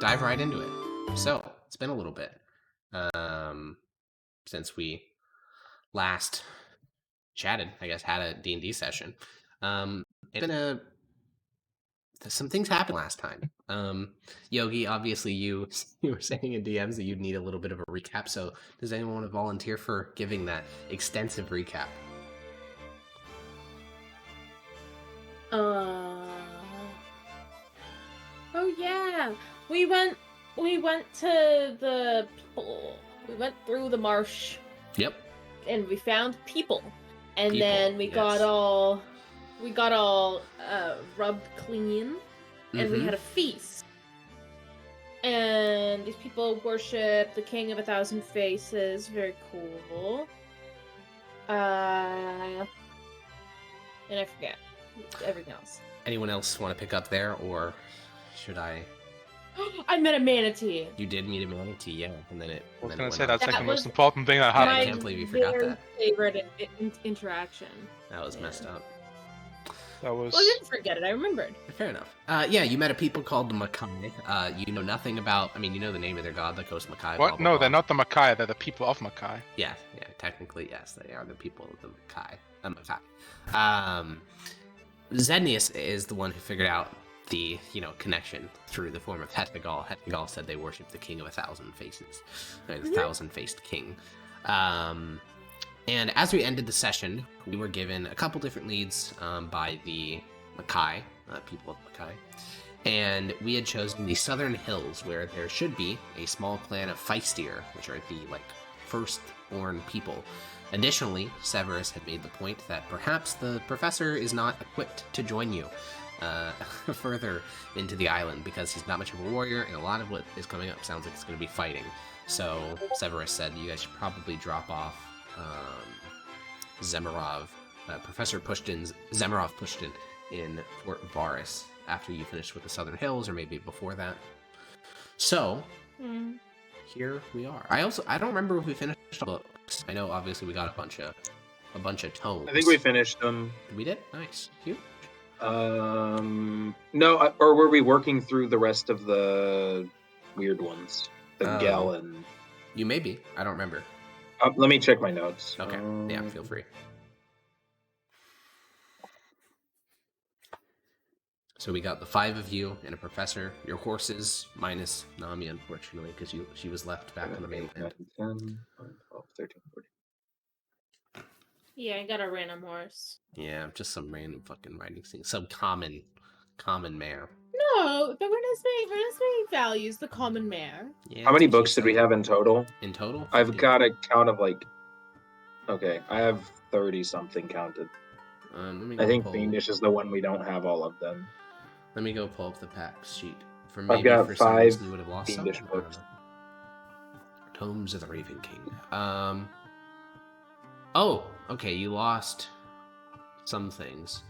dive right into it. So, it's been a little bit since we last chatted, I guess, had a D&D session. It's been some things happened last time. Yogi, obviously you were saying in DMs that you'd need a little bit of a recap, so does anyone want to volunteer for giving that extensive recap? Oh yeah, we went to the people. We went through the marsh. Yep. And we found people, and then we got all rubbed clean, and we had a feast. And these people worship the King of 1,000 Faces. Very cool. And I forget everything else. Anyone else want to pick up there, or should I? I met a manatee. You did meet a manatee, yeah, and then it. I was gonna say that's like the most important thing that happened. I can't believe you forgot that. Favorite interaction. That was messed up. That was. Well, I didn't forget it. I remembered. Fair enough. Yeah, you met a people called the Makai. You know nothing about. I mean, you know the name of their god, the Coast Makai. What? Blah, blah, No, blah. they're not the Makai. They're the people of Makai. Yeah. Technically, yes, they are the people of the Makai. Makai. Zednius is the one who figured out the connection through the form of Hethagal. Hethagal said they worship the King of 1,000 Faces, the 1,000-faced king. And as we ended the session, we were given a couple different leads by the Makai, people of Makai, and we had chosen the Southern Hills, where there should be a small clan of Feistier, which are the firstborn people. Additionally, Severus had made the point that perhaps the professor is not equipped to join you further into the island because he's not much of a warrior, and a lot of what is coming up sounds like it's going to be fighting. So Severus said you guys should probably drop off Zemarov, Professor Pushtin's Zemarov Pushtin in Fort Varus after you finished with the Southern Hills, or maybe before that. So here we are. I don't remember if we finished the books. I know obviously we got a bunch of tomes. I think we finished them. We did? Nice. You? No, or were we working through the rest of the weird ones? The Gallon. You may be. I don't remember. Let me check my notes. Okay. Yeah, feel free. So we got the 5 of you and a professor. Your horses, minus Nami, unfortunately, because she was left back on the mainland. 10, 11, 12, 13, 14. Yeah, I got a random horse. Yeah, just some random fucking riding scene. Some common mare. No, but Renesmee values the common mare. Yeah, how many books did we have in total? In total? 50. I've got a count of okay, I have 30-something counted. I think Fiendish is the one we don't have all of them. Let me go pull up the Pax sheet. I've got for 5 we would have lost Fiendish some. books. Tomes of the Raven King. Oh, okay, you lost some things.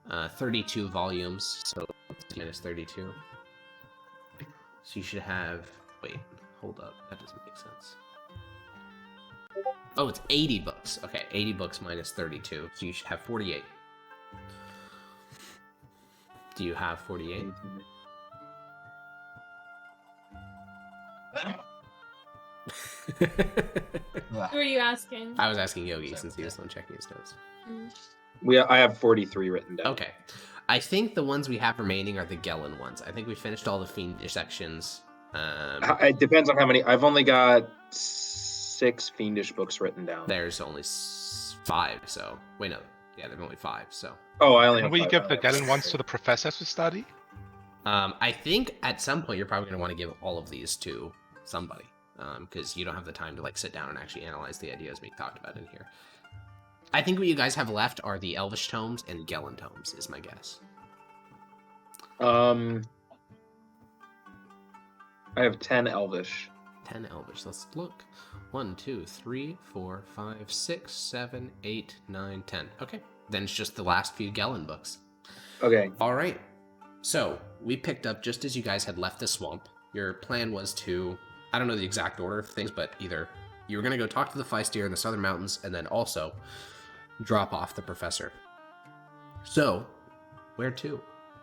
32 volumes, so minus 32. So you should have... Wait, hold up. That doesn't make sense. Oh, it's 80 books. Okay, 80 books minus 32. So you should have 48. Do you have 48? Who are you asking? I was asking Yogi since he was the one checking his notes. I have 43 written down. Okay. I think the ones we have remaining are the Gellin ones. I think we finished all the Fiendish sections. It depends on how many. I've only got 6 Fiendish books written down. There's only 5, so... Wait, no. Yeah, there's only 5, so... Oh, I only have Can we 5. give the Gallon ones to the professors to study? I think at some point you're probably going to want to give all of these to somebody. Because you don't have the time to sit down and actually analyze the ideas being talked about in here. I think what you guys have left are the Elvish tomes and Gellin tomes, is my guess. I have 10 Elvish. 10 Elvish. Let's look. 1, 2, 3, 4, 5, 6, 7, 8, 9, 10. Okay. Then it's just the last few Gellin books. Okay. All right. So we picked up just as you guys had left the swamp. Your plan was to... I don't know the exact order of things, but either you were going to go talk to the Feistier in the Southern Mountains and then also drop off the professor. So, where to?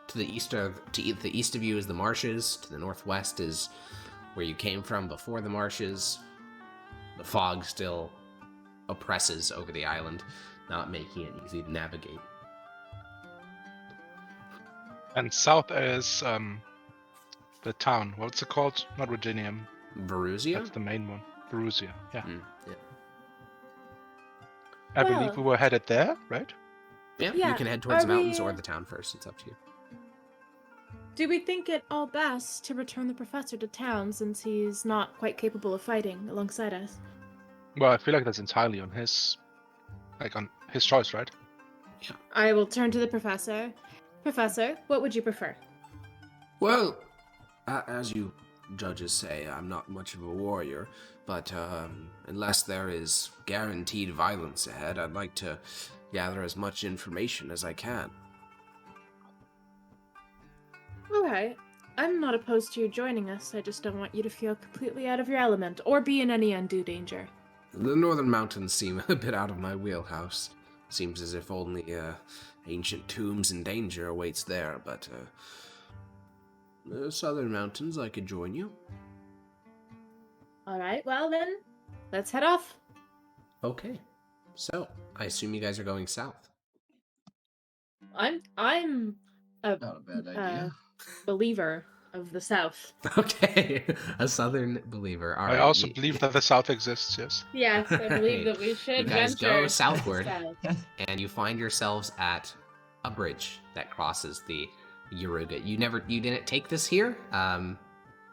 To the east of you is the marshes. To the northwest is where you came from before the marshes. The fog still oppresses over the island, not making it easy to navigate. And south is the town. What's it called? Not Virginium. Verusia? That's the main one. Verusia, yeah. Yeah. I believe we were headed there, right? Yeah, Yeah, you can head towards the are mountains we- or the town first. It's up to you. Do we think it all best to return the professor to town since he's not quite capable of fighting alongside us? Well, I feel like that's entirely on his choice, right? I will turn to the professor. Professor, what would you prefer? Well, as you judges say, I'm not much of a warrior, but unless there is guaranteed violence ahead, I'd like to gather as much information as I can. Alright. I'm not opposed to you joining us. I just don't want you to feel completely out of your element or be in any undue danger. The northern mountains seem a bit out of my wheelhouse. Seems as if only ancient tombs and danger awaits there, but the southern mountains, I could join you. Alright, well then, let's head off. Okay. So, I assume you guys are going south. I'm a Not a bad idea. believer of the South. Okay. A southern believer. All right. I also believe that the south exists, yes. Yes, I believe that we You should guys venture go southward, south. and you find yourselves at a bridge that crosses the Yaruga. You didn't take this here.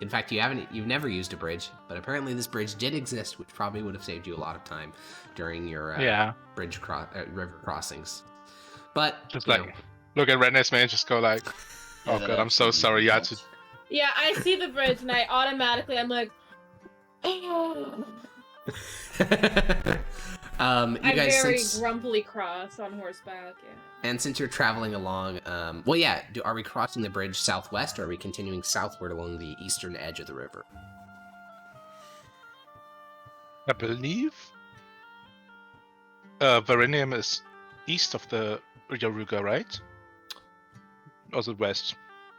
In fact, you've never used a bridge, but apparently this bridge did exist, which probably would have saved you a lot of time during your river crossings. But Just you like know, look at Rene's man, just go like, oh god, I'm so sorry. You had to. Yeah, I see the bridge and I automatically I'm like, oh. you I'm guys very since grumpily cross on horseback. Yeah. and since you're traveling along, are we crossing the bridge southwest, or are we continuing southward along the eastern edge of the river? I believe Verinium is east of the Yaruga, right? Or is it west?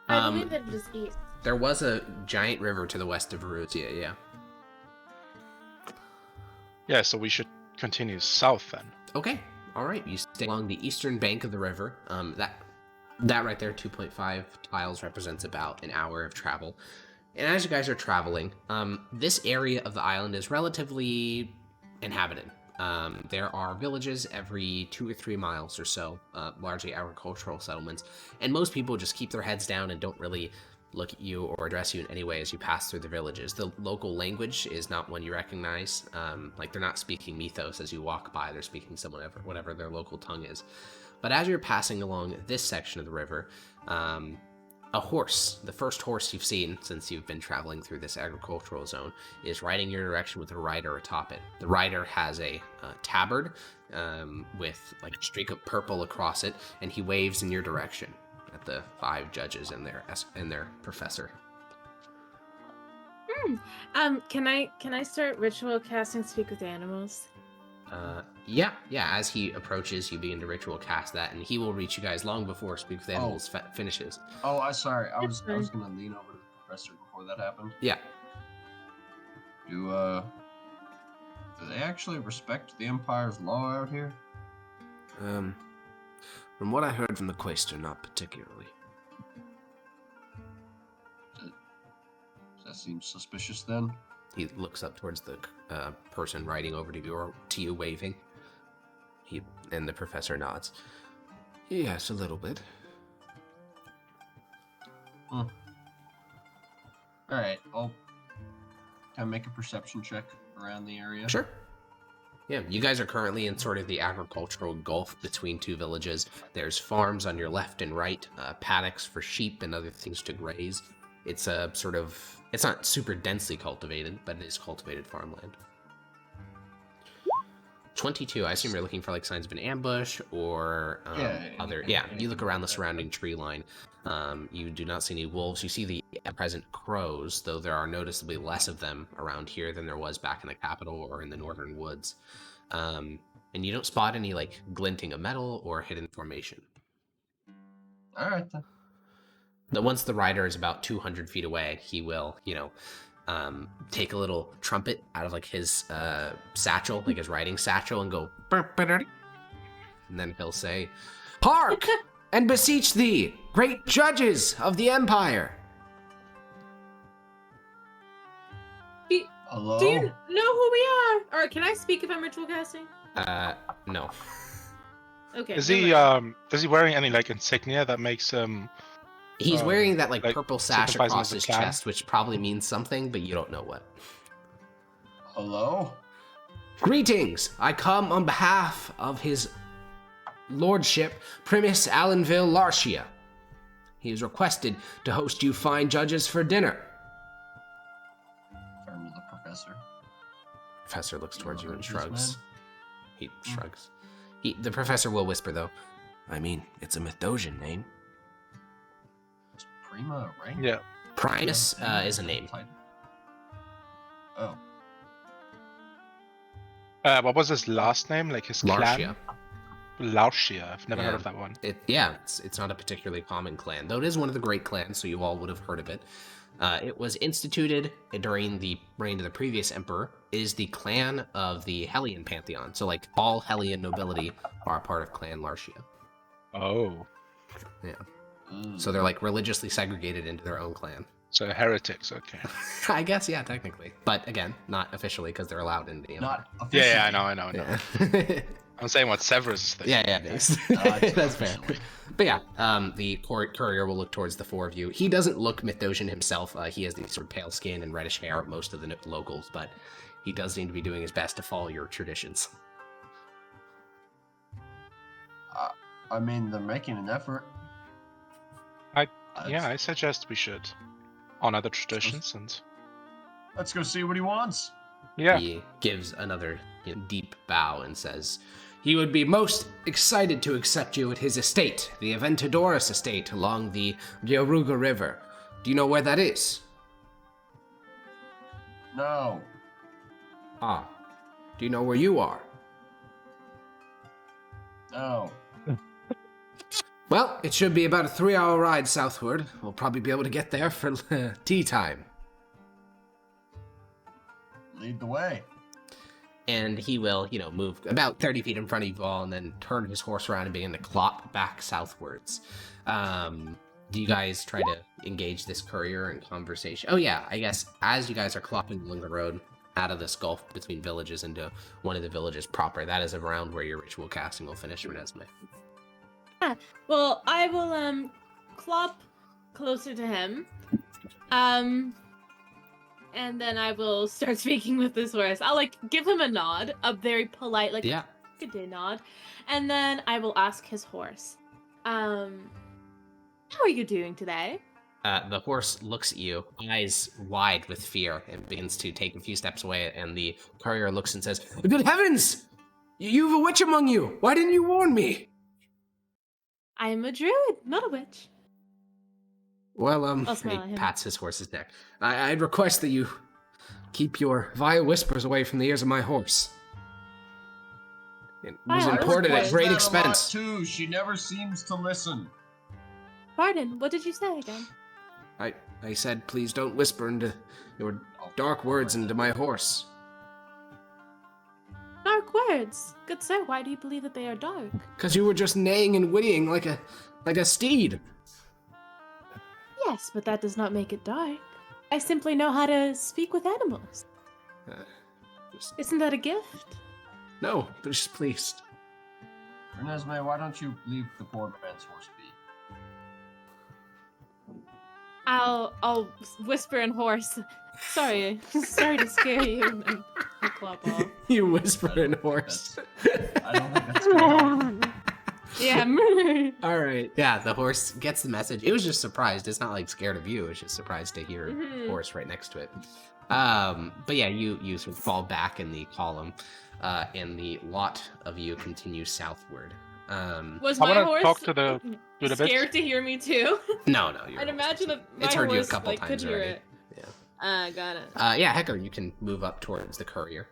I believe that it is east. There was a giant river to the west of Verusia, yeah. Yeah, so we should continue south then. Okay, all right. You stay along the eastern bank of the river. That right there, 2.5 tiles, represents about an hour of travel. And as you guys are traveling, this area of the island is relatively inhabited. There are villages every 2 or 3 miles or so, largely agricultural settlements, and most people just keep their heads down and don't really look at you or address you in any way as you pass through the villages. The local language is not one you recognize. Like, they're not speaking Mythos as you walk by, they're speaking whatever their local tongue is. But as you're passing along this section of the river, a horse, the first horse you've seen since you've been traveling through this agricultural zone, is riding your direction with a rider atop it. The rider has a tabard with like a streak of purple across it, and he waves in your direction at the 5 judges and their professor. Can I start ritual casting Speak with Animals? Yeah. As he approaches, you begin to ritual cast that, and he will reach you guys long before Speak with Animals finishes. Oh, I'm sorry. I was It's gonna lean over to the professor before that happened. Yeah. Do they actually respect the Empire's law out here? From what I heard from the Quaestor, not particularly. Does that seem suspicious then? He looks up towards the person riding over to you, waving. And the professor nods. Yes, a little bit. Alright, can I make a perception check around the area? Sure. Yeah, you guys are currently in sort of the agricultural gulf between 2 villages. There's farms on your left and right, paddocks for sheep and other things to graze. It's it's not super densely cultivated, but it is cultivated farmland. 22, I assume you're looking for like signs of an ambush or you look around the surrounding tree line. You do not see any wolves. You see the present crows, though there are noticeably less of them around here than there was back in the capital or in the northern woods. And you don't spot any like glinting of metal or hidden formation. Alright then. Once the rider is about 200 feet away, he will, take a little trumpet out of like his satchel, like his riding satchel, and go, and then he'll say, "Hark and beseech thee, great judges of the empire." Hello? Do you know who we are? Or can I speak if I'm ritual casting? No. Okay. Is never mind. he wearing any like insignia that makes He's wearing that like like, purple sash signifies him across as a his clan? chest, which probably means something, but you don't know what. Hello? Greetings! I come on behalf of his lordship, Primus Allenville Larcia. He has requested to host you fine judges for dinner. Turn to the professor. Professor looks towards you and Heard this, shrugs. man? He shrugs. The professor will whisper, though. I mean, it's a Mithdosian name. Is Prima, right? Yeah. Primus is a name. Oh. What was his last name? Like his Larcia. clan? Larcia. I've never heard of that one. It's not a particularly common clan, though it is one of the great clans, so you all would have heard of it. It was instituted during the reign of the previous emperor. It is the clan of the Hellion pantheon, so like all Hellion nobility are a part of Clan Larcia. Oh. Yeah. So they're like religiously segregated into their own clan. So heretics, okay. I guess, yeah, technically. But again, not officially because they're allowed in the empire. Not officially. Yeah, I know. Yeah. I'm saying what Severus is thinking. Yeah, thanks. That's fair. But yeah, the courier will look towards the four of you. He doesn't look Mithdosian himself. He has the sort of pale skin and reddish hair, most of the locals, but he does seem to be doing his best to follow your traditions. I mean, they're making an effort. I suggest we should honor the traditions and Let's go see what he wants. yeah. He gives another deep bow and says, he would be most excited to accept you at his estate, the Aventadorus estate along the Yoruga River. Do you know where that is? No. Ah. Do you know where you are? No. Well, it should be about a 3-hour ride southward. We'll probably be able to get there for tea time. Lead the way. And he will, move about 30 feet in front of you all and then turn his horse around and begin to clop back southwards. Do you guys try to engage this courier in conversation? Oh yeah, I guess as you guys are clopping along the road out of this gulf between villages into one of the villages proper, that is around where your ritual casting will finish, Renesmee. Well, I will clop closer to him. And then I will start speaking with this horse. I'll give him a nod, a very polite good day nod. And then I will ask his horse. How are you doing today? The horse looks at you, eyes wide with fear, and begins to take a few steps away, and the courier looks and says, "Good heavens! You've a witch among you! Why didn't you warn me?" I am a druid, not a witch. Well, I'll smile he at him. pats his horse's neck. I'd request that you keep your vile whispers away from the ears of my horse. It was Vile imported at whispers? great That a lot, expense. too. She never seems to listen. Pardon, what did you say again? I said, please don't whisper into your dark words into my horse. Dark words. Good sir, why do you believe that they are dark? Because you were just neighing and whinnying like a steed. Yes, but that does not make it dark. I simply know how to speak with animals. Isn't that a gift? No, but just pleased. Renesmee, why don't you leave the poor man's horse be? I'll whisper in horse. Sorry to scare you. And I'll clop off. You whisper in horse. I don't think that's good. Yeah. All right. Yeah, the horse gets the message. It was just surprised. It's not like scared of you. It's just surprised to hear a horse right next to it. But yeah, you sort of fall back in the column, and the lot of you continue southward. Was I my want horse to talk to the bit. scared to hear me too? No, your I'd horse imagine isn't. that my It's heard horse you a couple times could hear already. it. Got it. Yeah, Hecker, you can move up towards the courier.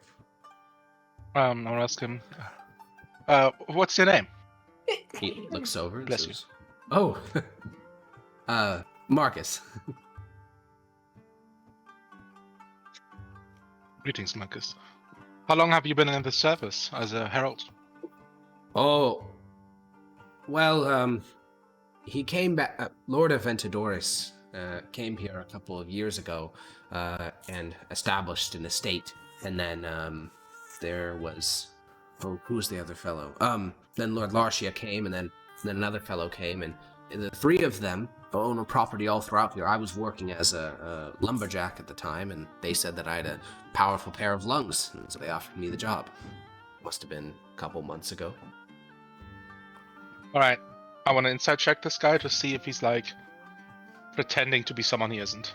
I'll ask him. What's your name? He looks over and Bless you. says, "Oh, Marcus. Greetings, Marcus. How long have you been in the service as a herald? Oh, well, he came back. Lord of Ventadoris came here a couple of years ago and established an estate. And then there was, who's the other fellow? Then Lord Larcia came, and then another fellow came, and the three of them own a property all throughout here. I was working as a lumberjack at the time, and they said that I had a powerful pair of lungs, and so they offered me the job. Must have been a couple months ago. All right, I want to inside check this guy to see if he's like pretending to be someone he isn't,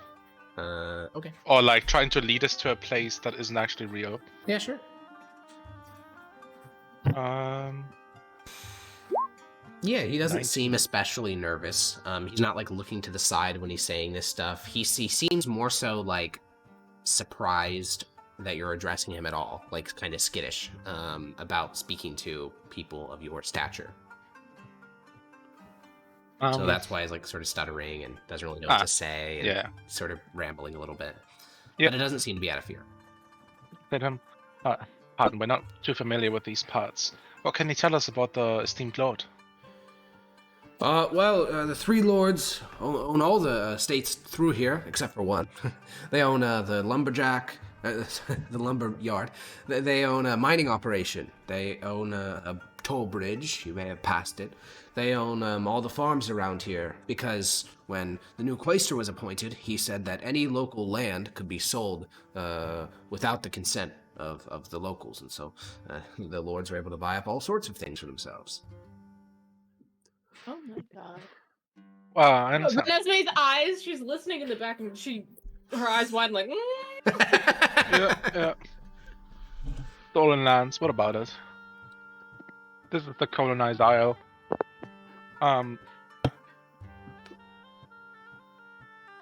Okay. or like trying to lead us to a place that isn't actually real. Yeah, sure. Yeah, he doesn't 19. seem especially nervous. He's not like looking to the side when he's saying this stuff. He seems more so like surprised that you're addressing him at all, like kind of skittish about speaking to people of your stature. So that's why he's like sort of stuttering and doesn't really know what to say, and sort of rambling a little bit. But it doesn't seem to be out of fear. Pardon, we're not too familiar with these parts. What can you tell us about the esteemed lord? Well, the three lords own all the estates through here, except for one. They own the lumberjack, the lumber yard. They own a mining operation. They own a toll bridge. You may have passed it. They own all the farms around here, because when the new quaestor was appointed, he said that any local land could be sold without the consent of the locals, and so the lords were able to buy up all sorts of things for themselves. Oh my god. Well, I understand. Renesmee's eyes, she's listening in the back, and her eyes wide like, yeah. Stolen lands, what about it? This is the colonized isle.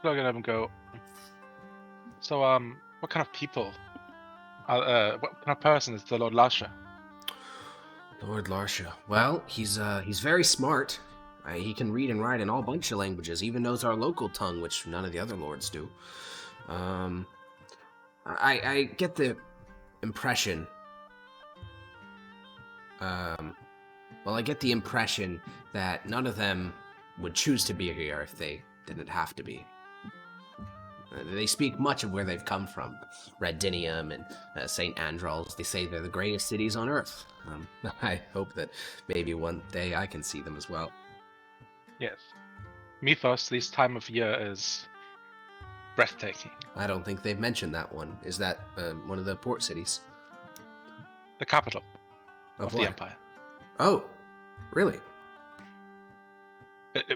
Look at them go. So, what kind of people? What kind of person is the Lord Lasha? Lord Larcia. Well, he's very smart. He can read and write in all bunch of languages, even knows our local tongue, which none of the other lords do. I get the impression... I get the impression that none of them would choose to be here if they didn't have to be. They speak much of where they've come from. Redinium and St. Andrals. They say they're the greatest cities on Earth. I hope that maybe one day I can see them as well. Yes. Mythos, this time of year, is breathtaking. I don't think they've mentioned that one. Is that one of the port cities? The capital of the what? empire. Oh, really?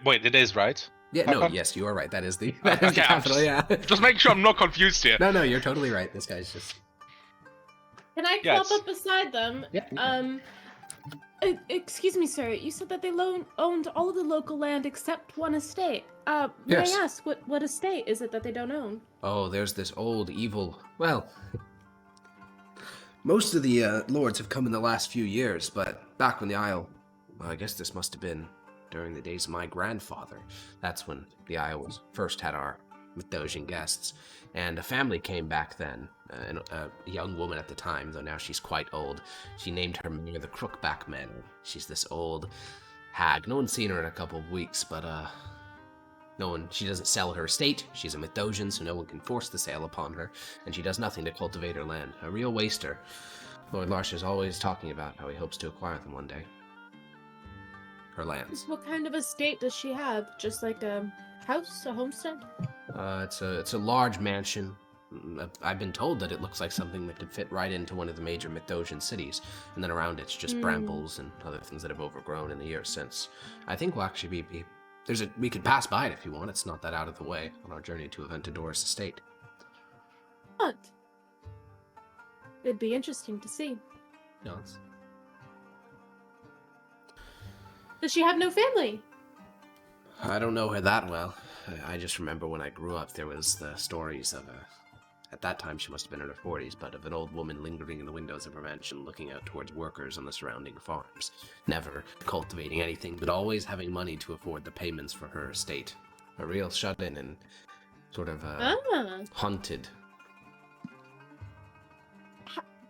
Wait, it is, right? Yeah, no, yes, you are right. That is the capital, yeah. Just make sure I'm not confused here. No, you're totally right. This guy's just... Can I plop up beside them? Yeah. Excuse me, sir. You said that they owned all of the local land except one estate. May Yes. I ask, what estate is it that they don't own? Oh, there's this old evil... Well, most of the lords have come in the last few years, but back when the Isle... Well, I guess this must have been during the days of my grandfather. That's when the Isle was first had our Mithdosian guests. And a family came back then, a young woman at the time, though now she's quite old. She named her manor the Crookback Manor. She's this old hag. No one's seen her in a couple of weeks, but she doesn't sell her estate. She's a Mithdosian, so no one can force the sale upon her, and she does nothing to cultivate her land. A real waster. Lord Larsh is always talking about how he hopes to acquire them one day. Her lands. What kind of estate does she have? Just like a house, a homestead? It's a large mansion. I've been told that it looks like something that could fit right into one of the major Mithdosian cities, and then around it's just brambles and other things that have overgrown in the years since. I think we'll actually be we could pass by it if you want. It's not that out of the way on our journey to Aventador's estate. What? It'd be interesting to see. No, Does she have no family? I don't know her that well. I just remember when I grew up, there was the stories of at that time she must have been in her 40s, but of an old woman lingering in the windows of her mansion looking out towards workers on the surrounding farms, never cultivating anything, but always having money to afford the payments for her estate. a real shut-in and sort of haunted.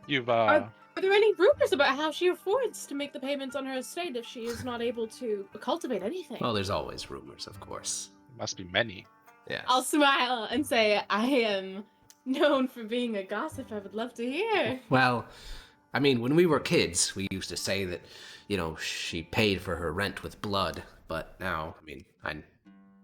You've Are there any rumors about how she affords to make the payments on her estate if she is not able to cultivate anything? Well, there's always rumors, of course. must be many. Yes. I'll smile and say, I am known for being a gossip. I would love to hear. Well, I mean, when we were kids, we used to say that, she paid for her rent with blood. But now,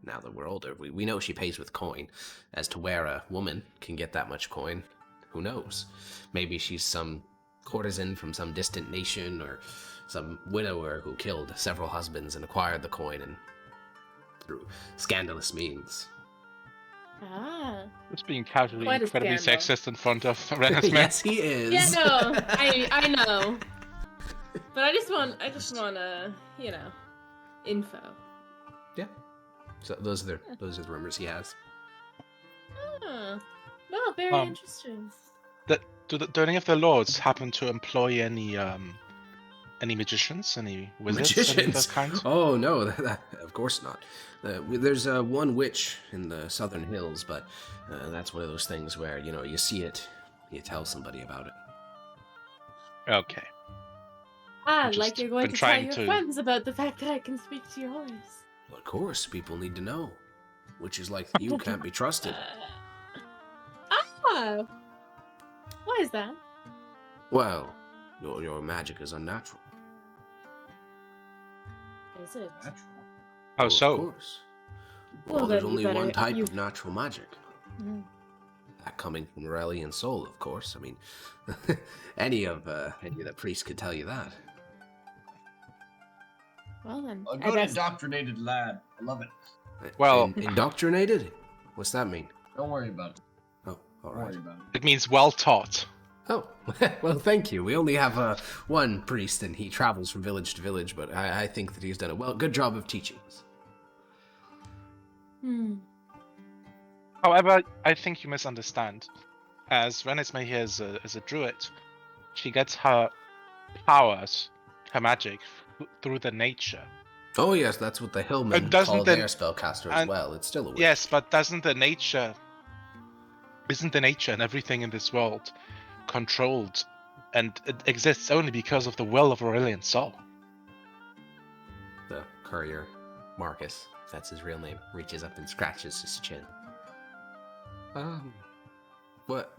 now that we're older, we know she pays with coin. As to where a woman can get that much coin, who knows? Maybe she's some courtesan from some distant nation, or some widower who killed several husbands and acquired the coin and through scandalous means. Just being casually Quite a incredibly scandal. sexist in front of Rena's Yes, he is. Yeah, no, I know. But I just want info. Yeah. So those are the rumors he has. Well, very interesting. Do any of the lords happen to employ any magicians, any wizards, any of those kinds? Oh no, of course not. There's one witch in the southern hills, but that's one of those things where you see it, you tell somebody about it. Okay. Like you're going to tell your friends about the fact that I can speak to your horse. Of course, people need to know. Witches like you can't be trusted. Why is that? Well, your magic is unnatural. Is it? Natural. How Of so? course. Well, Well, there's then only you better- one type you- of natural magic. Mm. That coming from Aurelian soul, of course. I mean, any of the priests could tell you that. Well then, A I good guess. indoctrinated lad. I love it. Well- Indoctrinated? What's that mean? Don't worry about it. Oh, all Don't right. worry about it. It means well taught. Oh, well, thank you. We only have one priest, and he travels from village to village, but I think that he's done a good job of teaching us. However, I think you misunderstand. As Renesmee here is a druid, she gets her powers, her magic, through the nature. Oh, yes, that's what the hillmen doesn't call the- their spellcaster as and- well. It's still a witch. Yes, but isn't the nature and everything in this world controlled, and it exists only because of the will of Aurelian soul? The courier, Marcus, if that's his real name, reaches up and scratches his chin. What?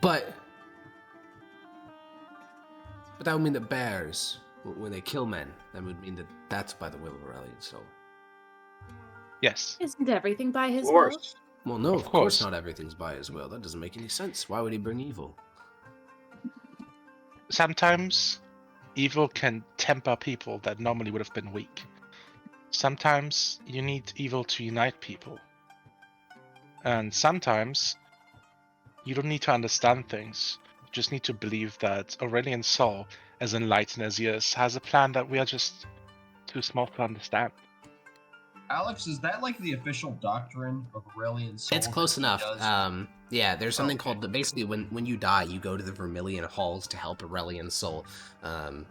But that would mean that bears, when they kill men, that would mean that that's by the will of Aurelian soul. Yes. Isn't everything by his Of will? course. Well, no, Of of course course. not everything's by his will. That doesn't make any sense. Why would he bring evil? Sometimes evil can temper people that normally would have been weak. Sometimes you need evil to unite people. And sometimes you don't need to understand things. You just need to believe that Aurelian soul, as enlightened as he is, has a plan that we are just too small to understand. Alex, is that like the official doctrine of Aurelian soul? It's close that he enough. does? Yeah, there's something Okay. called basically when you die, you go to the Vermilion Halls to help Aurelian soul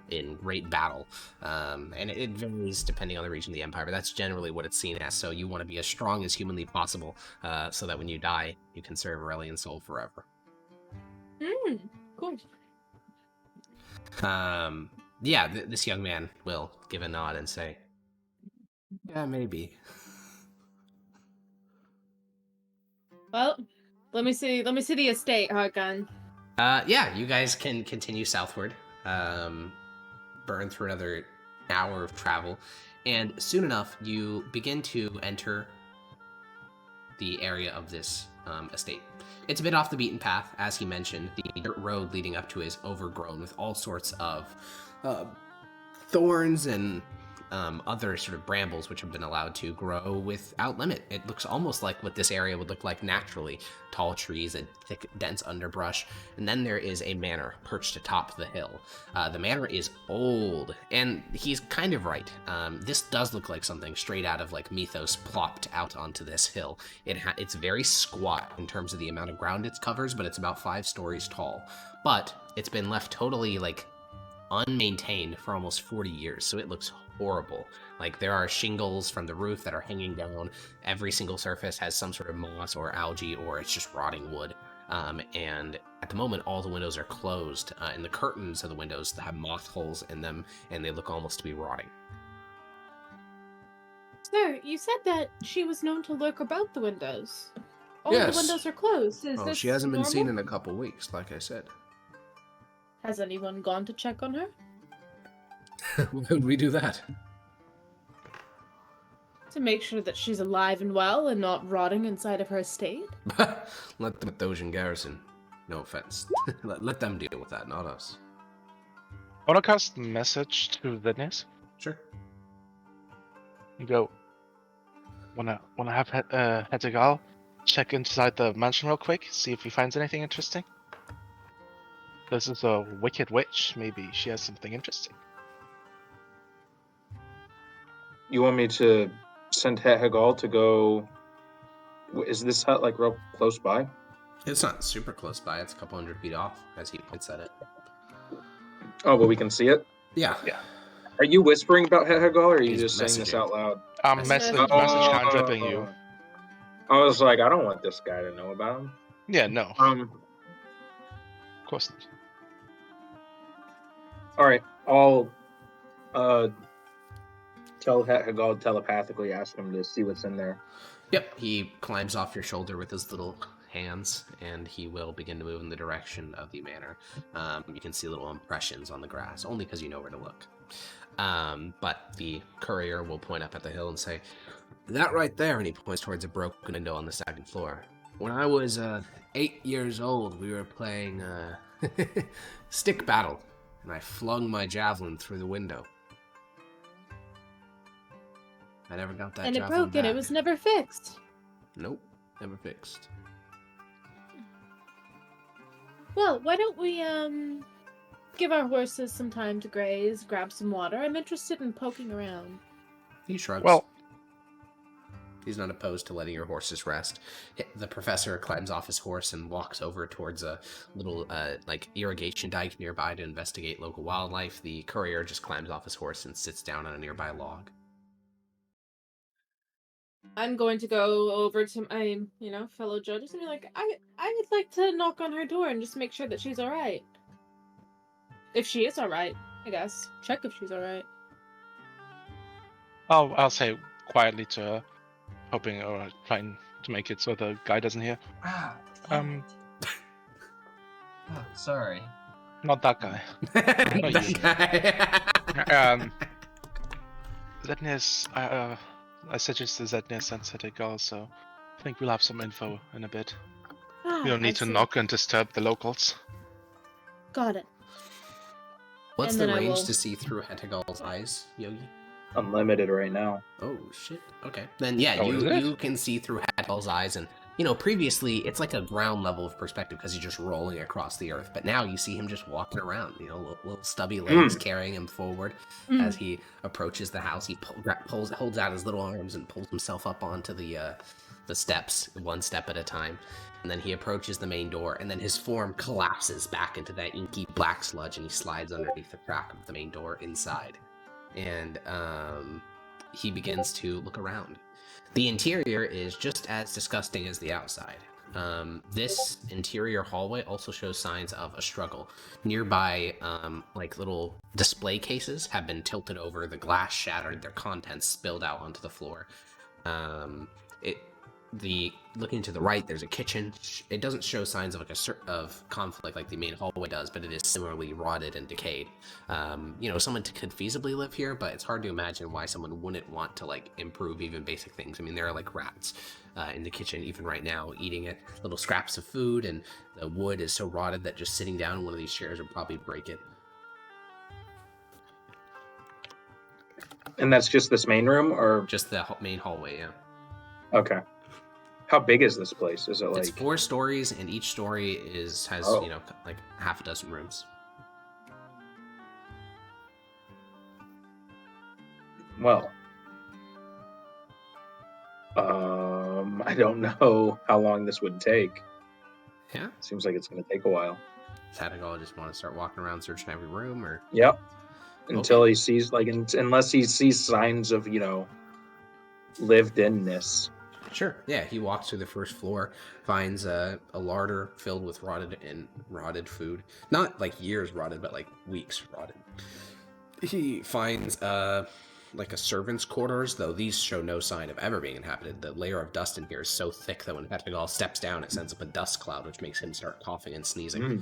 in great battle, and it varies depending on the region of the Empire. But that's generally what it's seen as. So you want to be as strong as humanly possible, so that when you die, you can serve Aurelian soul forever. Cool. Yeah, this young man will give a nod and say, "Yeah, maybe." Well, let me see the estate, Hardgun. Yeah, you guys can continue southward, burn through another hour of travel, and soon enough you begin to enter the area of this estate. It's a bit off the beaten path, as he mentioned. The dirt road leading up to it is overgrown with all sorts of thorns and other sort of brambles which have been allowed to grow without limit. It looks almost like what this area would look like naturally. Tall trees and thick, dense underbrush. And then there is a manor perched atop the hill. The manor is old, and he's kind of right. This does look like something straight out of like Mythos plopped out onto this hill. It's very squat in terms of the amount of ground it covers, but it's about 5 stories tall. But it's been left totally like unmaintained for almost 40 years, so it looks horrible. Like, there are shingles from the roof that are hanging down. Every single surface has some sort of moss or algae, or it's just rotting wood. And at the moment, all the windows are closed, and the curtains of the windows have moth holes in them, and they look almost to be rotting. Sir, you said that she was known to lurk about the windows. All Yes. the windows are closed. Is Oh, this she hasn't been normal? seen in a couple weeks, like I said. Has anyone gone to check on her? Why would we do that? To make sure that she's alive and well and not rotting inside of her estate? Let the Mithosian garrison. No offense. let them deal with that, not us. I want to cast message to Zednius. Sure. You go. Wanna have Hetagal check inside the mansion real quick, see if he finds anything interesting. This is a wicked witch. Maybe she has something interesting. You want me to send Hagal to go? Is this hut like real close by? It's not super close by. It's a couple hundred feet off, as he points at it. Oh, but we can see it. Yeah. Yeah. Are you whispering about Hagal, or are you He's just saying this messaging. out loud? Message Oh. hand dripping you. I was like, I don't want this guy to know about him. Yeah, no, Um. of course not. All right, I'll tell Hagal telepathically, ask him to see what's in there. Yep. He climbs off your shoulder with his little hands, and he will begin to move in the direction of the manor. You can see little impressions on the grass, only because you know where to look. But the courier will point up at the hill and say, That right there, and he points towards a broken window on the second floor. When I was 8 years old, we were playing stick battle, and I flung my javelin through the window. I never got that And it javelin broke and it back. was never fixed. Nope, never fixed. Well, why don't we, give our horses some time to graze, grab some water? I'm interested in poking around. he shrugs. Well, He's not opposed to letting your horses rest. The professor climbs off his horse and walks over towards a little, irrigation dike nearby to investigate local wildlife. The courier just climbs off his horse and sits down on a nearby log. I'm going to go over to my, fellow judges and be like, I would like to knock on her door and just make sure that she's alright. If she is alright, I guess. Check if she's alright. I'll say quietly to her, hoping or trying to make it so the guy doesn't hear. Ah, Um, oh, sorry. not that guy. That you. guy. Zednius, I suggested Zednius and Hetagal, so I think we'll have some info in a bit. We don't need to knock and disturb the locals. Got it. What's And the then I range will- to see through Hetagal's eyes, Yogi? Unlimited right now. Oh, shit. Okay. Then, yeah, Oh, is it? you can see through Hetagal's eyes, and, previously, it's like a ground level of perspective because he's just rolling across the earth, but now you see him just walking around, little stubby legs carrying him forward as he approaches the house. He holds out his little arms and pulls himself up onto the steps, one step at a time, and then he approaches the main door, and then his form collapses back into that inky black sludge, and he slides underneath the crack of the main door inside. And he begins to look around. The interior is just as disgusting as the outside. This interior hallway also shows signs of a struggle. Nearby, little display cases have been tilted over, the glass shattered, their contents spilled out onto the floor. Looking to the right, there's a kitchen. It doesn't show signs of of conflict like the main hallway does, but it is similarly rotted and decayed. Someone could feasibly live here, but it's hard to imagine why someone wouldn't want to improve even basic things. I mean, there are rats in the kitchen even right now eating it, little scraps of food, and the wood is so rotted that just sitting down in one of these chairs would probably break it. And that's just this main room, or Just the main hallway, yeah. okay? How big is this place? Is it It's 4 stories, and each story has Oh. half a dozen rooms. Well, I don't know how long this would take. Yeah. Seems like it's going to take a while. Does Hetagal just want to start walking around searching every room, or? Yep. until he sees unless he sees signs of lived inness. Sure. Yeah, he walks through the first floor, finds a larder filled with rotted food. Not like years rotted, but like weeks rotted. He finds like a servant's quarters, though these show no sign of ever being inhabited. The layer of dust in here is so thick that when Petragal steps down, it sends up a dust cloud, which makes him start coughing and sneezing.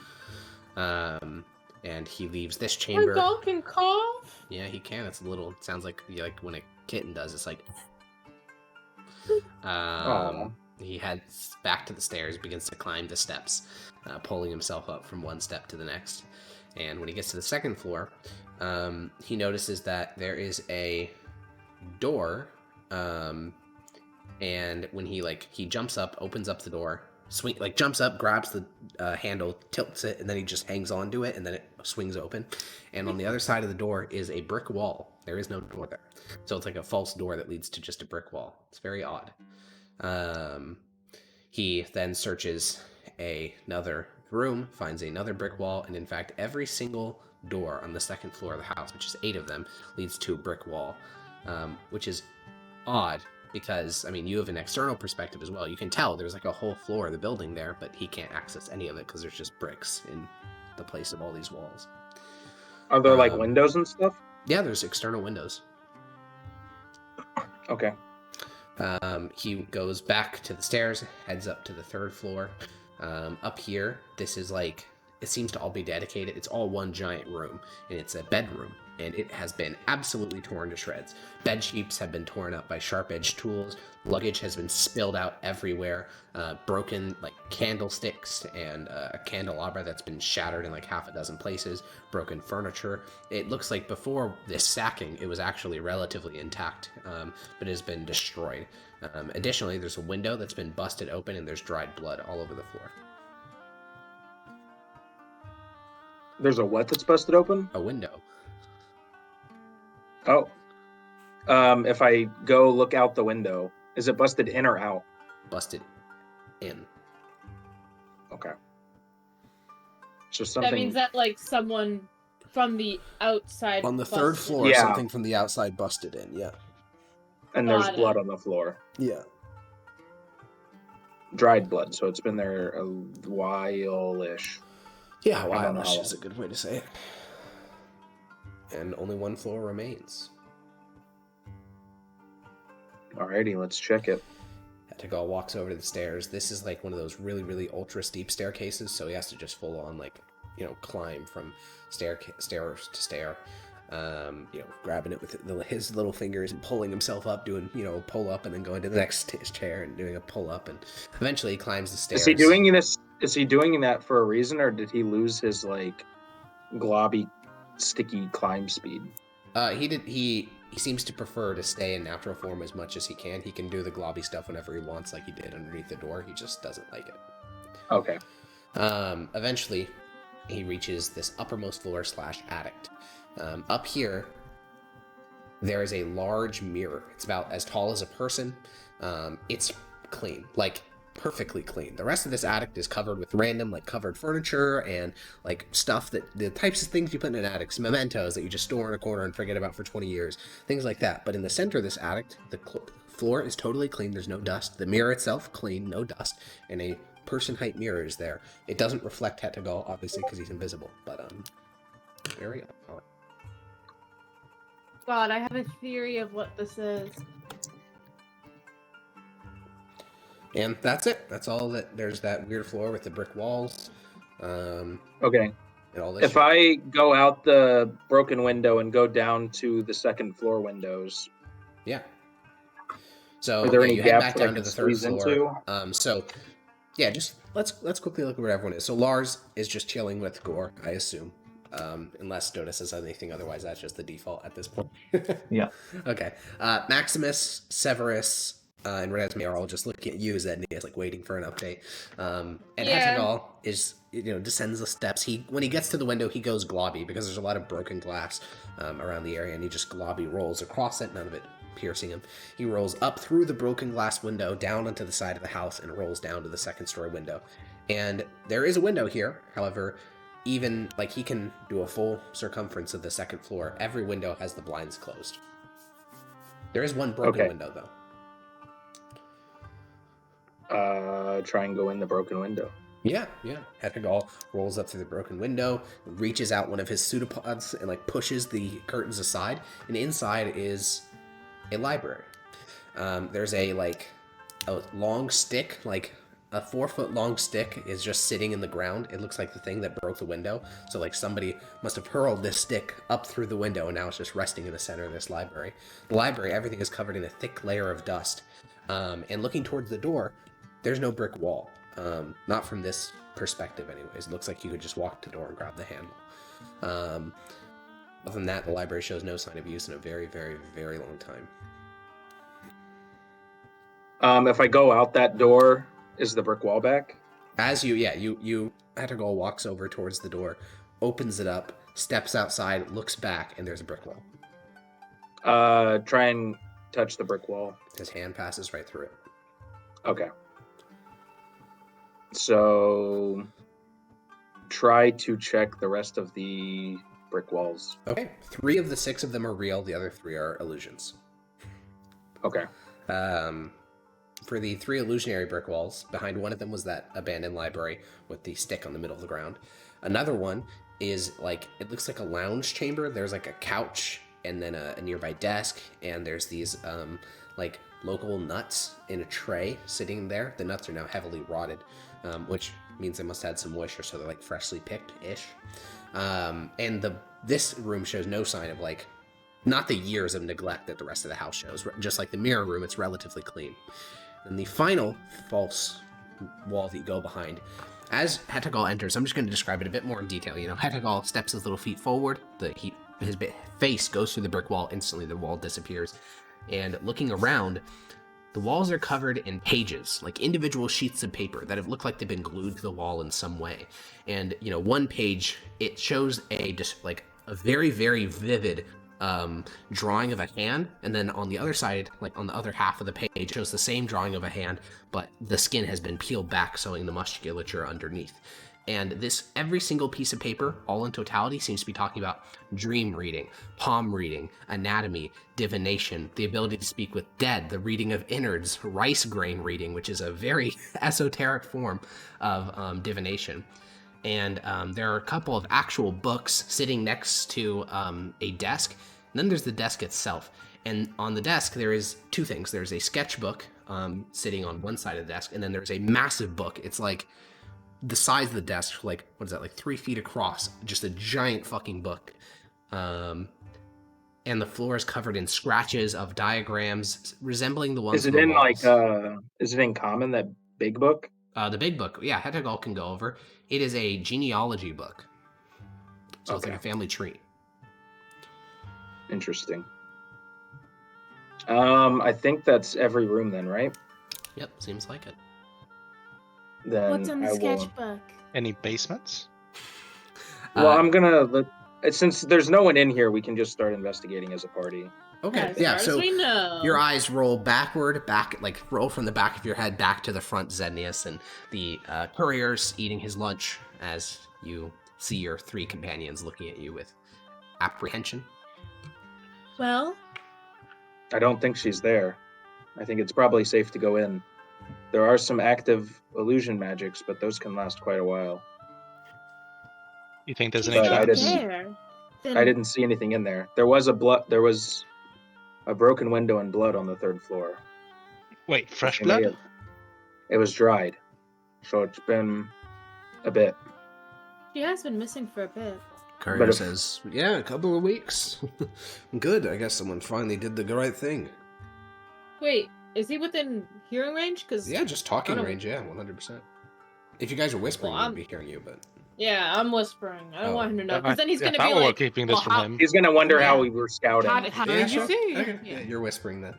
And he leaves this chamber. My dog can cough? Yeah, he can. It sounds like when a kitten does. It's like... He heads back to the stairs, begins to climb the steps, pulling himself up from one step to the next. And when he gets to the second floor, he notices that there is a door, and when he jumps up, opens up the door, jumps up, grabs the handle, tilts it, and then he just hangs onto it, and then it swings open. And on the other side of the door is a brick wall. There is no door there. So it's like a false door that leads to just a brick wall. It's very odd. He then searches another room, finds another brick wall, and in fact, every single door on the second floor of the house, which is 8 of them, leads to a brick wall, which is odd because, you have an external perspective as well. You can tell there's like a whole floor of the building there, but he can't access any of it because there's just bricks in the place of all these walls. Are there windows and stuff? Yeah, there's external windows. Okay. He goes back to the stairs, heads up to the 3rd floor. Up here, this is it seems to all be dedicated. It's all one giant room, and it's a bedroom, and it has been absolutely torn to shreds. Bed sheets have been torn up by sharp-edged tools. Luggage has been spilled out everywhere. Broken candlesticks and a candelabra that's been shattered in half a dozen places. Broken furniture. It looks like before this sacking, it was actually relatively intact, but has been destroyed. Additionally, there's a window that's been busted open, and there's dried blood all over the floor. There's a what that's busted open? A window. Oh. If I go look out the window, is it busted in or out? Busted in. Okay. So something... That means that someone from the outside on the 3rd floor, yeah. Something from the outside busted in, yeah. And there's blood on the floor. Yeah. Dried blood, so it's been there a while-ish. Yeah, while-ish is a good way to say it. And only 1 floor remains. Alrighty, let's check it. Petragal walks over to the stairs. This is one of those really, really ultra steep staircases, so he has to just full on climb from stair to stair. Grabbing it with his little fingers and pulling himself up, doing pull up, and then going to the next chair and doing a pull up, and eventually he climbs the stairs. Is he doing this? Is he doing that for a reason, or did he lose his globby, sticky climb speed? He seems to prefer to stay in natural form as much as he can. He can do the globby stuff whenever he wants, like he did underneath the door. He just doesn't like it. Okay. Eventually, he reaches this uppermost floor / attic. Up here, there is a large mirror. It's about as tall as a person. It's clean, perfectly clean. The rest of this attic is covered with random covered furniture and stuff the types of things you put in an attic, some mementos that you just store in a corner and forget about for 20 years, things like that. But in the center of this attic, the floor is totally clean. There's no dust. The mirror itself clean, no dust, and a person height mirror is there. It doesn't reflect Petragal, obviously, because he's invisible, but very odd. God, I have a theory of what this is. And that's it. That's all that. There's that weird floor with the brick walls. Okay. And all this if I go out the broken window and go down to the 2nd floor windows. Yeah. So are there any you gaps head back down to the 3rd floor. Into? So yeah, just let's quickly look at where everyone is. So Lars is just chilling with Gore, I assume. Unless Dota says anything, otherwise that's just the default at this point. Yeah. Okay. Maximus, Severus, and Renesmee are all just looking at you as Ednius, waiting for an update. And Petragal is, descends the steps. When he gets to the window, he goes globby because there's a lot of broken glass around the area, and he just globby rolls across it, none of it piercing him. He rolls up through the broken glass window, down onto the side of the house, and rolls down to the 2nd story window. And there is a window here, however, even like he can do a full circumference of the second floor. Every window has the blinds closed. There is one broken window though. Try and go in the broken window. Yeah. Hetegal rolls up through the broken window, reaches out one of his pseudopods, and like pushes the curtains aside. And inside is a library. There's a long stick, like a 4-foot long stick, is just sitting in the ground. It looks like the thing that broke the window. So like somebody must have hurled this stick up through the window, and now it's just resting in the center of this library. The library, everything is covered in a thick layer of dust. And looking towards the door, there's no brick wall. Not from this perspective anyways. It looks like you could just walk to the door and grab the handle. Other than that, the library shows no sign of use in a very, very, very long time. If I go out that door, is the brick wall back? As you Hetegal walks over towards the door, opens it up, steps outside, looks back, and there's a brick wall. Try and touch the brick wall. His hand passes right through it. Okay. So try to check the rest of the brick walls. Okay. 3 of the 6 of them are real. The other 3 are illusions. Okay. For the 3 illusionary brick walls, behind one of them was that abandoned library with the stick on the middle of the ground. Another one is like, it looks like a lounge chamber. There's like a couch and then a nearby desk, and there's these like local nuts in a tray sitting there. The nuts are now heavily rotted, which means they must have had some moisture, so they're like freshly picked-ish. And this room shows no sign of like, not the years of neglect that the rest of the house shows. Just like the mirror room, it's relatively clean. And the final false wall that you go behind, as Hetegal enters, I'm just going to describe it a bit more in detail. You know, Hetegal steps his little feet forward, his face goes through the brick wall, instantly the wall disappears. And looking around, the walls are covered in pages, like individual sheets of paper that have looked like they've been glued to the wall in some way. And, you know, one page, it shows a very, very vivid drawing of a hand, and then on the other side, like on the other half of the page, shows the same drawing of a hand, but the skin has been peeled back, showing the musculature underneath. And this, every single piece of paper, all in totality, seems to be talking about dream reading, palm reading, anatomy, divination, the ability to speak with dead, the reading of innards, rice grain reading, which is a very esoteric form of divination. And there are a couple of actual books sitting next to a desk. And then there's the desk itself. And on the desk, there is 2 things. There's a sketchbook sitting on one side of the desk, and then there's a massive book. It's like the size of the desk, like, what is that, like 3 feet across, just a giant fucking book. And the floor is covered in scratches of diagrams resembling the ones. Is it in walls. Is it in common, that big book? The big book, yeah, Hetegal can go over. It is a genealogy book. So It's like a family tree. Interesting. I think that's every room then, right? Yep, seems like it. Then what's on the sketchbook? Any basements? Well, I'm gonna since there's no one in here, we can just start investigating as a party. Okay, yeah, so your eyes roll back, like roll from the back of your head back to the front, Zednius, and the courier's eating his lunch as you see your 3 companions looking at you with apprehension. Well? I don't think she's there. I think it's probably safe to go in. There are some active illusion magics, but those can last quite a while. You think there's any I chance? I didn't see anything in there. There was a broken window and blood on the 3rd floor. Wait, fresh blood? It was dried. So it's been a bit. She has been missing for a bit. Courier says, yeah, a couple of weeks. Good, I guess someone finally did the right thing. Wait, is he within hearing range? Yeah, just talking range, yeah, 100%. If you guys are whispering, I'd be hearing you, but... Yeah, I'm whispering. I don't want him to know, because then he's going to be like... keeping this from him. He's going to wonder how we were scouting. How did you see? Okay. Yeah, you're whispering then.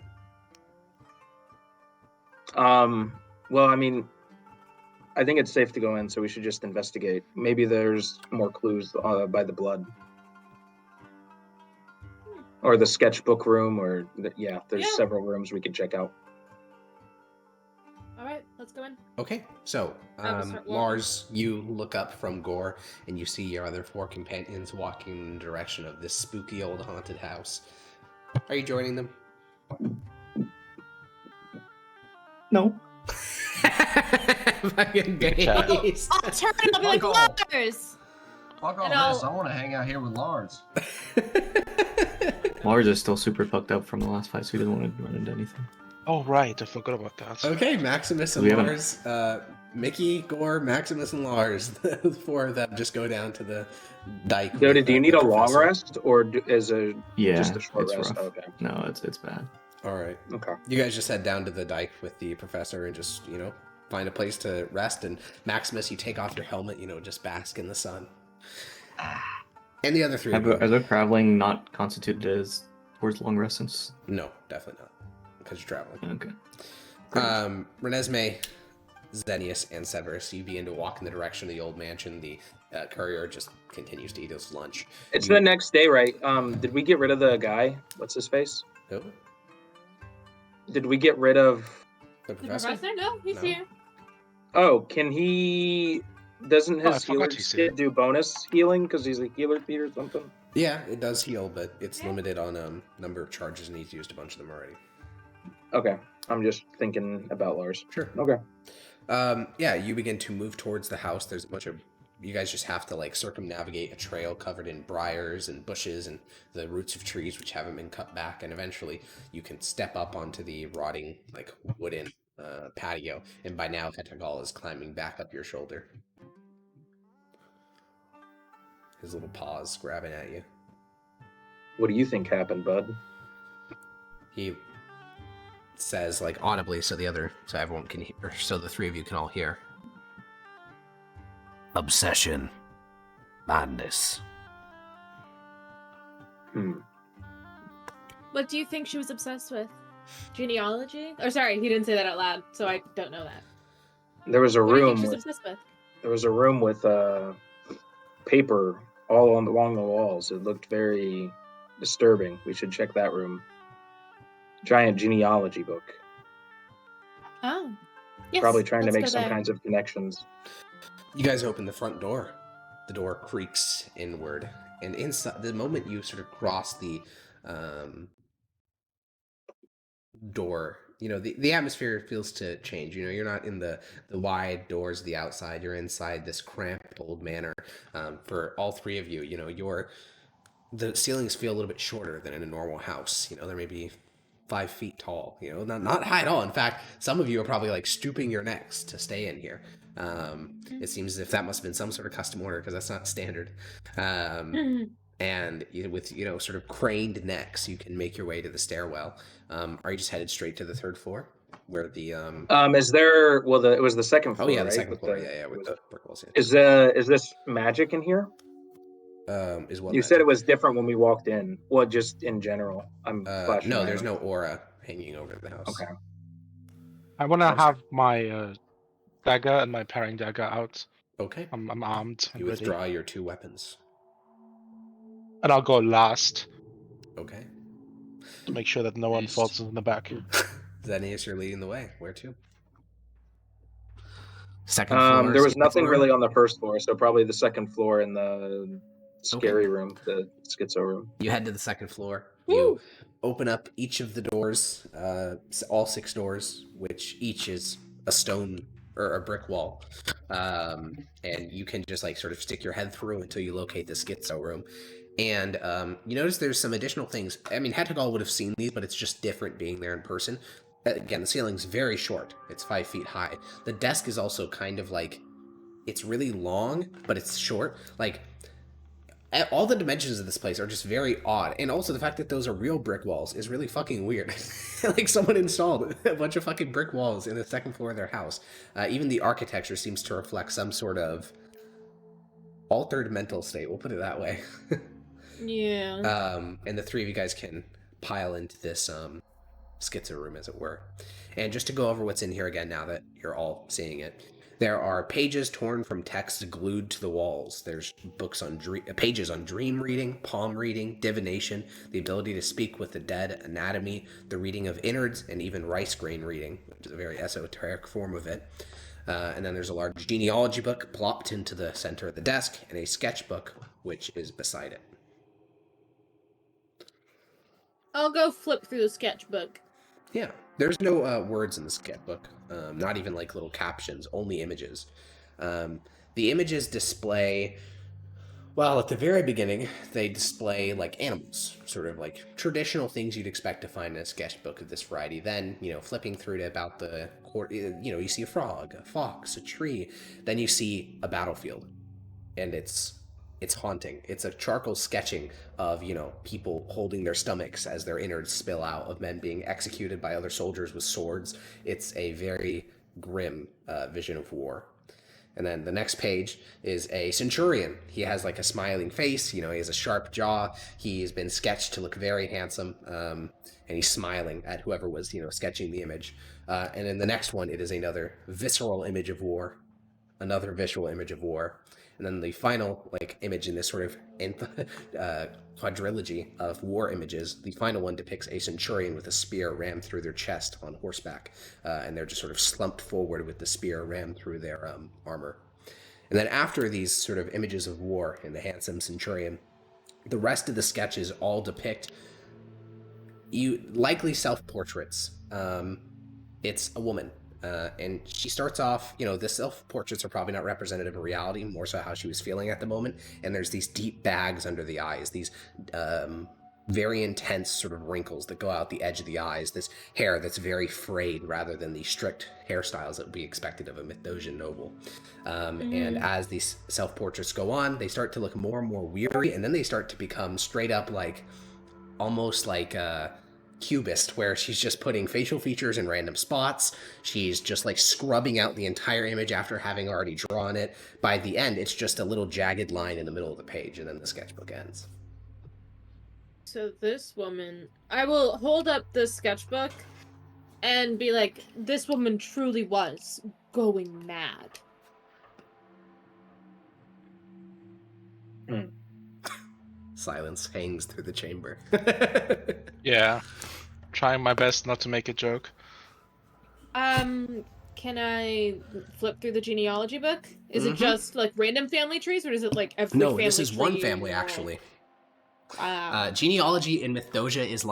Well, I mean, I think it's safe to go in, so we should just investigate. Maybe there's more clues by the blood. Or the sketchbook room, or there's several rooms we could check out. All right, let's go in. Okay, so I will start walking. Lars, you look up from Gore and you see your other 4 companions walking in the direction of this spooky old haunted house. Are you joining them? No. Fucking based. I'll turn and I'll be like, Fuck off. Lars! Fuck all And this. I'll- I want to hang out here with Lars. Lars is still super fucked up from the last fight, so he doesn't want to run into anything. Oh right, I forgot about that. Okay, Maximus and We haven't- Lars. Mickey, Gore, Maximus, and Lars. The 4 of them just go down to the dike. Dota, with do you the need a long professor. rest or is a Yeah, just a short it's rest? rough. Okay. No, it's bad. All right. Okay. You guys just head down to the dike with the professor and just, find a place to rest. And Maximus, you take off your helmet, just bask in the sun. And the other 3 of you. Are their traveling not constituted as towards long rests? Since... No, definitely not. Because you're traveling. Okay. Renesmee, Xenius, and Severus, you begin to walk in the direction of the old mansion. The courier just continues to eat his lunch. It's You- the next day, right? Did we get rid of the guy? What's his face? Who? Did we get rid of? The The professor? professor? No, he's No. here. Oh, can he? Doesn't Oh, I his forgot healer he's skit do bonus healing because he's a healer feat or something? Yeah, it does heal, but it's Yeah. limited on number of charges, and he's used a bunch of them already. Okay, I'm just thinking about Lars. Sure. Okay. Yeah, you begin to move towards the house. There's a bunch of... You guys just have to, circumnavigate a trail covered in briars and bushes and the roots of trees which haven't been cut back, and eventually you can step up onto the rotting, wooden patio, and by now Hetagal is climbing back up your shoulder. His little paws grabbing at you. What do you think happened, bud? He says, audibly, so everyone can hear, so the 3 of you can all hear. Obsession. Madness. What do you think she was obsessed with? Genealogy? Or sorry, he didn't say that out loud, so I don't know that. There was a What do you room. think she's With, obsessed with? there was a room with paper all along the walls. It looked very disturbing. We should check that room. Giant genealogy book. Oh. Yes, Probably trying to let's make go some there. kinds of connections. You guys open the front door. The door creaks inward, and inside, the moment you sort of cross the door, the atmosphere feels to change. You're not in the wide doors of the outside. You're inside this cramped old manor. For all 3 of you, the ceilings feel a little bit shorter than in a normal house. There may be 5 feet tall. Not high at all. In fact, some of you are probably stooping your necks to stay in here. It seems as if that must have been some sort of custom order because that's not standard. And with sort of craned necks, you can make your way to the stairwell. Are you just headed straight to the 3rd floor, where the Is there? Well, it was the second floor. oh yeah, the right? 2nd With floor, the- yeah, with was the it- brick walls. Is this magic in here? Is what You magic? said it was different when we walked in. Well, just in general. I'm flashing. No, my there's eyes. no aura hanging over the house. Okay. I want to That's- have my dagger and my parrying dagger out. Okay. I'm armed and You ready. withdraw your 2 weapons. And I'll go last Okay. to make sure that no one Beast. falls in the back. Xenius, you're leading the way. Where to? Second floor. There was second nothing floor? really on the first floor, so probably the second floor in the scary room, the schizo room. You head to the 2nd floor. Woo! You open up each of the doors, all 6 doors, which each is a stone or a brick wall. And you can just sort of stick your head through until you locate the schizo room. And you notice there's some additional things. I mean, Hetagal would have seen these, but it's just different being there in person. Again, the ceiling's very short. It's 5 feet high. The desk is also kind of it's really long, but it's short. All the dimensions of this place are just very odd. And also the fact that those are real brick walls is really fucking weird. Someone installed a bunch of fucking brick walls in the 2nd floor of their house. Even the architecture seems to reflect some sort of altered mental state. We'll put it that way. Yeah. And the 3 of you guys can pile into this schizo room, as it were. And just to go over what's in here again now that you're all seeing it. There are pages torn from text glued to the walls. There's pages on dream reading, palm reading, divination, the ability to speak with the dead, anatomy, the reading of innards, and even rice grain reading, which is a very esoteric form of it. And then there's a large genealogy book plopped into the center of the desk, and a sketchbook, which is beside it. I'll go flip through the sketchbook. Yeah, there's no words in the sketchbook, not even like little captions, only images. The images display, well, at the very beginning, they display like animals, sort of like traditional things you'd expect to find in a sketchbook of this variety. Then, flipping through to about the, you see a frog, a fox, a tree. Then you see a battlefield, and it's haunting. It's a charcoal sketching of, people holding their stomachs as their innards spill out, of men being executed by other soldiers with swords. It's a very grim vision of war. And then the next page is a centurion. He has like a smiling face, he has a sharp jaw. He's been sketched to look very handsome, and he's smiling at whoever was, sketching the image. And in the next one, it is another visceral image of war, another visual image of war. And then the final image in this sort of quadrilogy of war images, the final one depicts a centurion with a spear rammed through their chest on horseback, and they're just sort of slumped forward with the spear rammed through their armor. And then after these sort of images of war and the handsome centurion, the rest of the sketches all depict likely self-portraits. It's a woman. And she starts off, the self-portraits are probably not representative of reality, more so how she was feeling at the moment. And there's these deep bags under the eyes, these very intense sort of wrinkles that go out the edge of the eyes, this hair that's very frayed rather than the strict hairstyles that would be expected of a Mithdosian noble. And as these self-portraits go on, they start to look more and more weary, and then they start to become straight up almost like cubist, where she's just putting facial features in random spots. She's just scrubbing out the entire image after having already drawn it. By the end, it's just a little jagged line in the middle of the page, and then the sketchbook ends. So this woman, I will hold up the sketchbook and be like, this woman truly was going mad. Silence hangs through the chamber. Yeah. Trying my best not to make a joke. Can I flip through the genealogy book? Is it just random family trees, or is it every No, family this is tree one in family the world? actually. Wow. Genealogy in Mythdosia is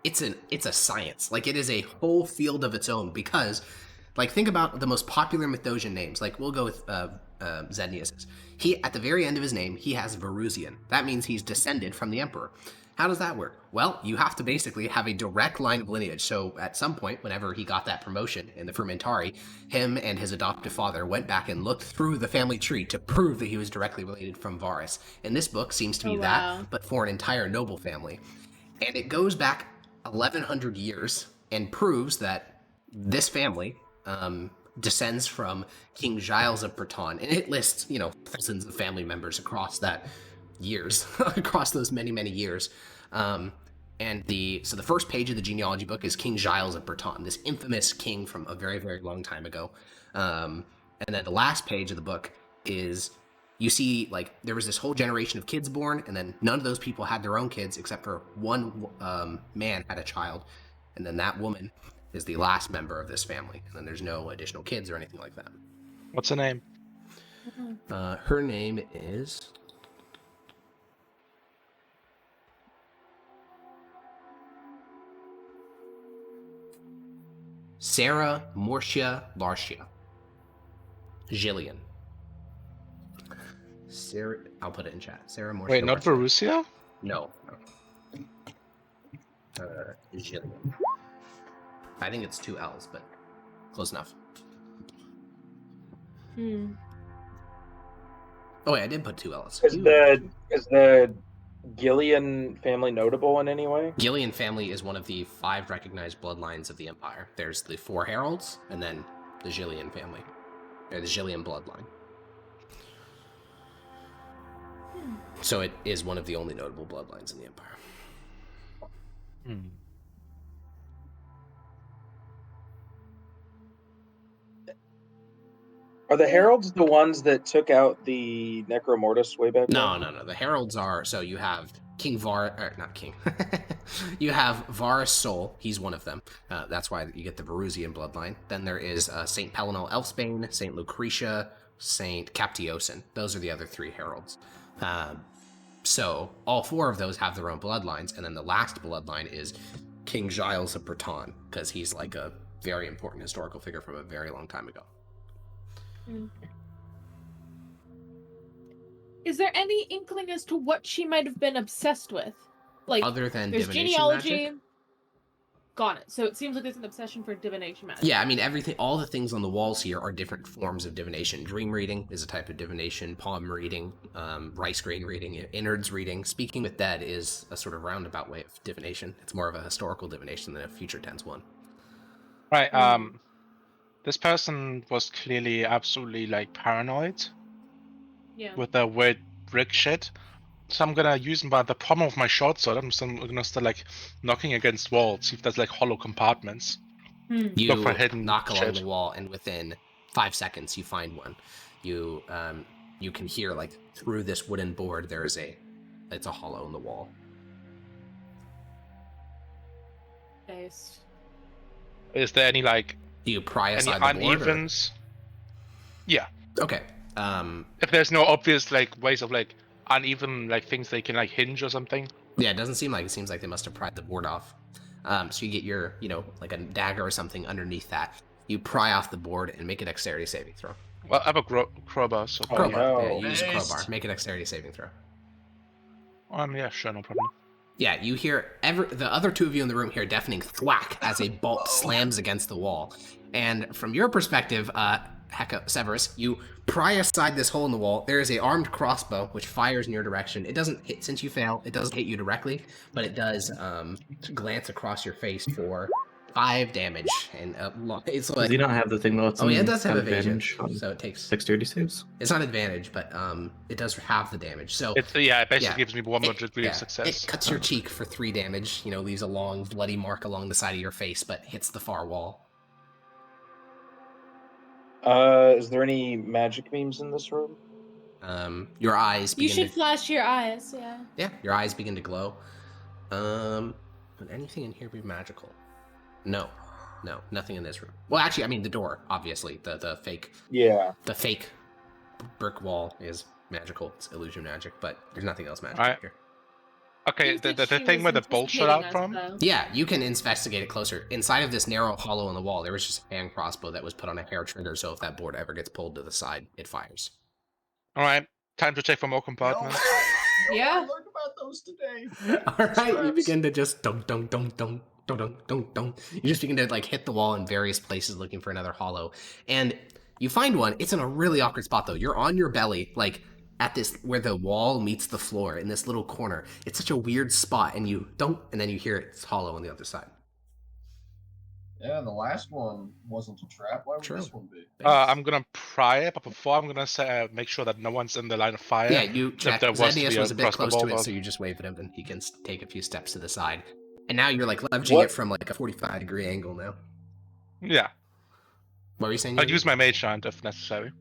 it's a science. It is a whole field of its own, because think about the most popular Mythdosian names. We'll go with Zednius's. He, at the very end of his name, he has Varuzian. That means he's descended from the emperor. How does that work? Well, you have to basically have a direct line of lineage. So at some point, whenever he got that promotion in the Frumentari, him and his adoptive father went back and looked through the family tree to prove that he was directly related from Varus. And this book seems to be that, but for an entire noble family. And it goes back 1,100 years and proves that this family descends from King Giles of Breton. And it lists, thousands of family members across that years, across those many, many years. And the first page of the genealogy book is King Giles of Breton, this infamous king from a very, very long time ago. And then the last page of the book is, you see, there was this whole generation of kids born, and then none of those people had their own kids except for one man had a child, and then that woman is the last member of this family, and then there's no additional kids or anything like that. What's her name? Her name is... Sarah Mortia Lartia. Jillian. Sarah, I'll put it in chat. Sarah Mortia. Wait, not Varusia? No. Jillian. I think it's 2 L's, but close enough. Oh wait, I did put 2 L's. Is the Gillian family notable in any way? Gillian family is one of the 5 recognized bloodlines of the Empire. There's the 4 heralds, and then the Gillian family, or the Gillian bloodline. So it is one of the only notable bloodlines in the Empire. Are the heralds the ones that took out the Necromortis way back? No, when? no, no. The heralds are so you have King Var, or not King. You have Varus Sol. He's one of them. That's why you get the Varusian bloodline. Then there is Saint Pellinol Elfsbane, Saint Lucretia, Saint Captiosin. Those are the other 3 heralds. So all 4 of those have their own bloodlines, and then the last bloodline is King Giles of Breton, because he's like a very important historical figure from a very long time ago. Is there any inkling as to what she might have been obsessed with? Like, Other than there's divination genealogy. magic? Got it. So it seems like there's an obsession for divination magic. Yeah, I mean, everything, all the things on the walls here are different forms of divination. Dream reading is a type of divination. Palm reading, rice grain reading, innards reading. Speaking with dead is a sort of roundabout way of divination. It's more of a historical divination than a future tense one. Right. This person was clearly absolutely like paranoid Yeah. with the weird brick shit. So I'm gonna use the problem of my short sword. I'm gonna start like knocking against walls, see if there's like hollow compartments. You Look for hidden knock along shit. the wall, and within 5 seconds, you find one. You can hear like through this wooden board. It's a hollow in the wall. Based. Is there any like Do you pry any aside the board? Or? unevens? Yeah. Okay. If there's no obvious like ways of like uneven like things they can like hinge or something. Yeah, it doesn't seem like it. Seems like they must have pried the board off. So you get your, like a dagger or something underneath that. You pry off the board and make a dexterity saving throw. Well, I have a crowbar, so Oh, Crowbar. no. Yeah, you use a Nice. crowbar. Make a dexterity saving throw. yeah, sure, no problem. Yeah, you hear the other 2 of you in the room hear a deafening thwack as a bolt slams against the wall. And from your perspective, Severus, you pry aside this hole in the wall. There is a armed crossbow which fires in your direction. It doesn't hit, since you fail, it doesn't hit you directly, but it does glance across your face for 5 damage. And it's like, Does he not have the thing that lets oh yeah, it him does have evasion, advantage on so it takes. dexterity saves? It's not advantage, but it does have the damage. So It basically yeah, gives me 100 degree yeah, of success. It cuts your cheek for 3 damage. Leaves a long bloody mark along the side of your face, but hits the far wall. Is there any magic beams in this room? Your eyes You begin should flash your eyes, yeah. Yeah, your eyes begin to glow. Would anything in here be magical? No, nothing in this room. Well, actually, I mean the door, obviously. The fake brick wall is magical. It's illusion magic, but there's nothing else magical Alright. here. Okay, Seems like the she thing was where the bolt shot out anticipating us, from. though. Yeah, you can investigate it closer. Inside of this narrow hollow in the wall, there was just a hand crossbow that was put on a hair trigger, so if that board ever gets pulled to the side, it fires. All right, time to check for more compartments. Yeah. I learned about those today. All right, you Traps. begin to just dunk, dunk, dunk, dunk, dunk, dunk, dunk, dunk. You just begin to like hit the wall in various places looking for another hollow, and you find one. It's in a really awkward spot though. You're on your belly, like at this where the wall meets the floor in this little corner. It's such a weird spot, and you don't, and then you hear it's hollow on the other side. Yeah, the last one wasn't a trap. Why would True. this one be? I'm gonna pry it, but before I'm gonna say, make sure that no one's in the line of fire. Yeah, you check. there was to Zendius be was a bit crossbow close to it, bolt. so you just wave at him, and he can take a few steps to the side. And now you're like leveraging it from like a 45-degree angle now. Yeah, What were you saying? I'll Yogi? use my mage hand if necessary.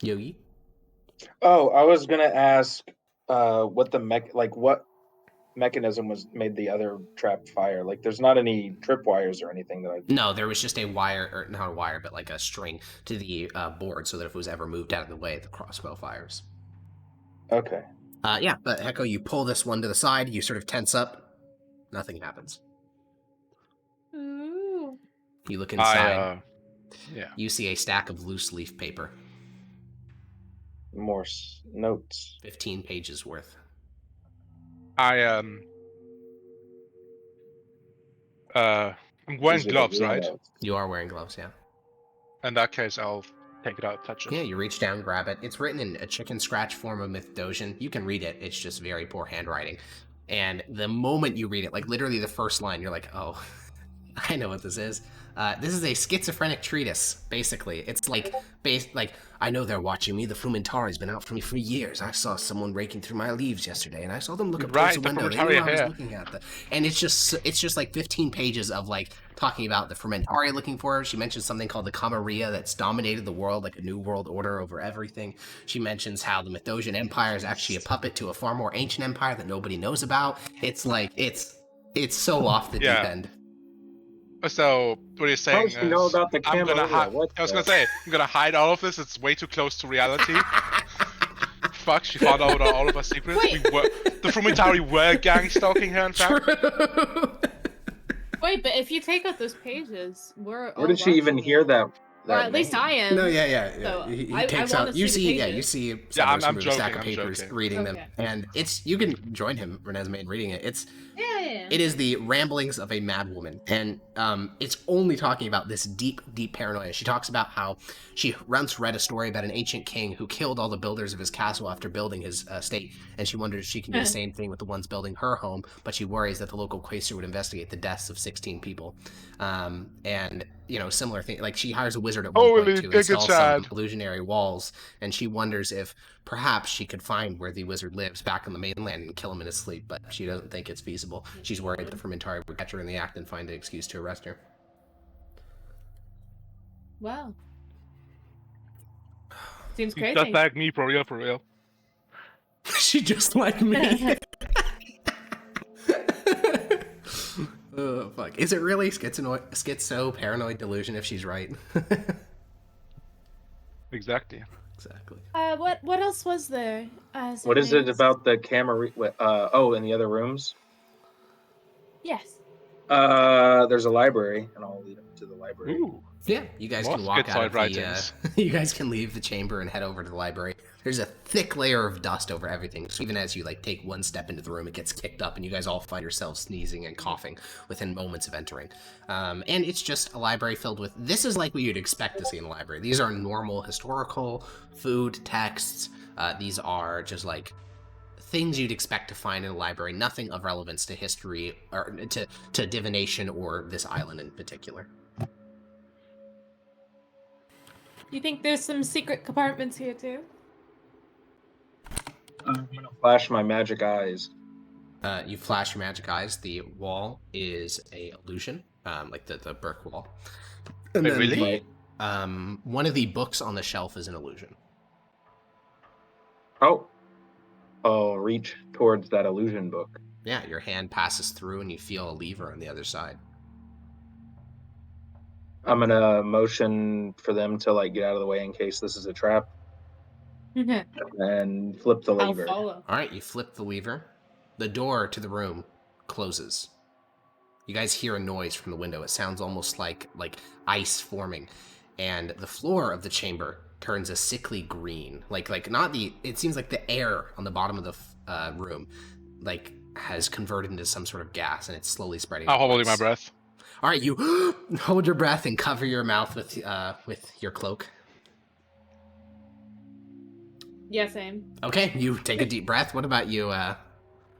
Yogi. Oh, I was gonna ask what what mechanism made the other trap fire. Like, there's not any tripwires or anything that I. No, there was just a wire, or not a wire, but like a string to the board, so that if it was ever moved out of the way, the crossbow fires. Okay. Yeah, but Heko, you pull this one to the side, you sort of tense up, nothing happens. Ooh. You look inside, Yeah. you see a stack of loose leaf paper, More notes. 15 pages worth. I'm wearing These are the gloves, real right? notes. You are wearing gloves, yeah. In that case, I'll take it out, touch it. Yeah, you reach down, grab it. It's written in a chicken scratch form of Mithdosian. You can read it, it's just very poor handwriting. And the moment you read it, like literally the first line, you're like, oh, I know what this is. This is a schizophrenic treatise, basically. It's like, I know they're watching me. The Frumentari's been out for me for years. I saw someone raking through my leaves yesterday, and I saw them look up towards the window. They knew I was looking at them. And it's just like 15 pages of like talking about the Frumentari looking for her. She mentions something called the Camarilla that's dominated the world, like a new world order over everything. She mentions how the Mythosian Empire is actually a puppet to a far more ancient empire that nobody knows about. It's like, it's so off the deep end. So what you're saying is, you know about the I'm gonna Camarilla? I'm gonna hide all of this. It's way too close to reality. Fuck, she found out all of our secrets. The Frumentari were gang stalking her, in fact. Wait, but if you take out those pages, where did she even hear that? Or at least I am. No, yeah. So he I takes wanna out. see You the see, pages. you see. I'm joking, stack of I'm papers, joking. reading them, Okay. and you can join him, Renesmee, reading it. Yeah. It is the ramblings of a mad woman, and it's only talking about this deep paranoia. She talks about how she once read a story about an ancient king who killed all the builders of his castle after building his estate, and she wonders if she can do the same thing with the ones building her home, but she worries that the local quaestor would investigate the deaths of 16 people. And, similar thing, like she hires a wizard at one point to install some illusionary walls, and she wonders if perhaps she could find where the wizard lives back on the mainland and kill him in his sleep, but she doesn't think it's feasible. She's worried that the Frumentari would catch her in the act and find an excuse to arrest her. Wow. Seems crazy. Just like me, for real. She just like me. Oh, fuck. Is it really schizo paranoid delusion if she's right? Exactly. What else was there? What is it about the Camarilla? In the other rooms? Yes. There's a library, and I'll lead them to the library. Ooh. Yeah, you guys can walk out of writings. you guys can leave the chamber and head over to the library. There's a thick layer of dust over everything, so even as you take one step into the room, it gets kicked up, and you guys all find yourselves sneezing and coughing within moments of entering. And it's just a library filled with, this is like what you'd expect to see in a library. These are normal historical, food, texts. These are just things you'd expect to find in a library, nothing of relevance to history or to divination or this island in particular. You think there's some secret compartments here too? I'm gonna flash my magic eyes. You flash your magic eyes. The wall is a illusion, like the brick wall. And Wait, then really? One of the books on the shelf is an illusion. I'll reach towards that illusion book. Yeah, your hand passes through and you feel a lever on the other side. I'm gonna motion for them to get out of the way in case this is a trap, and flip the I'll lever. follow. All right, you flip the lever. The door to the room closes. You guys hear a noise from the window. It sounds almost like ice forming, and the floor of the chamber turns a sickly green. It seems like the air on the bottom of the room has converted into some sort of gas, and it's slowly spreading. I'm holding my upwards. breath. All right, you hold your breath and cover your mouth with your cloak. Yeah, same. Okay, you take a deep breath. What about you,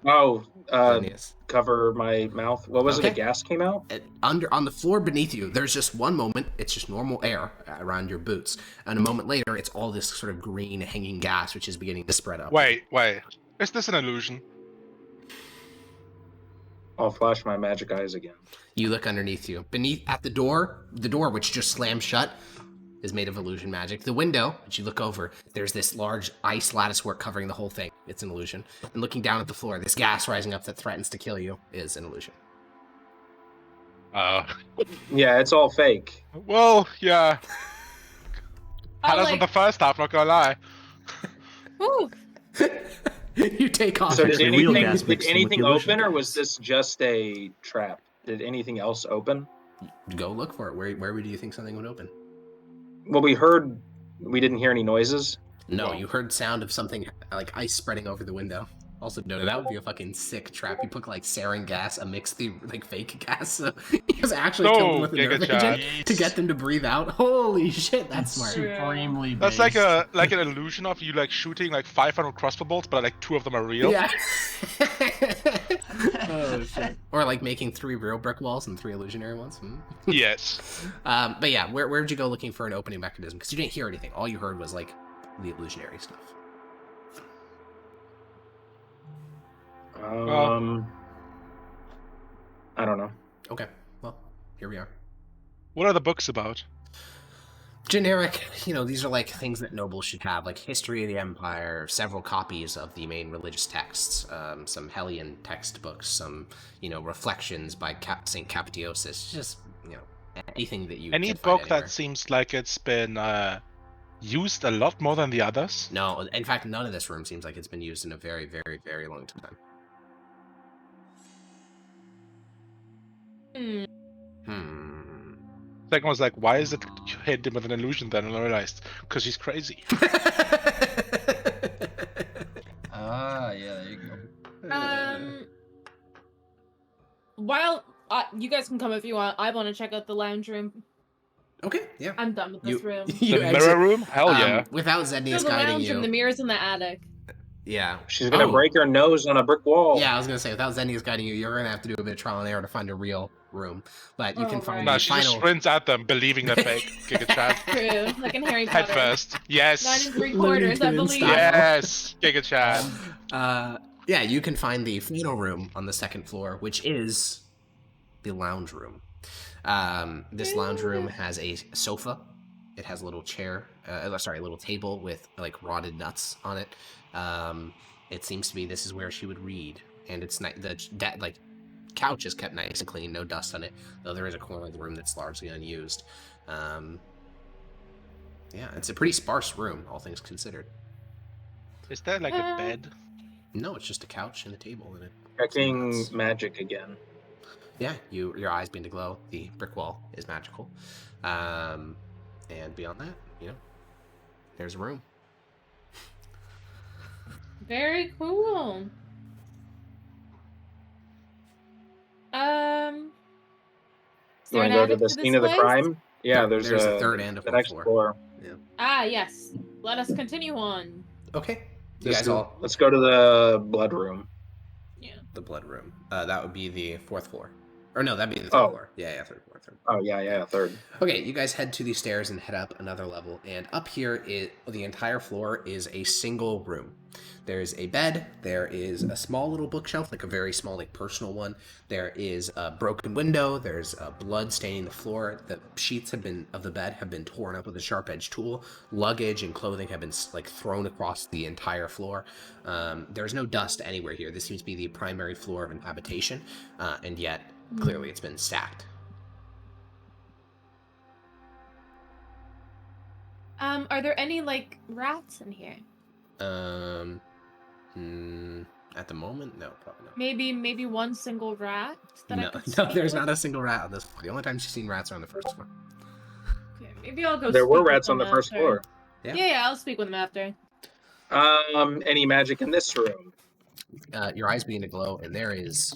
Phineas? Cover my mouth. What was it? Okay. A gas came out? On the floor beneath you, there's just one moment. It's just normal air around your boots, and a moment later, it's all this sort of green hanging gas, which is beginning to spread up. Wait. Is this an illusion? I'll flash my magic eyes again. You look underneath you. At the door which just slammed shut, is made of illusion magic. The window, which you look over, there's this large ice lattice work covering the whole thing. It's an illusion. And looking down at the floor, this gas rising up that threatens to kill you is an illusion. Yeah, it's all fake. Well, yeah. That wasn't the first half, not gonna lie. Ooh. You take off. So did Actually, real gas anything mixed in with the illusion open, or gas. was this just a trap? Did anything else open? Go look for it. Where would you think something would open? Well, we didn't hear any noises. No, you heard sound of something like ice spreading over the window. Also noted, that would be a fucking sick trap. You put sarin gas amidst the fake gas, so you just actually kill them with a nerve agent to get them to breathe out. Holy shit, that's smart. Supremely That's based. like an illusion of you shooting 500 crossbow bolts, but 2 of them are real. Yeah. Oh Oh, shit. Or like making 3 real brick walls and 3 illusionary ones. Yes. But yeah, where would you go looking for an opening mechanism? Because you didn't hear anything. All you heard was like the illusionary stuff. I don't know. Okay, well, here we are. What are the books about? Generic, these are like things that nobles should have, like history of the empire, several copies of the main religious texts, some Hellion textbooks, some, reflections by St. Capitiosus, just, anything that you Any can find book anywhere. that seems like it's been used a lot more than the others? No, in fact, none of this room seems like it's been used in a very, very, very long time. Second was like, why is it hidden with an illusion then? And I realized, because she's crazy. Ah, yeah, there you go. While you guys can come if you want, I want to check out the lounge room. Okay, yeah. I'm done with this room. The mirror room? Hell yeah. Without So Zednius the guiding lounge room, you. the mirror's in the attic. Yeah. She's gonna break her nose on a brick wall. Yeah, I was gonna say, without Zednius guiding you, you're gonna have to do a bit of trial and error to find a real room. But you can find No, the she final... just sprints at them, believing they're fake. Giga Chad. True, like in Harry Potter. Head first. Yes. 9 3/4, I believe. Yes. Giga Chad. Yeah, you can find the final room on the 2nd floor, which is the lounge room. This lounge room has a sofa. It has a little chair, a little table with like rotted nuts on it. It seems to be this is where she would read, and it's the couch is kept nice and clean, no dust on it. Though there is a corner of the room that's largely unused. Yeah, it's a pretty sparse room, all things considered. Is there like a bed? No, it's just a couch and a table and Checking magic again. Yeah, your eyes begin to glow. The brick wall is magical. And beyond that, there's a room. Very cool. Is You there want an to go to attic the this scene of the place? crime? Yeah, there's a 3rd and a 4th next floor. floor. Yeah. Ah, yes. Let us continue on. Okay. You guys all... Let's go to the blood room. Yeah. The blood room. That would be the 4th floor. Or no, that'd be the 3rd floor. Yeah, 3rd floor. Oh, yeah, 3rd. Okay, you guys head to the stairs and head up another level. And up here, the entire floor is a single room. There's a bed. There is a small little bookshelf, like a very small, like personal one. There is a broken window. There's blood staining the floor. The sheets of the bed have been torn up with a sharp-edged tool. Luggage and clothing have been thrown across the entire floor. There's no dust anywhere here. This seems to be the primary floor of inhabitation, and yet clearly it's been stacked. Are there any rats in here? At the moment, no, probably not. Maybe one single rat that I could No, speak there's with? not a single rat on this floor. The only time she's seen rats are on the 1st floor. Okay, maybe I'll go. There were speak with rats on the them 1st after. floor. Yeah, I'll speak with them after. Any magic in this room? Your eyes begin to glow, and there is,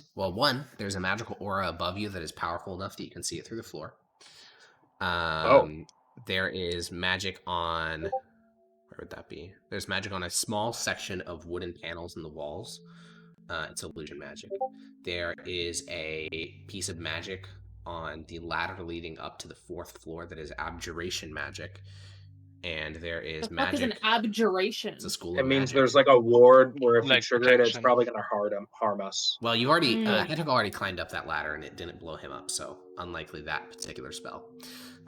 there's a magical aura above you that is powerful enough that you can see it through the floor. There is magic on... Where would that be? There's magic on a small section of wooden panels in the walls. It's illusion magic. There is a piece of magic on the ladder leading up to the 4th floor that is abjuration magic. And there is The magic... fuck is an abjuration? It's a school It of means magic. there's a ward where if we Like trigger it, it's protection. probably going to harm us. Well, you already... Hedwig already climbed up that ladder and it didn't blow him up, so unlikely that particular spell.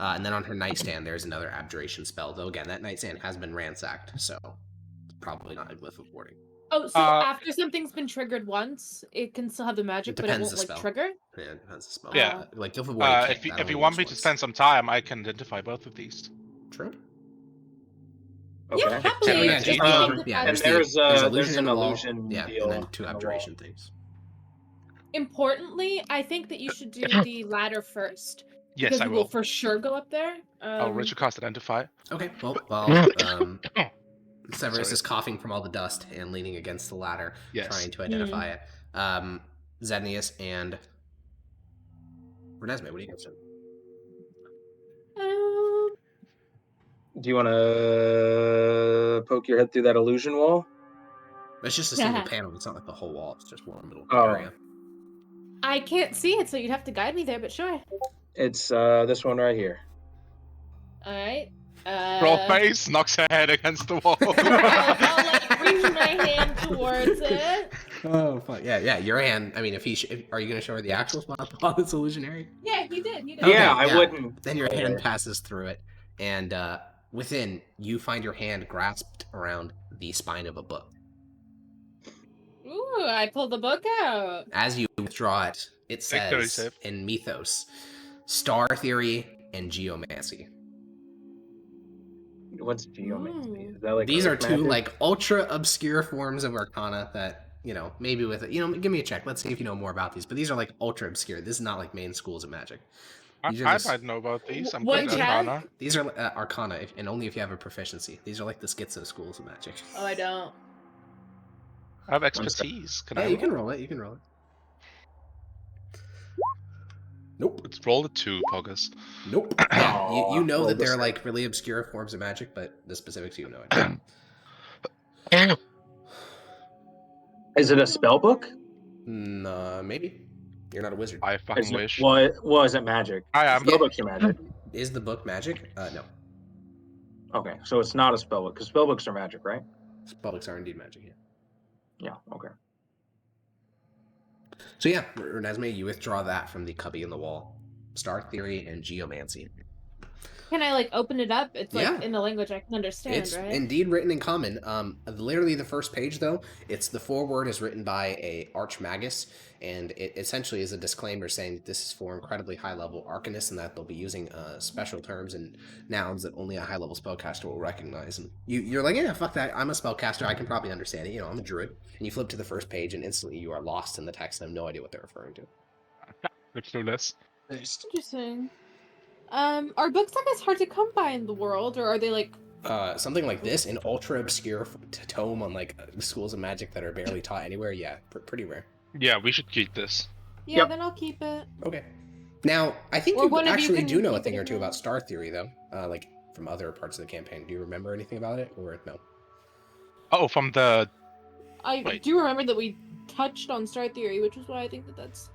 And then on her nightstand, there's another abjuration spell. Though, again, that nightstand has been ransacked, so probably not a glyph of warding. Oh, so after something's been triggered once, it can still have the magic, It but it depends won't the spell. trigger? Yeah, it depends the spell. Yeah. Like, glyph of warding can't. That If you only want works me to once. spend some time, I can identify both of these. True. Okay. Yeah, happily. Yeah, just Yeah, and there's there's illusion an in the wall. illusion Yeah, deal and then 2 on the abjuration wall. things. Importantly, I think that you should do the ladder first. Yes, because I we will. for sure go up there. I'll ritual cast identify. Okay, well, Severus is coughing from all the dust and leaning against the ladder, Yes. trying to identify it. Zednius and Renesmee, what do you guys do? Do you want to poke your head through that illusion wall? It's just a single panel. It's not like the whole wall. It's just one little Oh. area. I can't see it, so you'd have to guide me there, but sure. It's this one right here. Alright. Roll face, knocks her head against the wall. I'll like reach my hand towards it. Oh, fuck. Yeah, your hand. I mean, if are you going to show her the actual spot on this illusionary? Yeah, he did. Okay, Yeah, I wouldn't. Then your hand passes through it, and within, you find your hand grasped around the spine of a book. Ooh, I pulled the book out. As you withdraw it, it Victory says save. in Mythos, Star Theory and Geomancy. What's geomancy? Is that like These are two magic? like ultra obscure forms of Arcana that, maybe with it, give me a check. Let's see if you know more about these. But these are like ultra obscure. This is not like main schools of magic. I These are might know about these. I'm What good at check? Arcana. These are Arcana, and only if you have a proficiency. These are like the schizo schools of magic. Oh, I don't. I have expertise. Can Yeah, I you can roll it. You can roll it. Nope. Let's roll the 2, Pogus. Nope. Yeah, you know Well, that they're this- like really obscure forms of magic, but the specifics you have no idea. Is it a spell book? Maybe. You're not a wizard. I fucking Is it, wish. well, is it magic? I am. Spell books are magic. Is the book magic? No. Okay, so it's not a spell book because spell books are magic, right? Spellbooks are indeed magic, yeah. Yeah. Okay. So yeah, Renesmee, you withdraw that from the cubby in the wall. Star Theory and Geomancy. Can I like open it up? It's like Yeah. in a language I can understand, It's right? indeed written in common. Literally the first page, though, it's the foreword is written by a archmagus, and it essentially is a disclaimer saying that this is for incredibly high-level arcanists and that they'll be using special terms and nouns that only a high-level spellcaster will recognize. And you're like, yeah, fuck that. I'm a spellcaster. I can probably understand it. I'm a druid. And you flip to the first page, and instantly you are lost in the text and have no idea what they're referring to. Let's do this. Interesting. Are books like this hard to come by in the world, or are they like? Something like this, an ultra obscure tome on like schools of magic that are barely taught anywhere. Yeah, pretty rare. Yeah, we should keep this. Yeah, Yep. then I'll keep it. Okay. Now, I think Or you one of you actually can do know a keep thing it or if two not. about Star Theory, though. Like from other parts of the campaign. Do you remember anything about it, or no? Oh, from the... I Wait. do remember that we touched on Star Theory, which is why I think that that's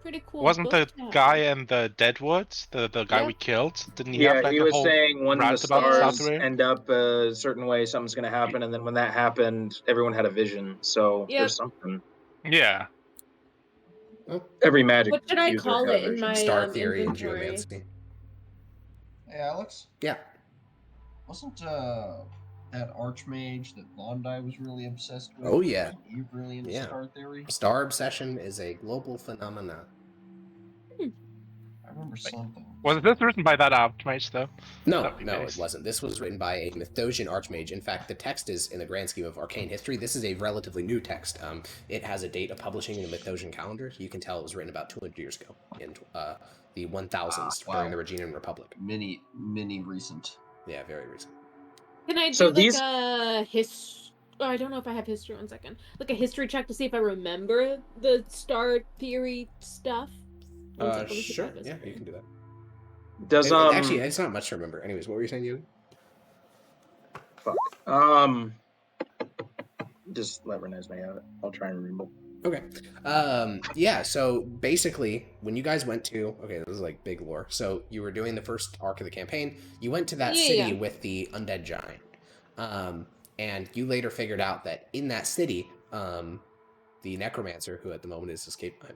pretty cool. Wasn't the book to have. guy in the Deadwoods, the guy Yeah. we killed? Didn't he Yeah, have like he a was whole... saying when the rant about stars South Korea? end up a certain way, something's going to happen, and then when that happened, everyone had a vision. So Yep. there's something. Yeah. Every magic. What should I user call had a it in vision. my Star Theory and inventory? Geomancy. Hey, Alex, Yeah. wasn't that Archmage that Bondi was really obsessed with? Oh, yeah. Wasn't he really into Yeah. Star Theory? Star obsession is a global phenomenon. I remember something. Was this written by that Archmage, though? No, That'd be no, nice. it wasn't. This was written by a Mythosian archmage. In fact, the text is, in the grand scheme of arcane history, this is a relatively new text. It has a date of publishing in the Mythosian calendar. You can tell it was written about 200 years ago, in the 1000s, Wow. during the Regenan Republic. Many recent. Yeah, very recent. Can I do So like these- a Oh, I don't know if I have history. 1 second. Like a history check to see if I remember the Star Theory stuff. 1 second, let me see if I Sure. have Yeah, history. you can do that. Does Actually, it's not much to remember. Anyways, what were you saying, you? just let Renesmee have it. I'll try and remember. Okay. Yeah, so basically, when you guys went to... Okay, this is like big lore. So you were doing the first arc of the campaign. You went to that Yeah, city yeah. with the undead giant. And you later figured out that in that city, the necromancer, who at the moment is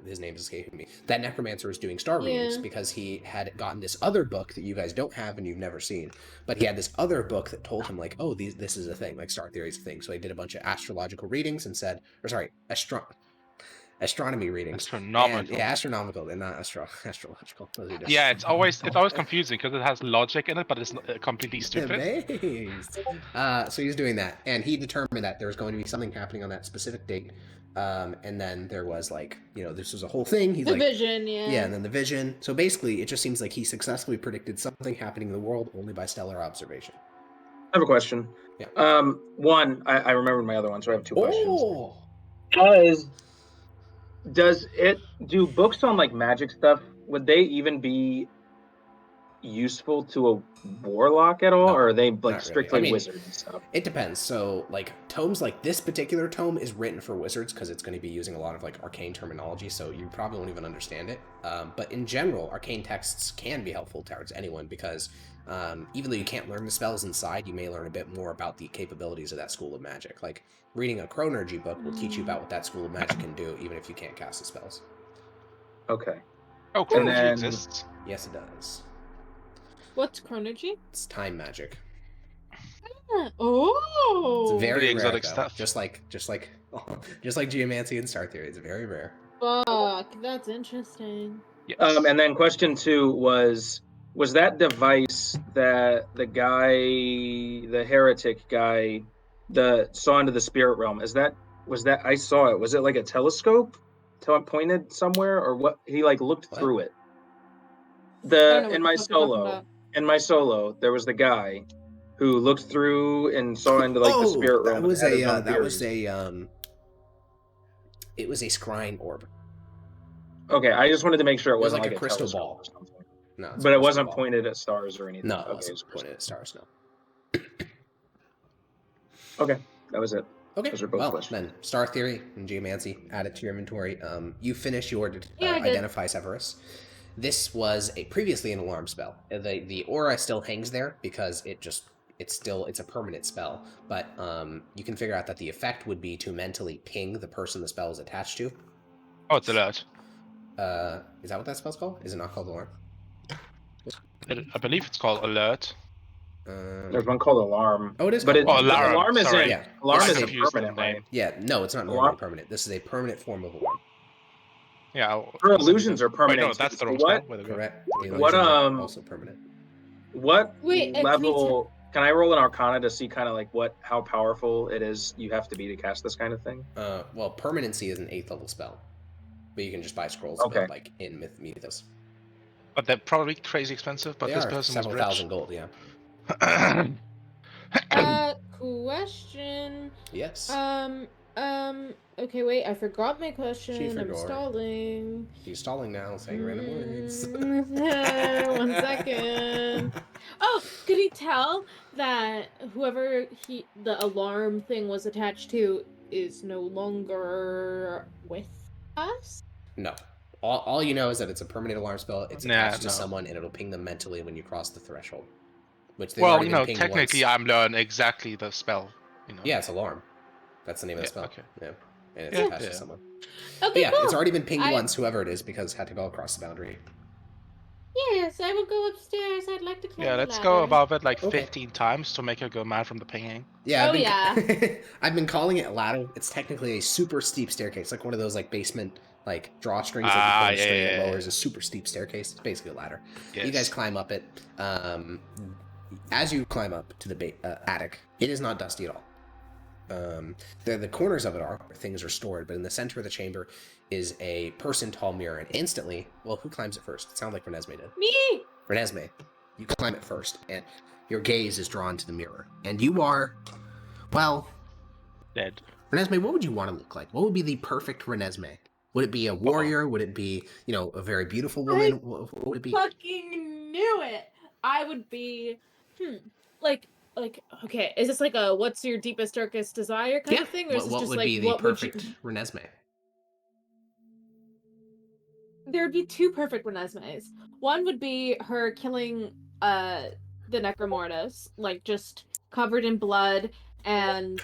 his name is escaping me, that necromancer was doing star readings Yeah. because he had gotten this other book that you guys don't have and you've never seen. But he had this other book that told him, like, oh, this is a thing, like Star Theory is a thing. So he did a bunch of astrological readings and said, astronomy readings. Astronomical. Yeah, astronomical and not astrological. Those are different. Yeah, it's always confusing because it has logic in it, but it's completely stupid. Amazed. So he's doing that, and he determined that there was going to be something happening on that specific date. And then there was this was a whole thing. He's The like, vision, yeah. yeah, and then the vision. So basically, it just seems like he successfully predicted something happening in the world only by stellar observation. I have a question. Yeah. One, I remembered my other one, so I have two questions. Oh, Do books on like magic stuff, would they even be useful to a warlock at all, No, or are they not like really. strictly I mean, wizard and stuff? It depends. So, like, tomes like this particular tome is written for wizards because it's going to be using a lot of like arcane terminology, so you probably won't even understand it. But in general, arcane texts can be helpful towards anyone because even though you can't learn the spells inside, you may learn a bit more about the capabilities of that school of magic. Like, reading a Chronergy book will teach you about what that school of magic can do, even if you can't cast the spells. Okay. Oh, And Chronergy then- exists. Yes, it does. What's Chronergy? It's time magic. Oh, It's very Pretty rare, exotic though. stuff. Just like geomancy and star theory. It's very rare. fuck, that's interesting. Yes. And then question 2 was that device that the guy, the heretic guy, saw into the spirit realm? Was that I saw it? Was it like a telescope pointed somewhere, or what? He like looked What? through it. I don't know what In the my fuck you're talking solo, about. there was the guy who looked through and saw into like the spirit realm. That was and had his a own that was theories. a it was a scrying orb. Okay, I just wanted to make sure it was wasn't like like a crystal telescope ball. or something. No, it's a But it crystal wasn't ball. pointed at stars or anything. No, it Okay, wasn't it's pointed at stars. No. okay, that was it. Okay. Those are both Well, questions. then star theory and geomancy added to your inventory. You finish your Yeah, I did. identify Severus. This was previously an alarm spell. The aura still hangs there because it's a permanent spell. But you can figure out that the effect would be to mentally ping the person the spell is attached to. Oh, it's alert. Is that what that spell's called? Is it not called alarm? I believe it's called alert. There's one called alarm. Oh, it is But called alarm. alarm isn't. Sorry. Yeah. Alarm This is isn't confused the permanent, name. right? Yeah, no, it's not normally Alarm- permanent. This is a permanent form of alarm. Yeah. Her illusions are permanent. Wait, no, that's too. the wrong What? spell. Wait, okay. Correct. The What, illusions are also permanent. What Wait, can we level? Can I roll an Arcana to see kind of like how powerful it is you have to be to cast this kind of thing? Well, permanency is an 8th level spell, but you can just buy scrolls Okay. of it, like in Mythos. But they're probably crazy expensive. But They this are person was several rich. thousand gold. Yeah. Question. Yes. Okay, wait, I forgot my question. She I'm forgot. stalling. He's stalling now, saying random words. 1 second. Oh, could he tell that whoever the alarm thing was attached to is no longer with us? No. All you know is that it's a permanent alarm spell. It's Nah, attached to no. someone, and it'll ping them mentally when you cross the threshold. Which they've Well, already you been know, pinged technically, once. I'm learning exactly the spell. You know. Yeah, it's alarm. That's the name of the Yeah, spell. okay. Yeah. And it's Yeah, attached to yeah. someone. Okay, But yeah, cool. it's already been pinged I- once, whoever it is, because had to go across the boundary. Yes, I will go upstairs. I'd like to climb Yeah, the let's go ladder. above it like Okay. 15 times to make her go mad from the pinging. Yeah, Oh, yeah. I've been calling it a ladder. It's technically a super steep staircase, like one of those like basement like drawstrings that you Ah, pull the string yeah, and yeah, lowers yeah. a super steep staircase. It's basically a ladder. You Yes. guys climb up it. As you climb up to the attic, it is not dusty at all. The corners of it are where things are stored, but in the center of the chamber is a person-tall mirror, and instantly, well, who climbs it first? It sounds like Renesmee did. Me! Renesmee, you climb it first, and your gaze is drawn to the mirror, and you are, well, Dead. Renesmee, what would you want to look like? What would be the perfect Renesmee? Would it be a warrior? Would it be, a very beautiful woman? What would it be? Fucking knew it! I would be, okay, is this like a what's your deepest, darkest desire kind of thing? Or is this What just would like, be the what perfect would you... Renesmee? There'd be 2 perfect Renesmees. One would be her killing, the Necromortis, like, just covered in blood and,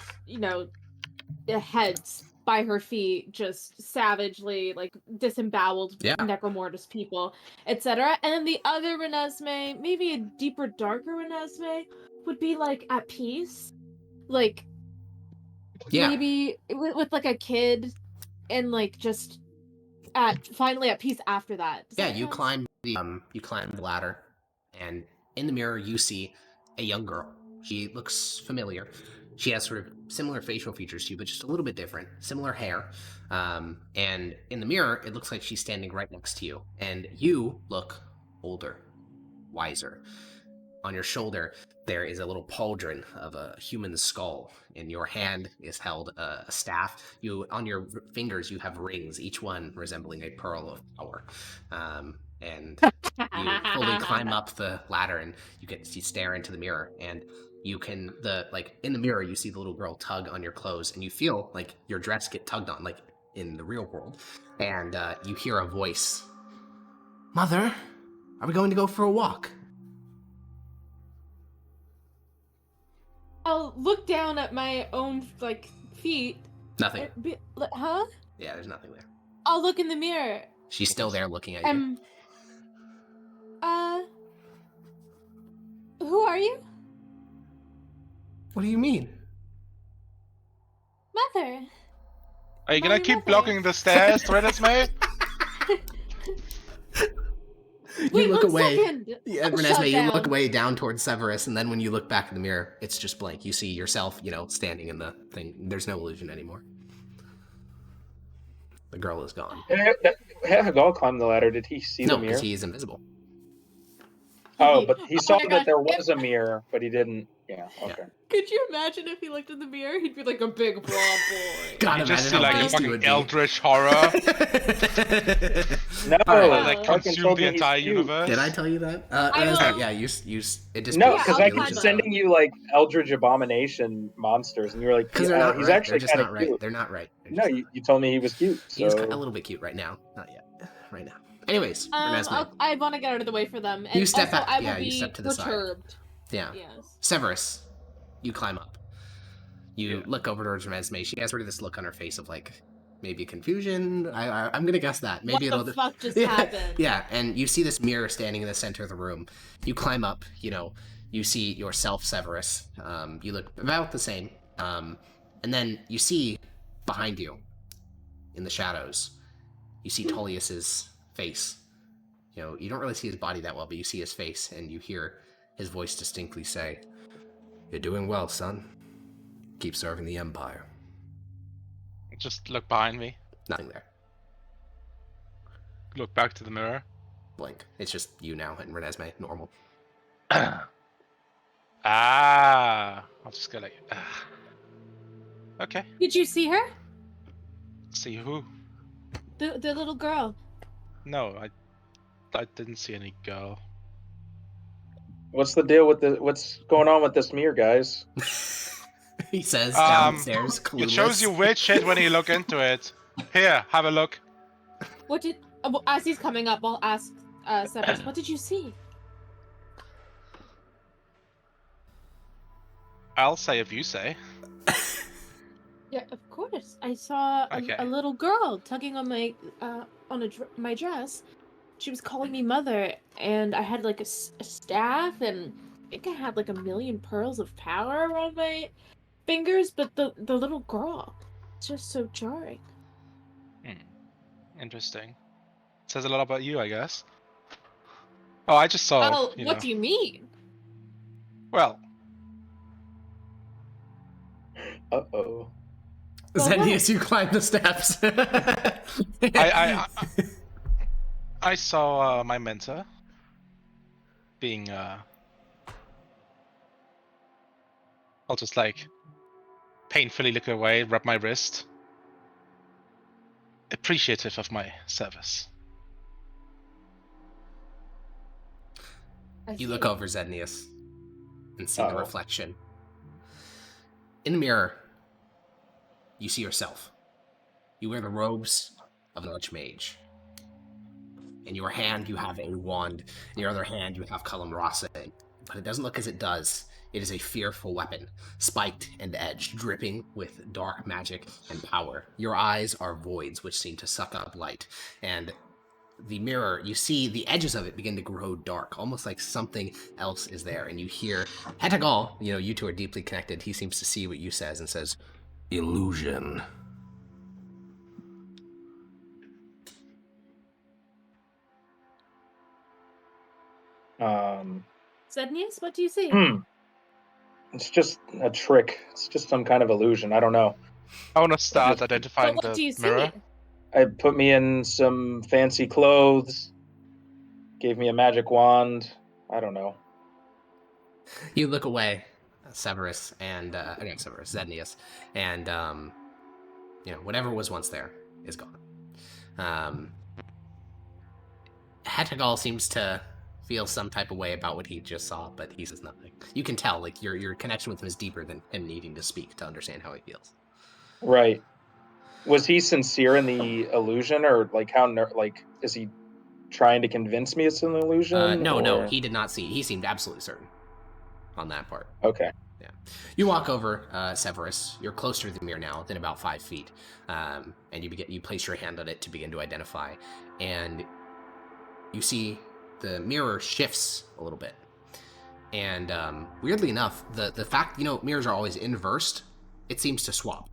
the heads by her feet, just savagely, like, disemboweled Yeah. Necromortis people, etc. And then the other Renesmee, maybe a deeper, darker Renesmee, would be, like, at peace. Like, Yeah. maybe with like, a kid, and, like, just finally at peace after that. Does Yeah, that you count? climb the ladder, and in the mirror you see a young girl. She looks familiar. She has sort of similar facial features to you, but just a little bit different. Similar hair. And in the mirror, it looks like she's standing right next to you. And you look older, wiser. On your shoulder, there is a little pauldron of a human skull. In your hand is held a staff. On your fingers, you have rings, each one resembling a pearl of power. and you fully climb up the ladder, and you stare into the mirror, and you can in the mirror you see the little girl tug on your clothes, and you feel like your dress get tugged on, like in the real world, and you hear a voice. Mother, are we going to go for a walk? I'll look down at my own feet. Nothing. Huh? Yeah, there's nothing there. I'll look in the mirror. She's still there looking at you. Who are you? What do you mean? Mother. Are you gonna Mommy, keep mother. blocking the stairs, Renesmee? Wait, You look one away. second. Yeah, I'll Renesmee, shut you down. look away down towards Severus, and then when you look back in the mirror, it's just blank. You see yourself, standing in the thing. There's no illusion anymore. The girl is gone. Had Hagal climbed the ladder, did he see No, the mirror? because he is invisible. Oh, but he saw my that gosh. there was a mirror, but he didn't. Yeah, okay. Could you imagine if he looked in the mirror? He'd be like a big broad boy. God, You just imagine see how like a based he would fucking be. eldritch horror No, Alright. like Fucking consume told the me he's entire cute. universe. Did I tell you that? I Renesmee, will- yeah, you it just No, Yeah, because I'll I climb keep up. sending you like Eldritch Abomination monsters, and you were like, because they're not he's right. They're actually just kind not of right. cute. They're not right. They're No, just you told me he was cute. He is So a little bit cute right now. Not yet. Right now. Anyways, Renesmee. I want to get out of the way for them. And You step also, back- I will yeah, be you step to the side. perturbed. Yeah. Yes. Severus, you climb up. You look over towards Renesmee. She has sort of this look on her face of like maybe confusion. I'm gonna guess that. Maybe What the fuck just yeah, happened? Yeah, and you see this mirror standing in the center of the room. You climb up. You see yourself, Severus. You look about the same. And then you see behind you, in the shadows, you see Tullius's face. You don't really see his body that well, but you see his face, and you hear his voice distinctly say, "You're doing well, son. Keep serving the Empire." Just look behind me. Nothing there. Look back to the mirror. Blink. It's just you now and Renesmee, normal. I'll just go like, okay. Did you see her? See who? The little girl. No, I didn't see any girl. what's the deal with what's going on with this mirror, guys? He says downstairs, It clueless. shows you weird shit when you look into it. Here, have a look. What did? As he's coming up, I'll ask Severus. What did you see? I'll say if you say. Yeah, of course. I saw Okay. a little girl tugging on my my dress. She was calling me mother, and I had like a staff, and I think I had like 1,000,000 pearls of power around my fingers. But the little girl, it's just so jarring. Interesting. Says a lot about you, I guess. Oh, I just saw. Oh, what do you mean? Well, Uh-oh. Zendius, you climb the steps. I saw my mentor being. I'll just like painfully look away, rub my wrist. Appreciative of my service. You look over Zendius and see the Uh-oh. reflection. In the mirror, you see yourself. You wear the robes of an archmage. In your hand, you have a wand. In your other hand, you have Column Rasa. But it doesn't look as it does. It is a fearful weapon, spiked and edged, dripping with dark magic and power. Your eyes are voids which seem to suck up light. And the mirror, you see the edges of it begin to grow dark, almost like something else is there. And you hear Hetagal, you two are deeply connected. He seems to see what you says and says, "Illusion." Zednius, what do you see? It's just a trick. It's just some kind of illusion. I don't know. I want to start But identifying what do you the mirror. see? It put me in some fancy clothes, gave me a magic wand. I don't know. You look away, Severus, and Zednius, and whatever was once there is gone. Hetagal seems to feel some type of way about what he just saw, but he says nothing. You can tell, like, your connection with him is deeper than him needing to speak to understand how he feels. Right. Was he sincere in the illusion, or like is he trying to convince me it's an illusion? No, or... he did not see. He seemed absolutely certain on that part. Okay. Yeah. You walk over, Severus. You're closer to the mirror now, within about 5 feet, and you place your hand on it to begin to identify, and you see the mirror shifts a little bit. And weirdly enough, the fact, mirrors are always inversed, it seems to swap.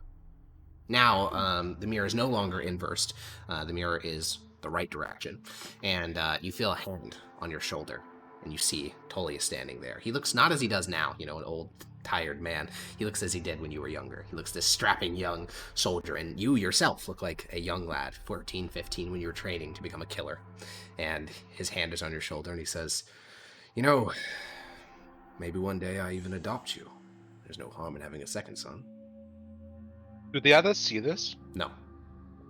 Now, the mirror is no longer inversed. The mirror is the right direction. And you feel a hand on your shoulder, and you see Tullius standing there. He looks not as he does now, an old, tired man. He looks as he did when you were younger. He looks this strapping young soldier, and you yourself look like a young lad, 14, 15, when you were training to become a killer. And his hand is on your shoulder, and he says, maybe one day I even adopt you. There's no harm in having a second son. Do the others see this? No.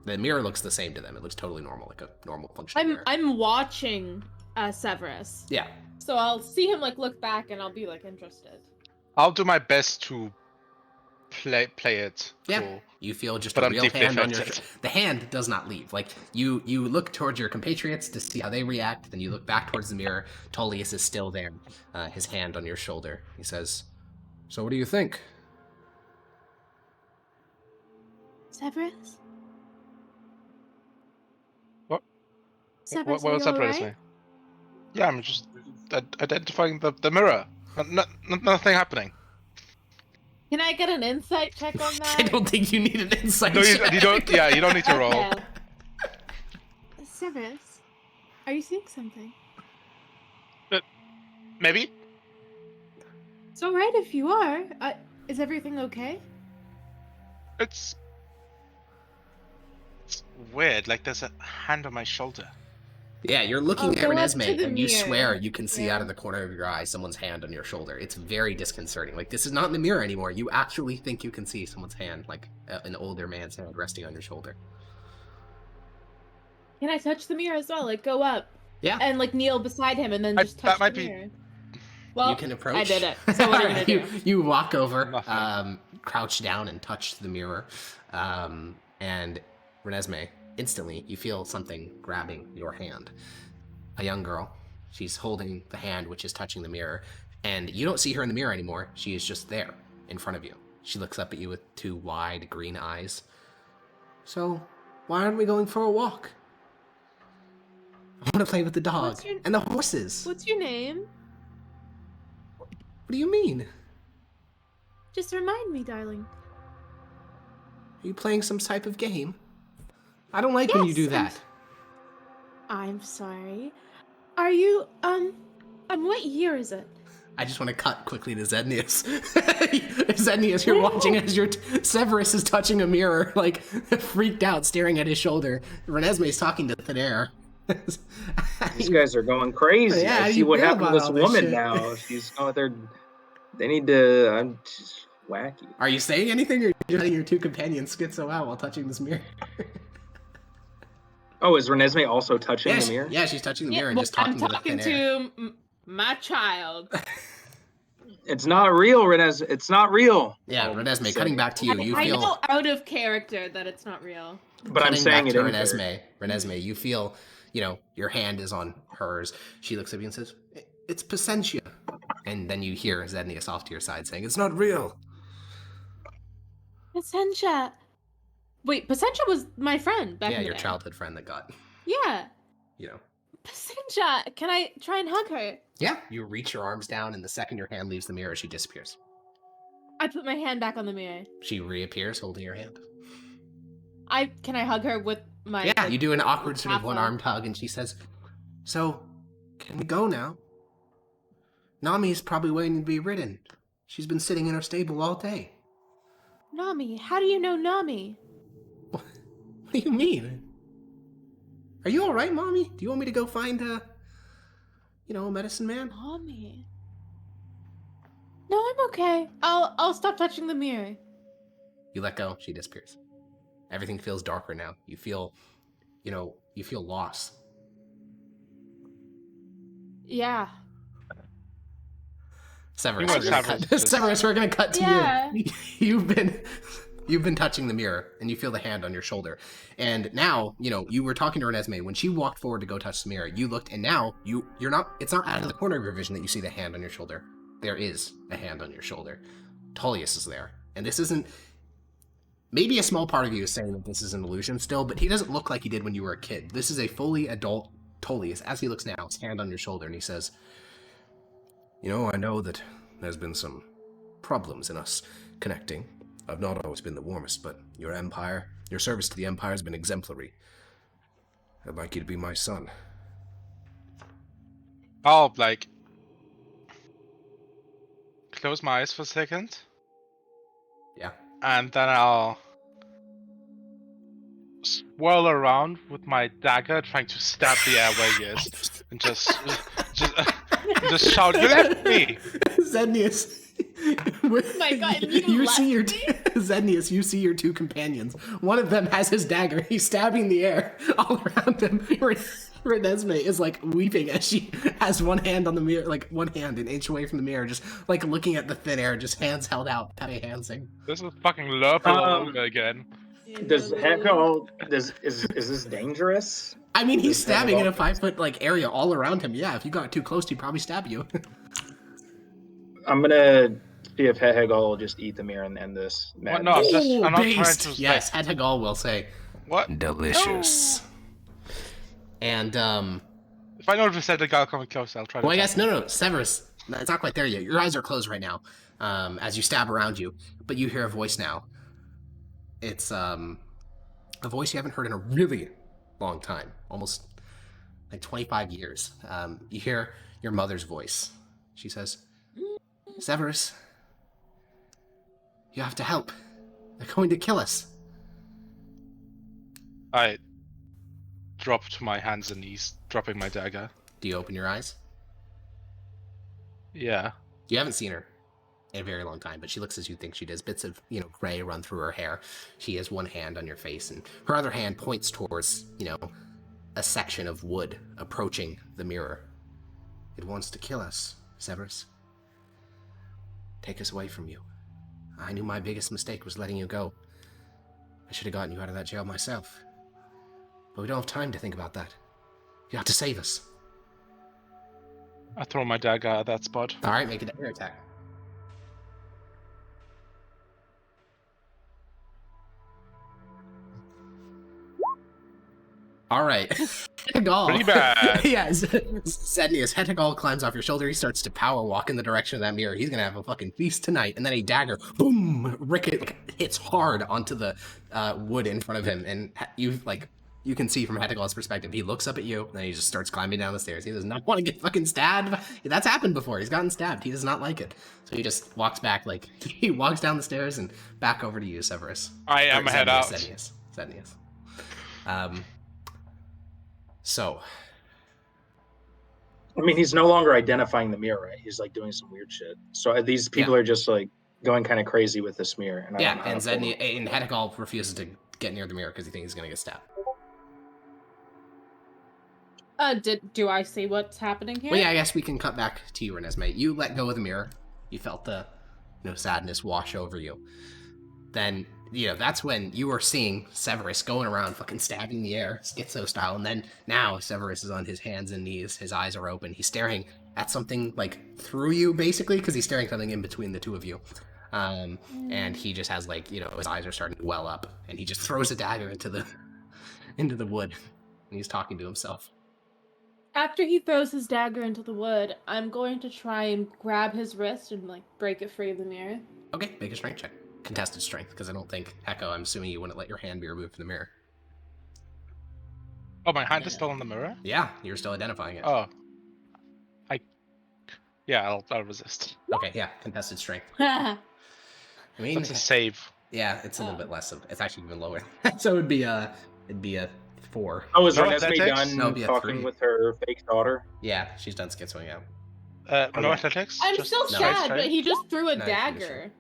The mirror looks the same to them. It looks totally normal, like a normal functioning mirror. I'm watching Severus. Yeah. So I'll see him look back, and I'll be interested. I'll do my best to play it. Yeah. Cool. You feel just But a I'm real deeply hand on your affected. The hand does not leave. Like, you look towards your compatriots to see how they react, then you look back towards the mirror. Tullius is still there, his hand on your shoulder. He says, so what do you think? Severus? What? Severus, What was are that, you Renesmee? alright? Yeah, I'm just identifying the mirror. Nothing happening. Can I get an insight check on that? I don't think you need an insight No, check. you don't. Yeah, you don't need to roll. Okay. Severus, are you seeing something? Maybe. It's alright if you are. Is everything okay? It's weird. Like there's a hand on my shoulder. Yeah, you're looking I'll at go up to Renesmee, the and you mirror. swear you can see Yeah. out of the corner of your eye someone's hand on your shoulder. It's very disconcerting. Like, this is not in the mirror anymore. You actually think you can see someone's hand, like an older man's hand resting on your shoulder. Can I touch the mirror as well? Go up. Yeah. And kneel beside him, and then just touch that might the be- mirror. Well, You can approach. I did it. So what are you gonna do? You walk over, Nothing. crouch down, and touch the mirror. And Renesmee, instantly, you feel something grabbing your hand. A young girl. She's holding the hand which is touching the mirror, and you don't see her in the mirror anymore. She is just there, in front of you. She looks up at you with 2 wide green eyes. So, why aren't we going for a walk? I want to play with the dog What's your- and the horses. What's your name? What do you mean? Just remind me, darling. Are you playing some type of game? I don't like when you do Yes, that. I'm sorry. Are you, what year is it? I just want to cut quickly to Zednius. Zednius, you're watching as Severus is touching a mirror, freaked out, staring at his shoulder. Renesmee's talking to thin air. These guys are going crazy. Yeah, how I do see you what feel happened to about this all this woman shit? now. She's they need to. I'm just wacky. Are you saying anything, or are you letting your 2 companions schizo out while touching this mirror? Oh, is Renesmee also touching the mirror? Yeah, she's touching the mirror and well, just talking I'm to the talking thin air. to my child. It's not real, Renesmee. It's not real. Yeah, Oh, Renesmee, so- cutting back to you, you I feel... know out of character that it's not real. But I'm Cutting saying back it to in character. Renesmee, you feel, your hand is on hers. She looks at you and says, it's Placentia. And then you hear Zednius off to your side saying, it's not real. Placentia. Wait, Placentia was my friend back Yeah, in the your day. childhood friend that got, Yeah. you know. Placentia, can I try and hug her? Yeah, you reach your arms down, and the second your hand leaves the mirror, she disappears. I put my hand back on the mirror. She reappears holding your hand. Can I hug her with my... Yeah, you do an awkward sort of half one-armed hug, and she says, so, can we go now? Nami's probably waiting to be ridden. She's been sitting in her stable all day. Nami, how do you know Nami? What do you mean? Are you alright, Mommy? Do you want me to go find, a medicine man? Nami. No, I'm okay. I'll stop touching the mirror. You let go, she disappears. Everything feels darker now. You feel lost. Yeah. Severus, Meanwhile, Severus, we're gonna cut to Yeah. you. You've been touching the mirror, and you feel the hand on your shoulder. And now, you were talking to Renesmee. When she walked forward to go touch the mirror, you looked, and now you're not. It's not out of the corner of your vision that you see the hand on your shoulder. There is a hand on your shoulder. Tullius is there, and this isn't. Maybe a small part of you is saying that this is an illusion still, but he doesn't look like he did when you were a kid. This is a fully adult Tullius. As he looks now, his hand on your shoulder, and he says, I know that there's been some problems in us connecting. I've not always been the warmest, but your service to the Empire has been exemplary. I'd like you to be my son. I'll, close my eyes for a second. Yeah. And then I'll swirl around with my dagger, trying to stab the air where he is, and just shout, "You left me!" Zednius. My God, you see your Zednius, you see your two companions. One of them has his dagger. He's stabbing the air all around him. Renesmee is weeping as she has one hand on the mirror, one hand an inch away from the mirror, just looking at the thin air, just hands held out, Pepe Hansing. This is fucking Lurple all over again. Does Hecko is this dangerous? I mean, he's stabbing in a 5-foot area all around him. Yeah, if you got too close, he'd probably stab you. I'm gonna see if Hehegol will just eat the mirror and end this match. What? No, I'm not trying to. Yes, Hehegol will say, "What? Delicious." No. And if I know if I said the guy coming close, I'll try. Well, I guess no, Severus. It's not quite there yet. Your eyes are closed right now, as you stab around you, but you hear a voice now. It's a voice you haven't heard in a really long time, almost 25 years. You hear your mother's voice. She says, "Severus, you have to help. They're going to kill us." I drop to my hands and knees, dropping my dagger. Do you open your eyes? Yeah. You haven't seen her in a very long time, but she looks as you think she does. Bits of, gray run through her hair. She has one hand on your face, and her other hand points towards, a section of wood approaching the mirror. "It wants to kill us, Severus. Take us away from you. I knew my biggest mistake was letting you go. I should have gotten you out of that jail myself. But we don't have time to think about that. You have to save us." I throw my dagger at that spot. All right, make a dagger attack. All right. Hetagal. Pretty bad. Yeah, Zednius. Hetagal climbs off your shoulder. He starts to power walk in the direction of that mirror. He's going to have a fucking feast tonight. And then a dagger, boom, hits hard onto the wood in front of him. And you can see from Hetagal's perspective, he looks up at you, and then he just starts climbing down the stairs. He does not want to get fucking stabbed. That's happened before. He's gotten stabbed. He does not like it. So he just walks back, he walks down the stairs and back over to you, Severus. I am head out. Zednius. So. I mean, he's no longer identifying the mirror, right? He's doing some weird shit. So these people are just going kind of crazy with this mirror. And and Hetagal refuses to get near the mirror because he thinks he's going to get stabbed. Do I see what's happening here? Well, yeah, I guess we can cut back to you, Renesmee. You let go of the mirror. You felt the, sadness wash over you. Then, that's when you were seeing Severus going around fucking stabbing the air, schizo style. And then now Severus is on his hands and knees. His eyes are open. He's staring at something through you, basically, because he's staring something in between the two of you. And he just has his eyes are starting to well up, and he just throws a dagger into the wood, and he's talking to himself. After he throws his dagger into the wood, I'm going to try and grab his wrist and break it free of the mirror. Okay, make a strength check. Contested strength, because I don't think, Hecko, I'm assuming you wouldn't let your hand be removed from the mirror. Oh, my hand is still in the mirror? Yeah, you're still identifying it. Oh. I'll resist. Okay, yeah, contested strength. I mean, that's a save. Yeah, it's a little bit less it's actually even lower. So it'd be a 4. Oh, is No Renesmee athletics? No, it'd be done a talking 3. with her fake daughter? Yeah, she's done schizoing out. No athletics? I'm Just still straight sad, strength? but he just threw a No, dagger.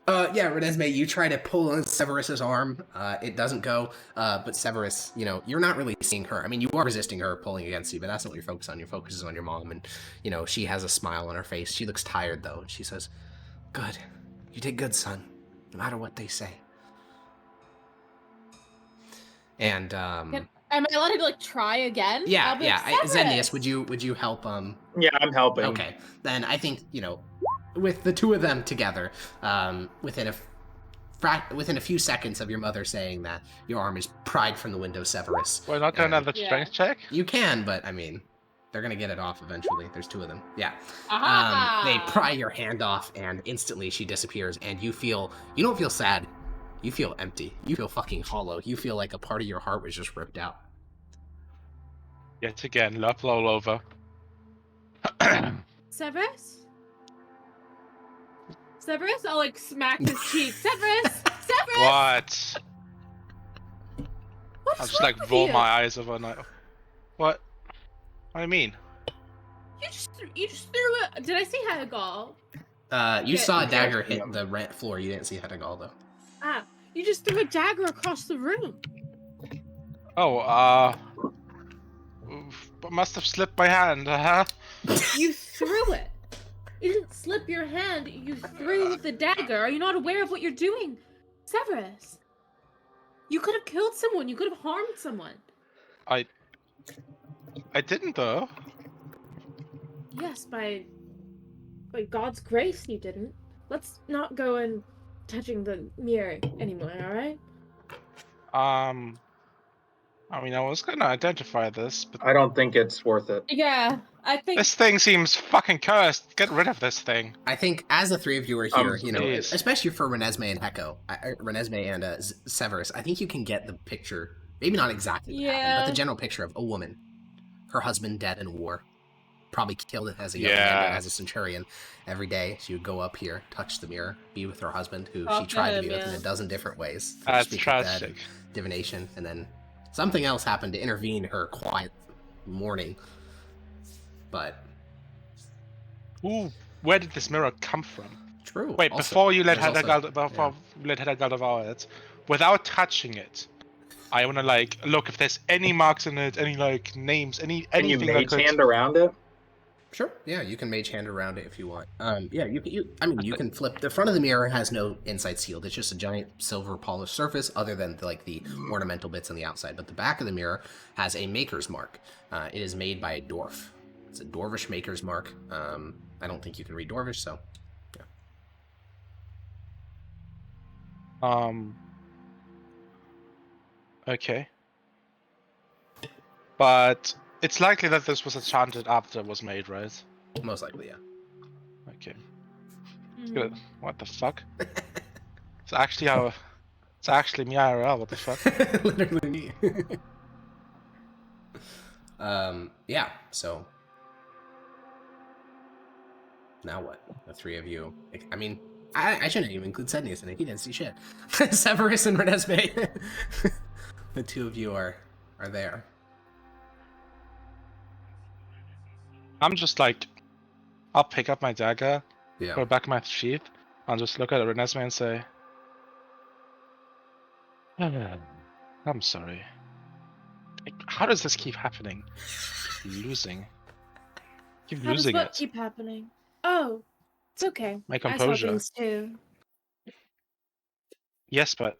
Yeah, Renesmee, you try to pull on Severus's arm. It doesn't go. But Severus, you're not really seeing her. I mean, you are resisting her pulling against you, but that's not what you're focused on. Your focus is on your mom, and she has a smile on her face. She looks tired though, and she says, "Good, you did good, son. No matter what they say." And Am I allowed to try again? yeah. Severus! Zennius, would you help? Yeah, I'm helping. Okay, then I think with the two of them together, within a few seconds of your mother saying that, your arm is pried from the window, Severus. We're not doing another strength check? You can, but I mean, they're gonna get it off eventually. There's two of them. Yeah. Aha! They pry your hand off, and instantly she disappears, and you don't feel sad. You feel empty. You feel fucking hollow. You feel like a part of your heart was just ripped out. Yet again, love all over. Severus? Severus? I'll smack his cheek. Severus! Severus! What? What's I'll just wrong with roll you? my eyes over and what? What do you mean? You just threw it. Did I see Hagall? You saw a dagger Yeah. hit the rant floor. You didn't see Hedagal though. You just threw a dagger across the room. Oh, must have slipped my hand, huh? You threw it. You didn't slip your hand. You threw the dagger. Are you not aware of what you're doing, Severus? You could have killed someone. You could have harmed someone. I didn't though. Yes, by God's grace, you didn't. Let's not go and touching the mirror anymore, alright? I mean, I was gonna identify this, but I don't think it's worth it. Yeah, I think... this thing seems fucking cursed. Get rid of this thing. I think as the three of you are here, Yes. especially for Renesmee and Renesmee and Severus, I think you can get the picture, maybe not exactly what happened, but the general picture of a woman, her husband dead in war, probably killed as a young man, as a centurion. Every day she would go up here, touch the mirror, be with her husband, who she tried to be with in a dozen different ways. That's Speak with dead, tragic. divination, and then something else happened to intervene her quiet mourning. But where did this mirror come from? true. Wait, also, before you let there's Hedagal devour it, without touching it, I wanna look if there's any marks in it, any names, Can you anything that mage could. hand around it? Sure. Yeah, you can mage hand around it if you want. Yeah, you can flip. The front of the mirror has no inside shield. It's just a giant silver polished surface, other than the ornamental bits on the outside. But the back of the mirror has a maker's mark. It is made by a dwarf. It's a dwarvish maker's mark. I don't think you can read dwarvish, so yeah. Okay. But it's likely that this was enchanted after it was made, right? Most likely, yeah. Okay. Mhm. Good. What the fuck? It's actually me IRL. What the fuck? Literally me. Yeah. So now what? The three of you. I mean, I shouldn't even include Sednius in it. He didn't see shit. Severus and Renesmee. The two of you are there. I'm just I'll pick up my dagger, Yeah. put it back in my sheath, and just look at Renesmee and say, I'm sorry. How does this keep happening? Losing. Keep How does losing what it. keep happening? Oh, it's okay. My I saw composure. things too. Yes, but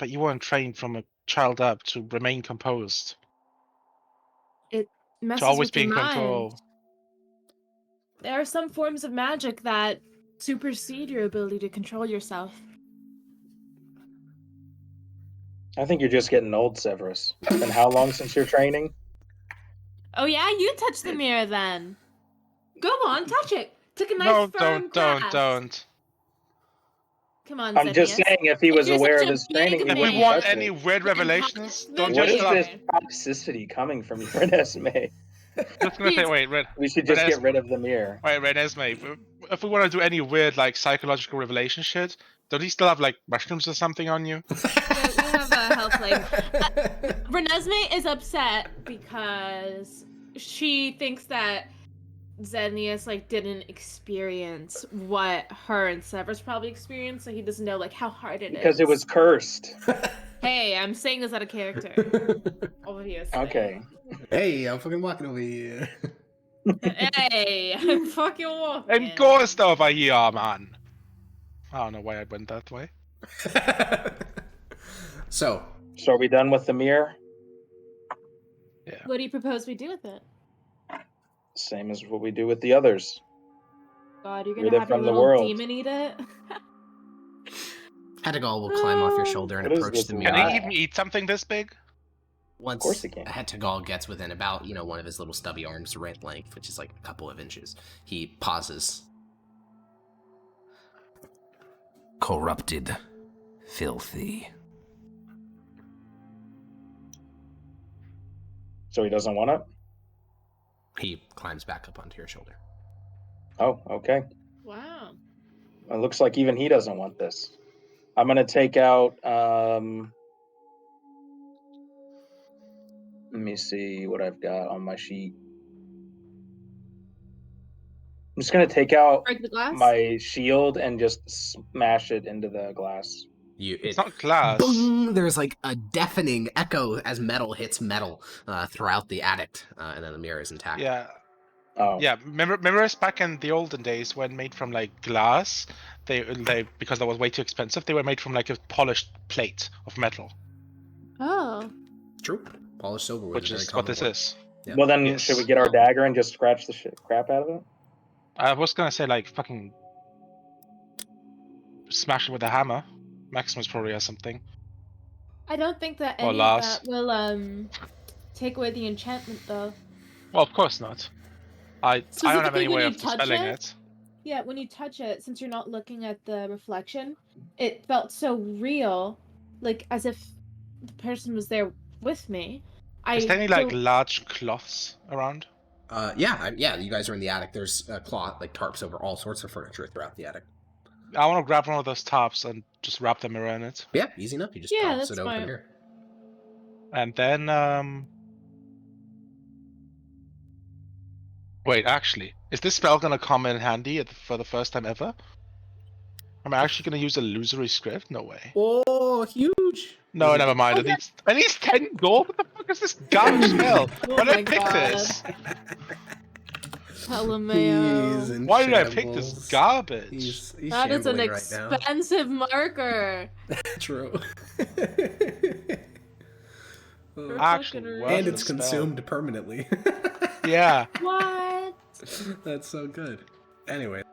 you weren't trained from a child up to remain composed. Messes To always with be your in mind. control. There are some forms of magic that supersede your ability to control yourself. I think you're just getting old, Severus. It's been how long since you're training? Oh yeah, you touch the mirror then. Go on, touch it. Take a nice No, firm grasp. don't. Come on, I'm just Zennius. saying, if he was You're aware such of a his big training, he If we wouldn't want touch any it. weird revelations, don't What just is fill this out. toxicity coming from you, Renesmee? Just gonna say, wait, We should just Renes- get rid of the mirror. wait, Renesmee. If we want to do any weird psychological revelation shit, don't you still have mushrooms or something on you? We have a health link. Renesmee is upset because she thinks that Zenius like didn't experience what her and Severus probably experienced, so he doesn't know like how hard it is. Because it was cursed. Hey, I'm saying this out of character. Obviously. Okay. Hey, I'm fucking walking over here. Hey, I'm fucking walking. And ghost over here, man. I don't know why I went that way. So, So are we done with the mirror? What do you propose we do with it? Same as what we do with the others. God, you're Read gonna it have your from the little world. demon eat it? Hetagal will climb off your shoulder and What is approach this the Can mirror. lie? he even eat something this big? Once course he can. Hetagal gets within about, one of his little stubby arms' length, which is like a couple of inches, he pauses. Corrupted. Filthy. So he doesn't want it? He climbs back up onto your shoulder. Oh, okay. Wow. It looks like even he doesn't want this. I'm gonna take out let me see what I've got on my sheet. I'm just gonna take out Break the glass? my shield and just smash it into the glass. It's not glass. Boom! There's like a deafening echo as metal hits metal throughout the attic, and then the mirror is intact. Yeah. Oh. Yeah, remember us back in the olden days when made from like glass, they because that was way too expensive, they were made from like a polished plate of metal, Oh. True. Polished silver, which very is what this common. is. Yeah. Well then, Yes. should we get our dagger and just scratch the crap out of it? I was gonna say like fucking smash it with a hammer. Maximus probably has something. I don't think that Or any of Lars. that will take away the enchantment though. Well, of course not. I don't have Specifically any when way you of touch dispelling it? it. Yeah, when you touch it, since you're not looking at the reflection, it felt so real, like as if the person was there with me. Is there any like don't- large cloths around? Yeah, you guys are in the attic. There's cloth, like tarps over all sorts of furniture throughout the attic. I want to grab one of those tops and just wrap the mirror in it. Yeah, easy enough. You just Yeah, toss that's it open fine. here. And then wait, actually, is this spell gonna come in handy for the first time ever? Am I actually gonna use illusory script? No way. Oh, huge! No, Is it- never mind. Oh, I need 10 gold? What the fuck is this garbage spell? Oh Why did my I pick God. this? LMAO. He's in Why did I pick shambles. this garbage? He's That is an shambling right now. expensive marker. True. For Actually, fucking worth And the it's spell. consumed permanently. Yeah. What? That's so good. Anyways,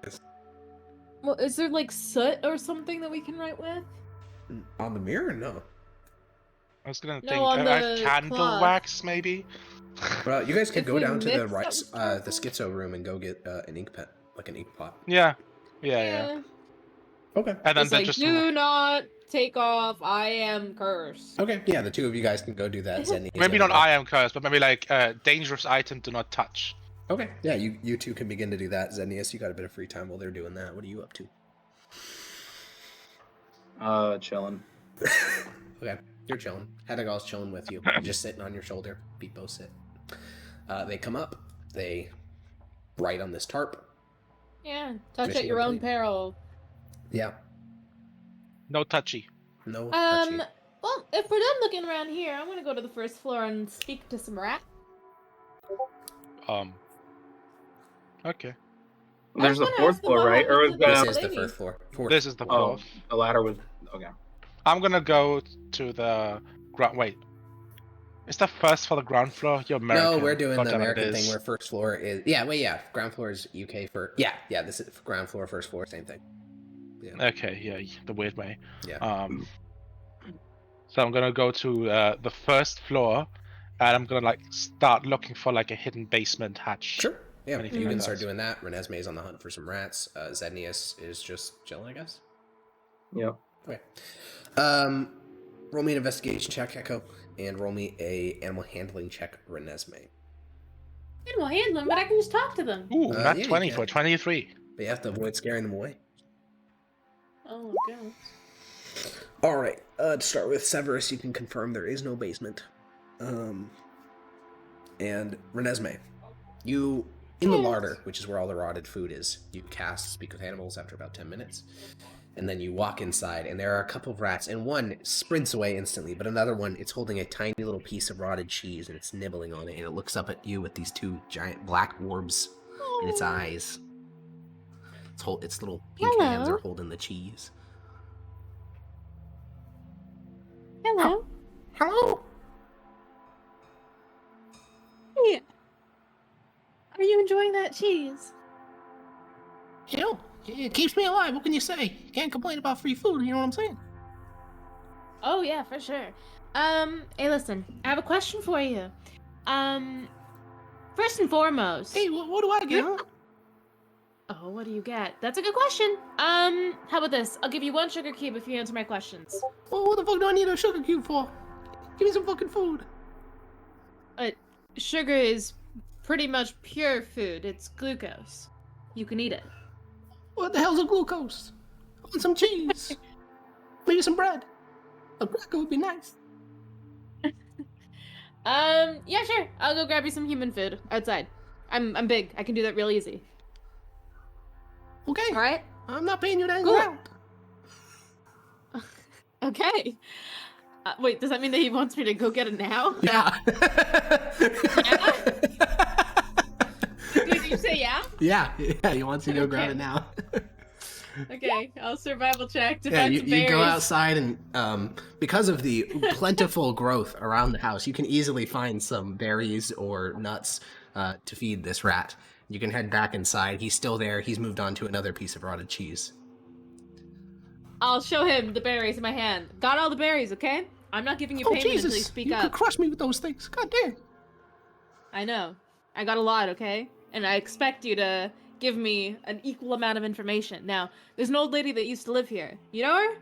Well, is there like soot or something that we can write with? on the mirror, no. I was gonna No, think on the candle cloth. wax, maybe? Well, you guys can If go we down to the mix right, that with the charcoal? schizo room and go get an ink pen, like an ink pot. Yeah. Yeah. Okay. And then It's they like, just do not take off. I am cursed. Okay. Yeah, the two of you guys can go do that. Zenny is maybe gonna not go. I am cursed, but maybe like dangerous item do not touch. Okay. Yeah, you two can begin to do that. Zenius, you got a bit of free time while they're doing that. What are you up to? Chilling. Okay, you're chilling. Hetagal's chilling with you. You're just sitting on your shoulder. Feet both sit. They come up. They write on this tarp. Yeah, touch Mission at your own complete. peril. Yeah. No touchy. No touchy. Well, if we're done looking around here, I'm gonna go to the first floor and speak to some rats. Okay. There's the gonna fourth ask them floor, what right? Or happened was to This the is the lady. first floor. Fourth. This is the Oh, fourth. the ladder was okay. I'm gonna go to the ground. Wait. Is that first for the ground floor? You're American. No, we're doing God the damn it, it American thing is. where first floor is. Yeah, wait, yeah. Ground floor is UK for. Yeah, this is ground floor, first floor, same thing. Yeah. Okay, yeah, the weird way. Yeah. So I'm gonna go to the first floor, and I'm gonna like start looking for like a hidden basement hatch. Sure. Yeah, Anything you like can that. start doing that. Renesmee is on the hunt for some rats. Zednius is just chilling, I guess. Yep. Okay. Roll me an investigation check, Echo, and roll me a animal handling check, Renesmee. Animal handling, but I can just talk to them. Ooh, not yeah, you 20 can. for 23. But you have to avoid scaring them away. Oh, God. All right. To start with, Severus, you can confirm there is no basement. And Renesmee, you in the larder, which is where all the rotted food is. You cast Speak with Animals after about 10 minutes. And then you walk inside, and there are a couple of rats, and one sprints away instantly, but another one, it's holding a tiny little piece of rotted cheese, and it's nibbling on it, and it looks up at you with these two giant black orbs in its eyes. Its little pink hands are holding the cheese. Hello. Hello? Hey. Are you enjoying that cheese? Hell, it keeps me alive. What can you say? Can't complain about free food, you know what I'm saying? Oh yeah, for sure. Hey, listen, I have a question for you. First and foremost. Hey, what do I get, huh? Oh, what do you get? That's a good question. How about this? I'll give you 1 sugar cube if you answer my questions. Well, what the fuck do I need a sugar cube for? Give me some fucking food. Sugar is pretty much pure food. It's glucose. You can eat it. What the hell's a glucose? I want some cheese. Maybe some bread. A cracker would be nice. Yeah, sure. I'll go grab you some human food outside. I'm big. I can do that real easy. Okay. All right. I'm not paying you to hang Cool. around. Okay. Wait, does that mean that he wants me to go get it now? Yeah. Did you say yeah? Yeah, he wants you to go grab it now. Okay, I'll survival check to Yeah, find you some berries. go outside and because of the plentiful growth around the house, you can easily find some berries or nuts to feed this rat. You can head back inside. He's still there. He's moved on to another piece of rotted cheese. I'll show him the berries in my hand. Got all the berries, okay? I'm not giving you Oh, payment Jesus. until you speak You up. could crush me with those things. God damn. I know. I got a lot, okay? And I expect you to give me an equal amount of information. Now, there's an old lady that used to live here. You know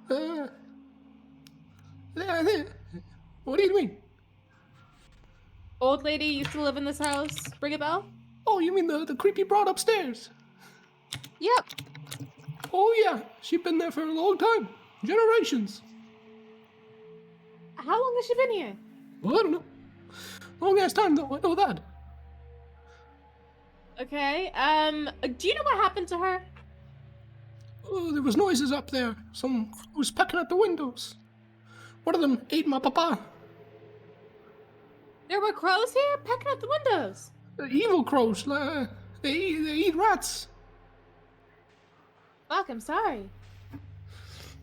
her? What do you mean? Old lady used to live in this house. Ring a bell? Oh, you mean the creepy broad upstairs? Yep. Oh, yeah. She's been there for a long time. Generations. How long has she been here? Well, I don't know. Long ass time, though. I know that. Okay, do you know what happened to her? Oh, there was noises up there. Some was pecking at the windows. One of them ate my papa. There were crows here pecking at the windows. Evil crows. They eat rats. Fuck, I'm sorry.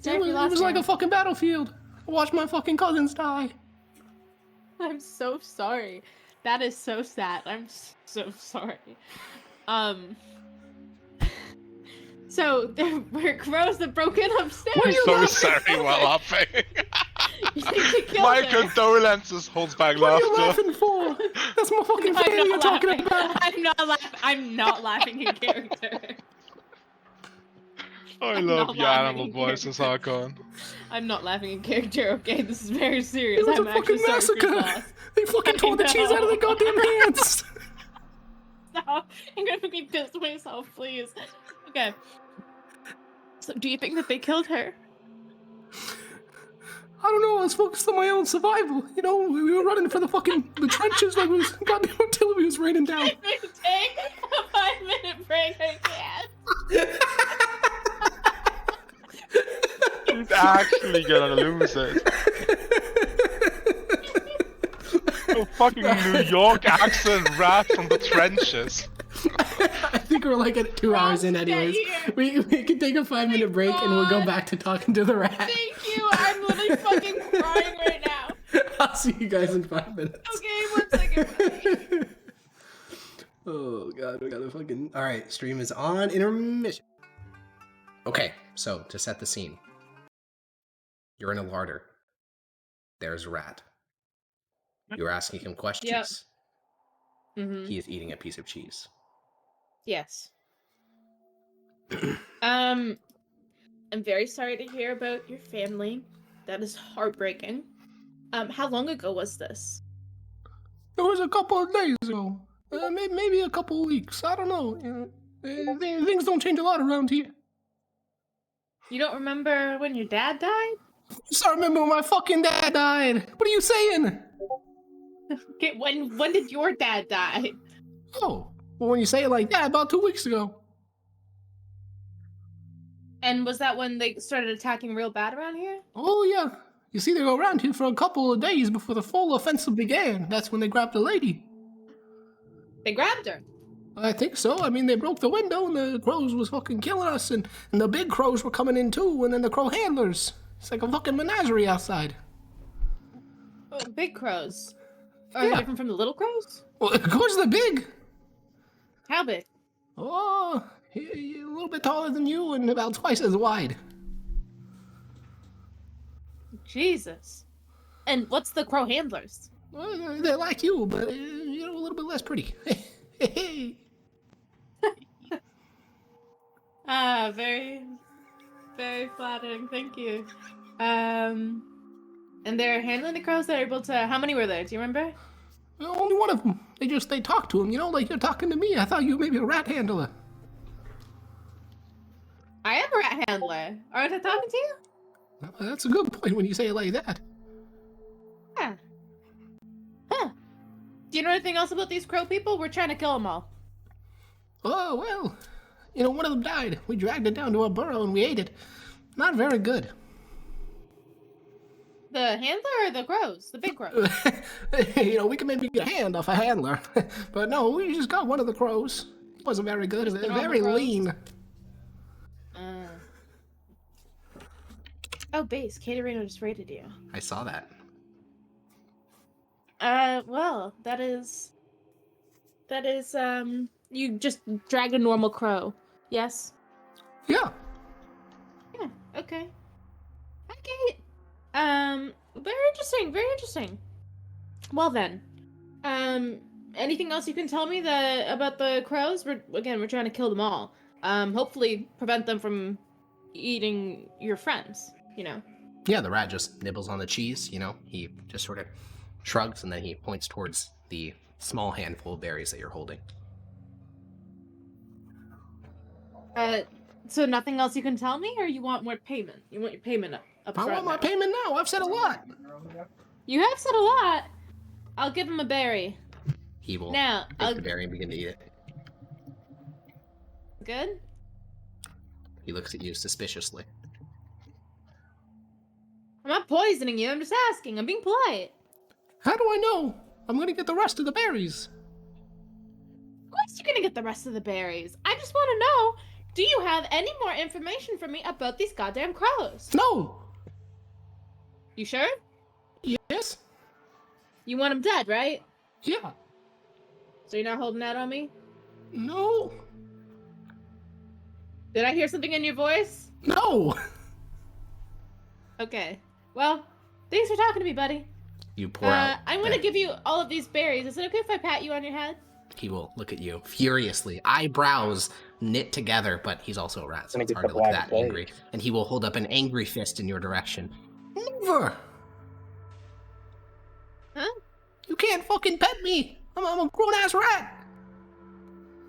It was like a fucking battlefield. I watched my fucking cousins die. I'm so sorry. That is so sad. I'm so sorry. So there were crows that broke in upstairs. I'm so sorry while laughing. You think they killed My her? condolences holds back What are you laughter. laughing for? That's my fucking I'm family you're not talking laughing. about. I'm not laughing in character. I I'm love not your laughing animal in voices, Harkon. I'm not laughing in character, okay? This is very serious. It was I'm a actually fucking sorry for your massacre. loss. They fucking tore the cheese out of their goddamn hands. Stop. I'm gonna make me piss myself, please. Okay. So do you think that they killed her? I don't know, I was focused on my own survival. You know, we were running for the trenches like it was goddamn artillery was raining down. Take a 5-minute break, I can't. He's actually gonna lose it. A fucking New York accent rat from the trenches. I think we're like at 2 hours in Ross, get anyways. here. We can take a 5-minute break and we'll go God. back to talking to the rat. Thank you. I'm literally fucking crying right now. I'll see you guys in 5 minutes. Okay, 1 second. Oh god, we gotta fucking... Alright, stream is on intermission. Okay, so to set the scene. You're in a larder. There's a rat. You're asking him questions. Mm-hmm. He is eating a piece of cheese. Yes. I'm very sorry to hear about your family. That is heartbreaking. How long ago was this? It was a couple of days ago. Maybe a couple of weeks. I don't know. Things don't change a lot around here. You don't remember when your dad died? I remember when my fucking dad died. What are you saying? Okay, when did your dad die? Oh, Well, when you say it like that, about 2 weeks ago. And was that when they started attacking real bad around here? Oh, yeah. You see, they go around here for a couple of days before the full offensive began. That's when they grabbed the lady. They grabbed her. I think so. I mean, they broke the window and the crows was fucking killing us, and the big crows were coming in too, and then the crow handlers. It's like a fucking menagerie outside. Oh, big crows. Are they different from the little crows? Well, of course they're big. How big? Oh, a little bit taller than you and about twice as wide. Jesus. And what's the crow handlers? Well, they're like you, but, a little bit less pretty. Very, very flattering. Thank you. And they're handling the crows. They're able to. How many were there? Do you remember? Only one of them. They talk to him, like you're talking to me. I thought you were maybe a rat handler. I am a rat handler. Aren't I talking to you? Well, that's a good point when you say it like that. Yeah. Huh. Do you know anything else about these crow people? We're trying to kill them all. Oh, well, one of them died. We dragged it down to our burrow and we ate it. Not very good. The handler or the crows? The big crows? We can maybe get a hand off a handler. But no, we just got one of the crows. It wasn't very good. It was very lean. Oh, base. Caterino just rated you. I saw that. Well, that is, you just dragged a normal crow. Yes? Yeah. Yeah, okay. Okay. Very interesting, very interesting. Well then, anything else you can tell me about the crows? We're trying to kill them all. Hopefully prevent them from eating your friends, Yeah, the rat just nibbles on the cheese, he just sort of shrugs and then he points towards the small handful of berries that you're holding. So nothing else you can tell me, or you want more payment? You want your payment up I want my payment now. I've said a lot. You have said a lot. I'll give him a berry. He will Now, take the berry and begin to eat it. Good? He looks at you suspiciously. I'm not poisoning you, I'm just asking. I'm being polite. How do I know? I'm gonna get the rest of the berries. Of course you're gonna get the rest of the berries. I just want to know, do you have any more information for me about these goddamn crows? No. You sure? Yes. You want them dead, right? Yeah. So you're not holding out on me? No. Did I hear something in your voice? No. Okay. Well, thanks for talking to me, buddy. You pour out. I'm gonna give you all of these berries. Is it okay if I pat you on your head? He will look at you furiously, eyebrows knit together, but he's also a rat, so Gonna it's get hard the to look black that plague. angry. And he will hold up an angry fist in your direction. Never. Huh? You can't fucking pet me. I'm a grown-ass rat.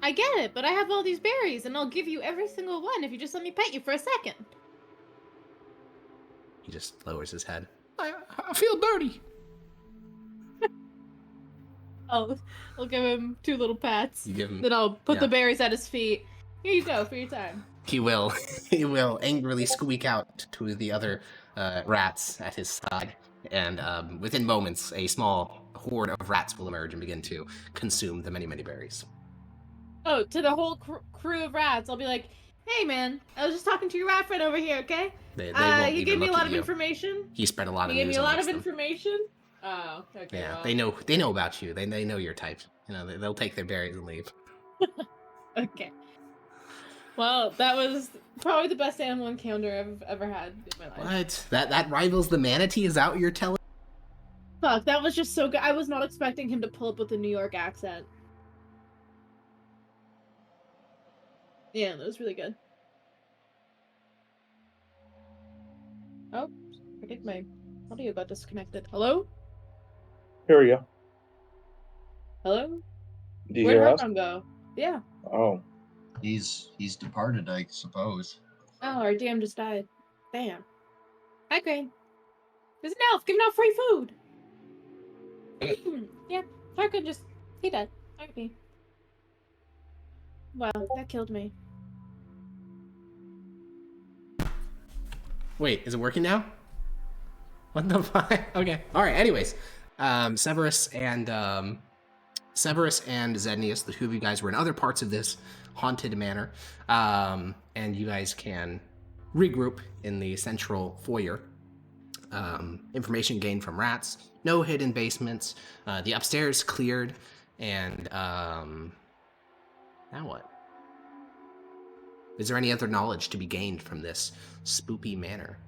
I get it, but I have all these berries, and I'll give you every single one if you just let me pet you for a second. He just lowers his head. I feel dirty. I'll give him 2 little pats. You give him. Then I'll put Yeah. the berries at his feet. Here you go for your time. He will. He will angrily squeak out to the other rats at his side, and within moments, a small horde of rats will emerge and begin to consume the many, many berries. Oh, to the whole crew of rats, I'll be like, "Hey, man, I was just talking to your rat friend over here, okay? They won't He even gave me a look lot at of you. information. He spread a lot of He gave news me a lot of amongst them. information. Oh, okay. Yeah, well. they know about you. They know your type. They'll take their berries and leave. Okay. Well, that was probably the best animal encounter I've ever had in my life. What? That rivals the manatee? Is that what you're telling? Fuck, that was just so good. I was not expecting him to pull up with a New York accent. Yeah, that was really good. Oh, I think my audio got disconnected. Hello? Hear you. Hello? Do you Where'd hear us? Harkon go? Yeah. Oh. He's departed, I suppose. Oh, our DM just died. Damn. Hi, Crane. There's an elf giving out free food. Yeah, Harkon he died. Okay. Well, that killed me. Wait, is it working now? What the fuck? Okay. All right. Anyways, Severus and Zednius, the two of you guys were in other parts of this haunted manor, and you guys can regroup in the central foyer. Information gained from rats. No hidden basements. The upstairs cleared, and now what? Is there any other knowledge to be gained from this spoopy manor?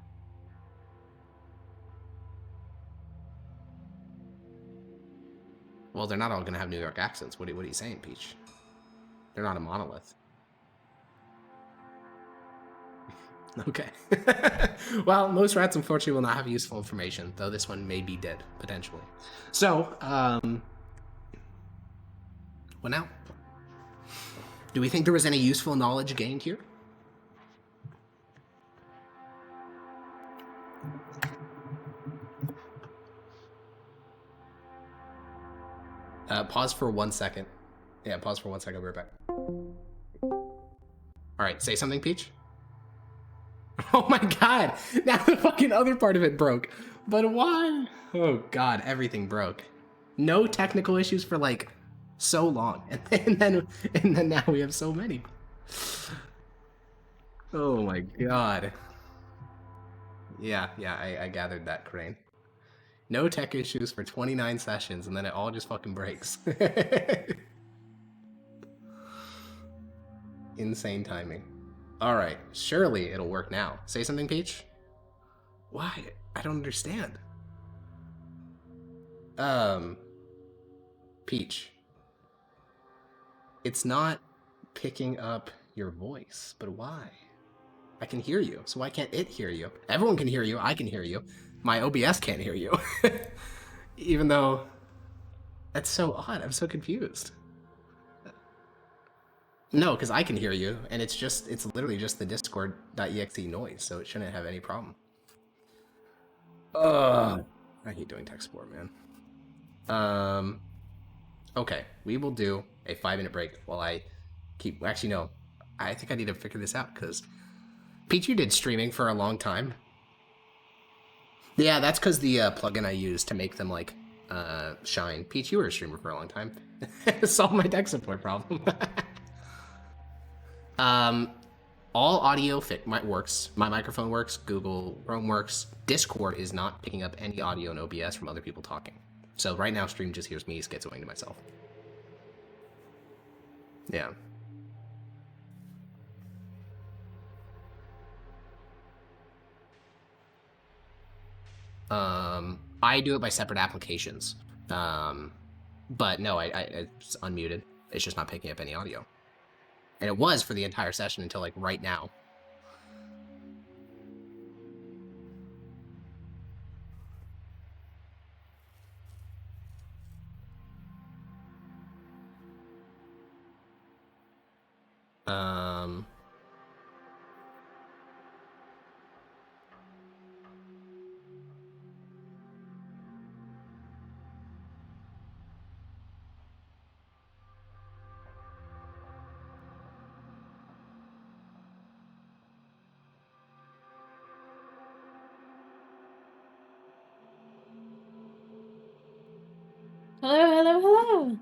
Well, they're not all going to have New York accents. What are you saying, Peach? They're not a monolith. Okay. Well, most rats, unfortunately, will not have useful information, though this one may be dead, potentially. So, what now? Do we think there was any useful knowledge gained here? Pause for 1 second. Yeah, pause for 1 second. We're back. All right, say something, Peach. Oh my god! Now the fucking other part of it broke. But why? Oh god, everything broke. No technical issues for like so long, and then now we have so many. Oh my god. Yeah, I gathered that, Crane. No tech issues for 29 sessions, and then it all just fucking breaks. Insane timing. Alright, surely it'll work now. Say something, Peach? Why? I don't understand. Peach. It's not picking up your voice, but why? I can hear you, so why can't it hear you? Everyone can hear you, I can hear you. My OBS can't hear you. Even though... That's so odd, I'm so confused. No, because I can hear you, and it's literally just the discord.exe noise, so it shouldn't have any problem. I hate doing tech support, man. Okay, we will do a 5-minute break while I keep... Actually, no. I think I need to figure this out, because Peach, you did streaming for a long time. Yeah, that's because the plugin I used to make them, like, shine. Peach, you were a streamer for a long time. Solve my tech support problem. All audio works. My microphone works. Google Chrome works. Discord is not picking up any audio in OBS from other people talking. So right now, stream just hears me schizoing to myself. Yeah. I do it by separate applications. But no, it's unmuted. It's just not picking up any audio. And it was for the entire session until like right now. Hello.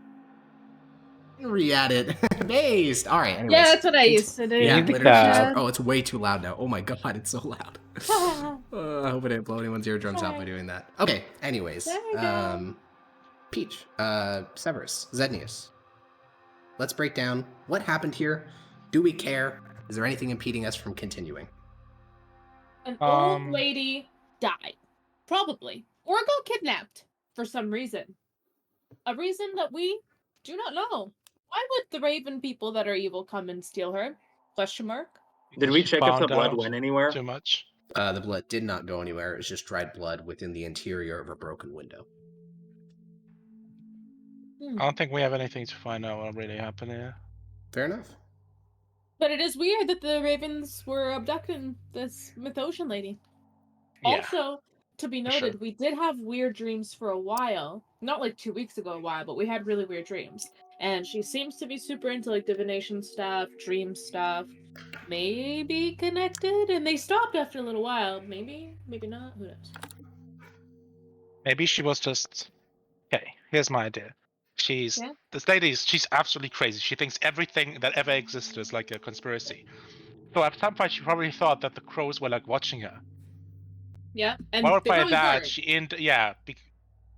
Re-add it. Based. All right. Anyways. Yeah, that's what I used to do. Yeah, Music literally. that. Oh, it's way too loud now. Oh my god, it's so loud. I hope I didn't blow anyone's eardrums out by doing that. Okay. Anyways, There we go. Peach, Severus, Zednius. Let's break down what happened here. Do we care? Is there anything impeding us from continuing? An old lady died. Probably. Or got kidnapped for some reason. A reason that we do not know. Why would the Raven people that are evil come and steal her? Question mark. Did we check if the Found blood out went anywhere? Too much. The blood did not go anywhere. It was just dried blood within the interior of a broken window. I don't think we have anything to find out what really happened here. Fair enough. But it is weird that the Ravens were abducting this Myth-Ocean lady. Yeah. Also, to be For noted, sure. we did have weird dreams for a while. Not like 2 weeks ago, but we had really weird dreams. and she seems to be super into like divination stuff, dream stuff. Maybe connected, and they stopped after a little while. Maybe not. Who knows? Maybe she was just. Okay, here's my idea. Yeah. This lady she's absolutely crazy. She thinks everything that ever existed is like a conspiracy. So at some point she probably thought that the crows were like watching her. Yeah, and Followed they by probably that, weren't.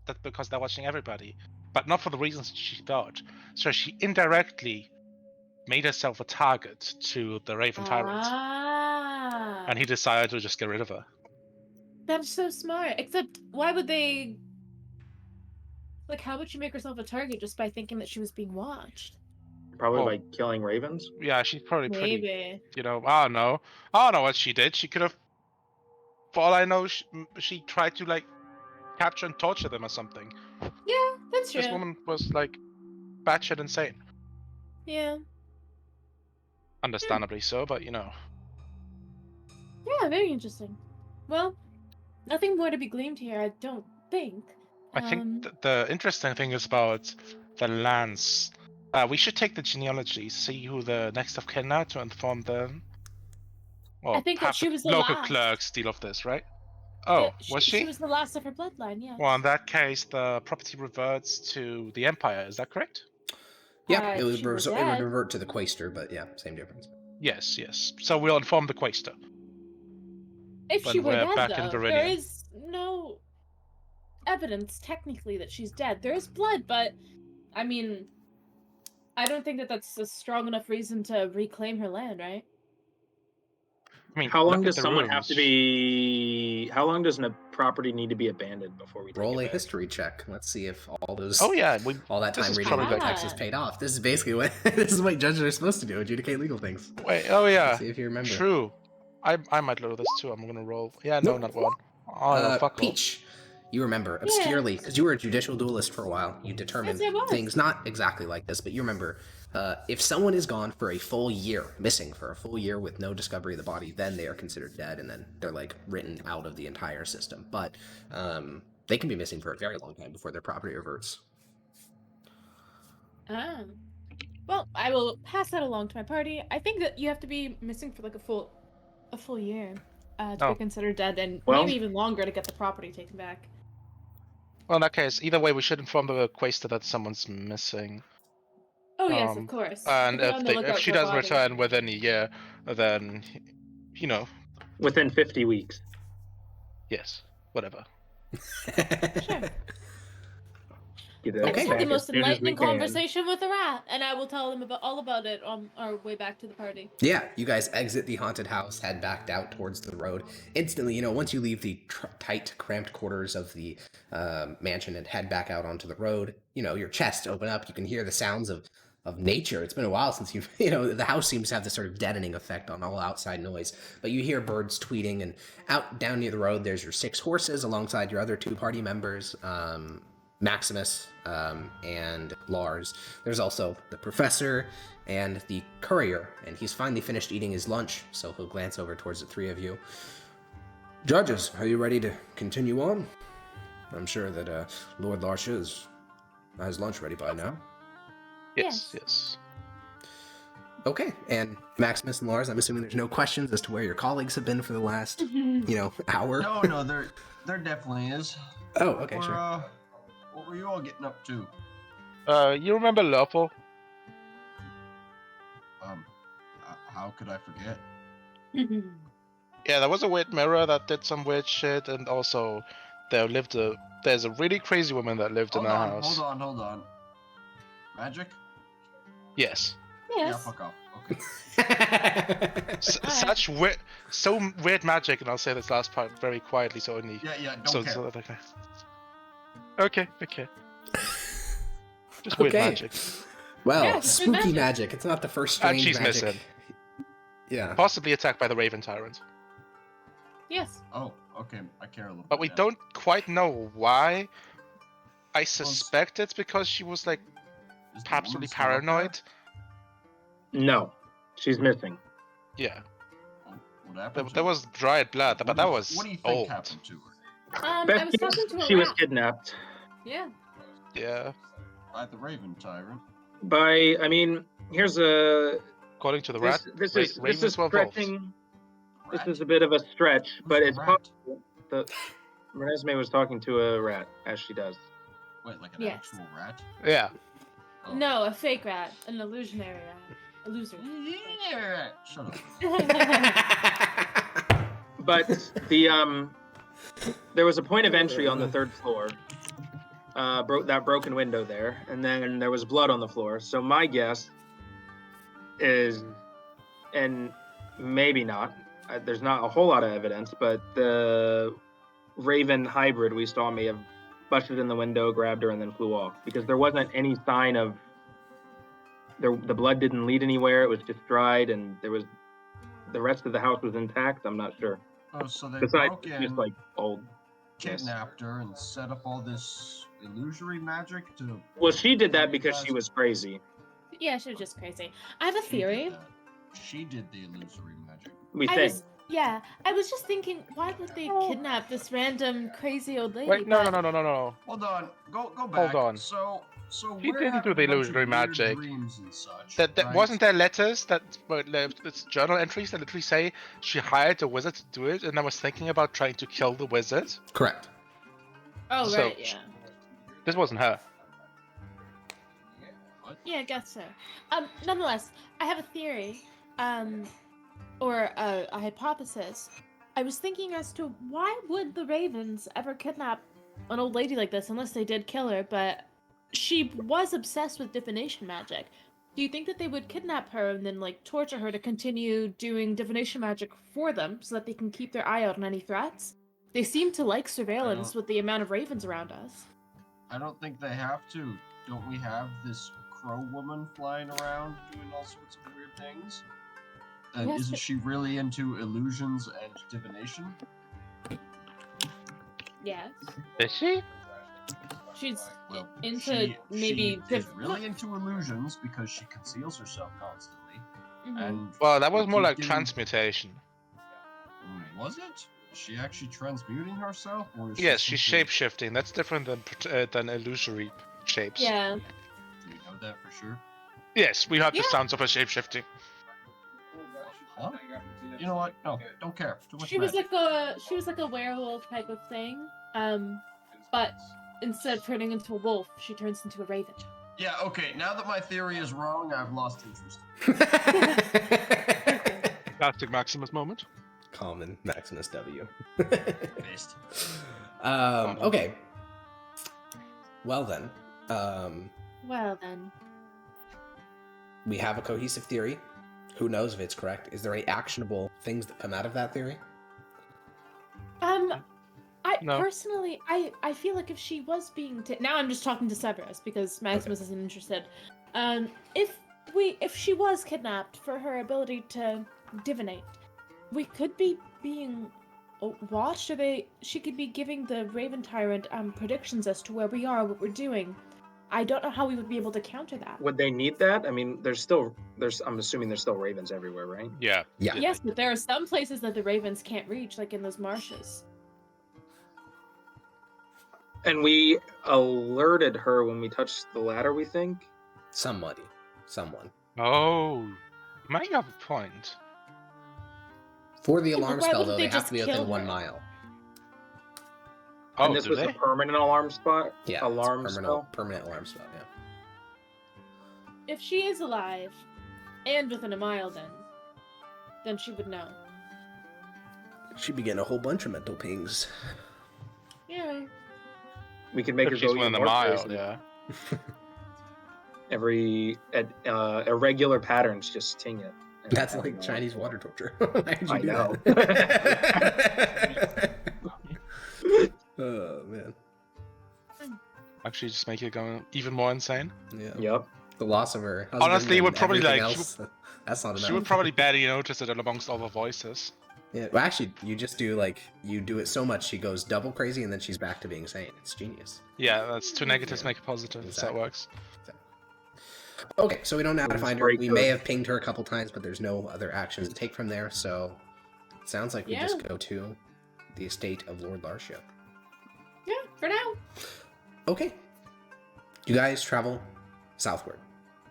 that's because they're watching everybody, but not for the reasons she thought. So she indirectly made herself a target to the Raven Tyrant, and he decided to just get rid of her. That's so smart. Except, why would they? Like, how would she make herself a target just by thinking that she was being watched? Probably Oh. by killing ravens. Yeah, she's probably pretty. Maybe. I don't know. I don't know what she did. She could have. For all I know, she tried to like capture and torture them or something. Yeah, that's true. This woman was like batshit insane. Yeah. Understandably so, but Yeah, very interesting. Well, nothing more to be gleaned here, I don't think. I think the interesting thing is about the lands. We should take the genealogy, see who the next of kin are to inform them. Well, I think that have she the was the local last. clerks deal of this, right? Oh, was she? She was the last of her bloodline, yeah. Well, in that case, the property reverts to the Empire. Is that correct? Yeah, it would She was it would dead. revert to the Quaestor, but yeah, same difference. Yes, yes. So we'll inform the Quaestor. If when she were we're dead, back in though, Viridian. there is no evidence technically that she's dead. There is blood, but I mean, I don't think that that's a strong enough reason to reclaim her land, right? I mean, How long look at does the someone have ruins. to be? How long does a property need to be abandoned before we take Roll it a back? history check. Let's see if all those Oh yeah, all that this time is reading probably legal good. text is paid off. This is basically what this is what judges are supposed to do: adjudicate legal things. Wait. Oh yeah. Let's see if you remember. True. I might load this too. I'm gonna roll. Yeah, no, Nope. not one. Oh no, fuck off. Peach, you remember obscurely because you were a judicial duelist for a while. You determined Yes, I was. things not exactly like this, but you remember if someone is gone for a full year, missing for a full year with no discovery of the body, then they are considered dead, and then they're like written out of the entire system. But they can be missing for a very long time before their property reverts. Well, I will pass that along to my party. I think that you have to be missing for like a full year to be considered dead, and maybe even longer to get the property taken back. Well, in that case, either way, we should inform the Quaestor that someone's missing. Oh yes, of course. And We'll be on the if lookout she for a doesn't body. return within a year, then Within 50 weeks. yes, whatever. Sure. Get I that just Okay. had the back most as soon as we enlightening can. conversation with a rat, and I will tell them all about it on our way back to the party. Yeah, you guys exit the haunted house, head back out towards the road. Instantly, once you leave the tight, cramped quarters of the mansion and head back out onto the road, your chest open up. You can hear the sounds of nature. It's been a while since you've, the house seems to have this sort of deadening effect on all outside noise. But you hear birds tweeting, and out down near the road, there's your 6 horses alongside your other 2 party members, Maximus and Lars. There's also the professor and the courier, and he's finally finished eating his lunch, so he'll glance over towards the 3 of you. Judges, are you ready to continue on? I'm sure that Lord Lars has lunch ready by now. Yes. Okay, and Maximus and Lars, I'm assuming there's no questions as to where your colleagues have been for the last, hour? No, there definitely is. Oh, okay, sure. What were you all getting up to? You remember Lawful? How could I forget? Yeah, there was a weird mirror that did some weird shit, and also there's a really crazy woman that lived in our house. Hold on. Magic? Yes. Yeah, Yes. fuck off. Okay. So weird magic, and I'll say this last part very quietly, so only. Yeah, don't care. Okay. Just weird Okay. magic. Well, Yeah, it's good spooky magic. magic. It's not the first And strange she's magic. missing. Yeah. Possibly attacked by the Raven Tyrant. Yes. Oh, okay. I care a little. But we don't quite know why. I suspect it's because she was like absolutely paranoid. No, she's missing. Yeah. What happened? There was dried blood, but that was What do you think old. happened to her? I was talking to a she was rat. kidnapped. Yeah. Yeah. By the Raven Tyrant. I mean, here's a. According to the This, rat, this is ravens were wolves. stretching. This Rat? is a bit of a stretch, but Who's it's the rat? possible. Renesmee was talking to a rat, as she does. Wait, like an Yes. actual rat? Yeah. Oh. No, a fake rat, an illusionary rat, a loser. Yeah. Shut up. But the there was a point of entry on the 3rd floor. That broken window there, and then there was blood on the floor. So my guess is, and maybe not. There's not a whole lot of evidence, but the Raven hybrid we saw may have busted in the window, grabbed her, and then flew off because there wasn't any sign of. The blood didn't lead anywhere. It was just dried, and there was the rest of the house was intact. I'm not sure. Oh, so they Besides, broke it's in, just like old. kidnapped her, and set up all this illusory magic to. Well, she did that You because guys- she was crazy. Yeah, she was just crazy. I have a She did theory. that. She did the illusory magic. We I think. I was just thinking, why would they kidnap this random crazy old lady? Wait, no. Hold on, go back. Hold on. So She we're didn't do having the a bunch of illusory weird magic. Dreams and such. That right? wasn't there letters that were it's journal entries that literally say she hired a wizard to do it, and I was thinking about trying to kill the wizard. Correct. Oh, So- right, yeah. This wasn't her. What? Yeah, I guess so. Nonetheless, I have a theory, or a hypothesis. I was thinking as to why would the Ravens ever kidnap an old lady like this, unless they did kill her, but she was obsessed with divination magic. Do you think that they would kidnap her and then, like, torture her to continue doing divination magic for them so that they can keep their eye out on any threats? They seem to like surveillance with the amount of ravens around us. I don't think they have to. Don't we have this crow woman flying around doing all sorts of weird things? And Yes, isn't but- she really into illusions and divination? Yes. Is she? She's Well, into maybe she is really into illusions because she conceals herself constantly. Mhm. And Well, that was we more keep like getting- transmutation. Was it? Is she actually transmuting herself, or is Yes, she she's simply- shape-shifting. That's different than illusory shapes. Yeah. Do we know that for sure? Yes, we heard the Yeah. sounds of her shape-shifting. Huh? You know what? No, don't care. Too much She was magic. like a werewolf type of thing. But instead of turning into a wolf, she turns into a raven. Yeah. Okay. Now that my theory is wrong, I've lost interest. Plastic Maximus moment. Common Maximus W. Based. Okay. Well then, Well then. we have a cohesive theory. Who knows if it's correct? Is there any actionable things that come out of that theory? I No. personally, I feel like if she was being now I'm just talking to Severus because Maximus isn't interested. If she was kidnapped for her ability to divinate, we could be being watched, or she could be giving the Raven Tyrant predictions as to where we are, what we're doing. I don't know how we would be able to counter that. Would they need that? I mean, I'm assuming there's still ravens everywhere, right? Yeah. Yeah. Yes, but there are some places that the ravens can't reach, like in those marshes. And we alerted her when we touched the ladder, we think. Someone. Oh, you might have a point. For the Yeah, but alarm why spell, wouldn't though, they they have just to be kill within 1 her? mile. Oh, And this do was they? a permanent alarm spot? Yeah, it's Alarm permanent, spell? permanent alarm spell. Yeah. If she is alive and within a mile, then she would know. She'd be getting a whole bunch of mental pings. Yeah. We could make If her she's go even within a more mile, crazy. yeah. Irregular patterns just ting it. And That's I like don't know. Chinese water torture. Why'd you I do know. that? Oh man. Actually, just make it go even more insane. Yeah. Yep. The loss of her husband. Honestly, it would and probably, everything like, else, that's not enough. She would probably barely notice it amongst all the voices. Yeah. Well, actually, you just do you do it so much she goes double crazy and then she's back to being sane. It's genius. Yeah, that's two negatives Yeah. make a positive. That's how it Exactly. works. Okay, so we don't know how to It's find her. very We good. may have pinged her a couple times, but there's no other actions to take from there. So it sounds like we just Yeah. go to the estate of Lord Larship. Yeah, for now. Okay. You guys travel southward.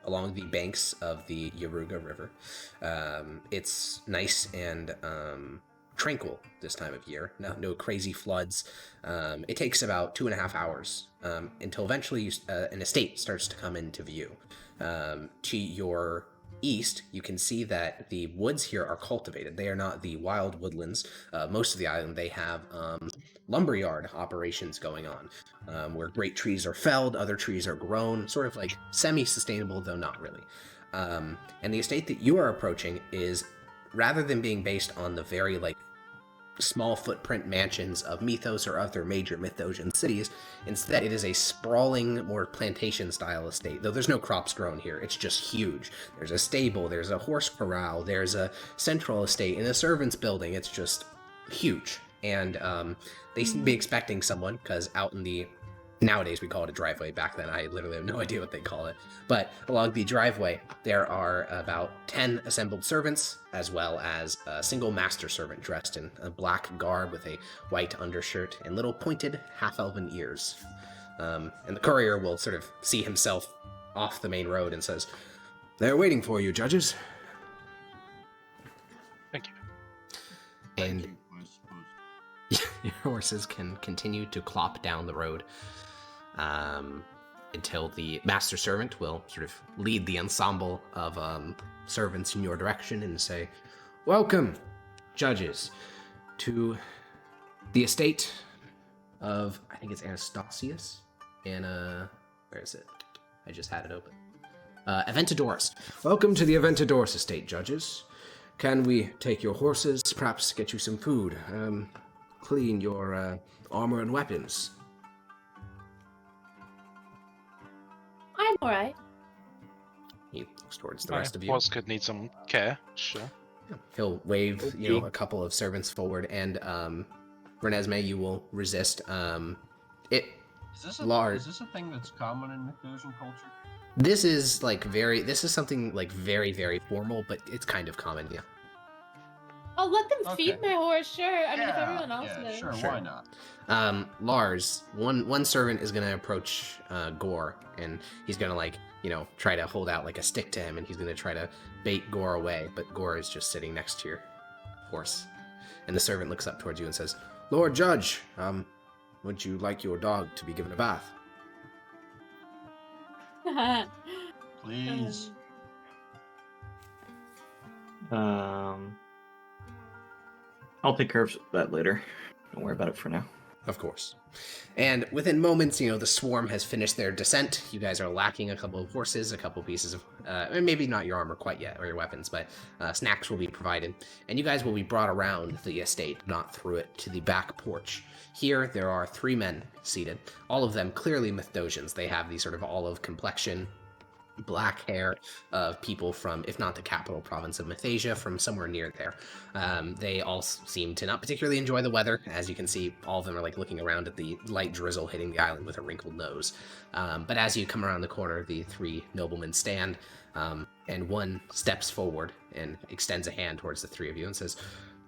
along the banks of the Yaruga River. It's nice and tranquil this time of year. No crazy floods. It takes about 2.5 hours until eventually an estate starts to come into view. To your east, you can see that the woods here are cultivated. They are not the wild woodlands. Most of the island, they have lumberyard operations going on, where great trees are felled, other trees are grown, sort of like semi-sustainable, though not really. And the estate that you are approaching is, rather than being based on the very small footprint mansions of Mythos or other major Mythosian cities, instead it is a sprawling, more plantation style estate. Though there's no crops grown here, it's just huge. There's a stable, there's a horse corral, there's a central estate and a servants building. It's just huge. And they seem to be expecting someone, because out in the, nowadays we call it a driveway, back then I literally have no idea what they call it, but along the driveway there are about 10 assembled servants, as well as a single master servant dressed in a black garb with a white undershirt and little pointed half-elven ears. And the courier will sort of see himself off the main road and says, "They're waiting for you, judges." Thank you. and Thank you, I suppose. your horses can continue to clop down the road until the master servant will sort of lead the ensemble of servants in your direction and say, "Welcome, judges, to the estate of, I think it's Anastasius, where is it? I just had it open. Aventadorus. Welcome to the Aventadorus estate, judges. Can we take your horses, perhaps get you some food, clean your armor and weapons?" I'm alright. He looks towards the My rest of you. horse could need some care, sure. He'll wave, a couple of servants forward, and Renesmee, you will resist. Is this a thing that's common in Mythosian culture? This is this is something very, very formal, but it's kind of common, yeah. I'll let them Okay. feed my horse, sure. I mean, if everyone else yeah, knows. sure, Sure. why not? Lars, one servant is gonna approach Gore, and he's gonna try to hold out a stick to him, and he's gonna try to bait Gore away, but Gore is just sitting next to your horse. And the servant looks up towards you and says, "Lord Judge, would you like your dog to be given a bath?" Please. I'll take care of that later. Don't worry about it for now. Of course. And within moments, the swarm has finished their descent. You guys are lacking a couple of horses, a couple pieces of, maybe not your armor quite yet, or your weapons, but snacks will be provided. And you guys will be brought around the estate, not through it, to the back porch. Here, there are 3 men seated, all of them clearly Mythosians. They have the sort of olive complexion, black hair of people from, if not the capital province of Mythasia, from somewhere near there. They all seem to not particularly enjoy the weather. As you can see, all of them are looking around at the light drizzle hitting the island with a wrinkled nose. But as you come around the corner, the 3 noblemen stand, and one steps forward and extends a hand towards the 3 of you and says,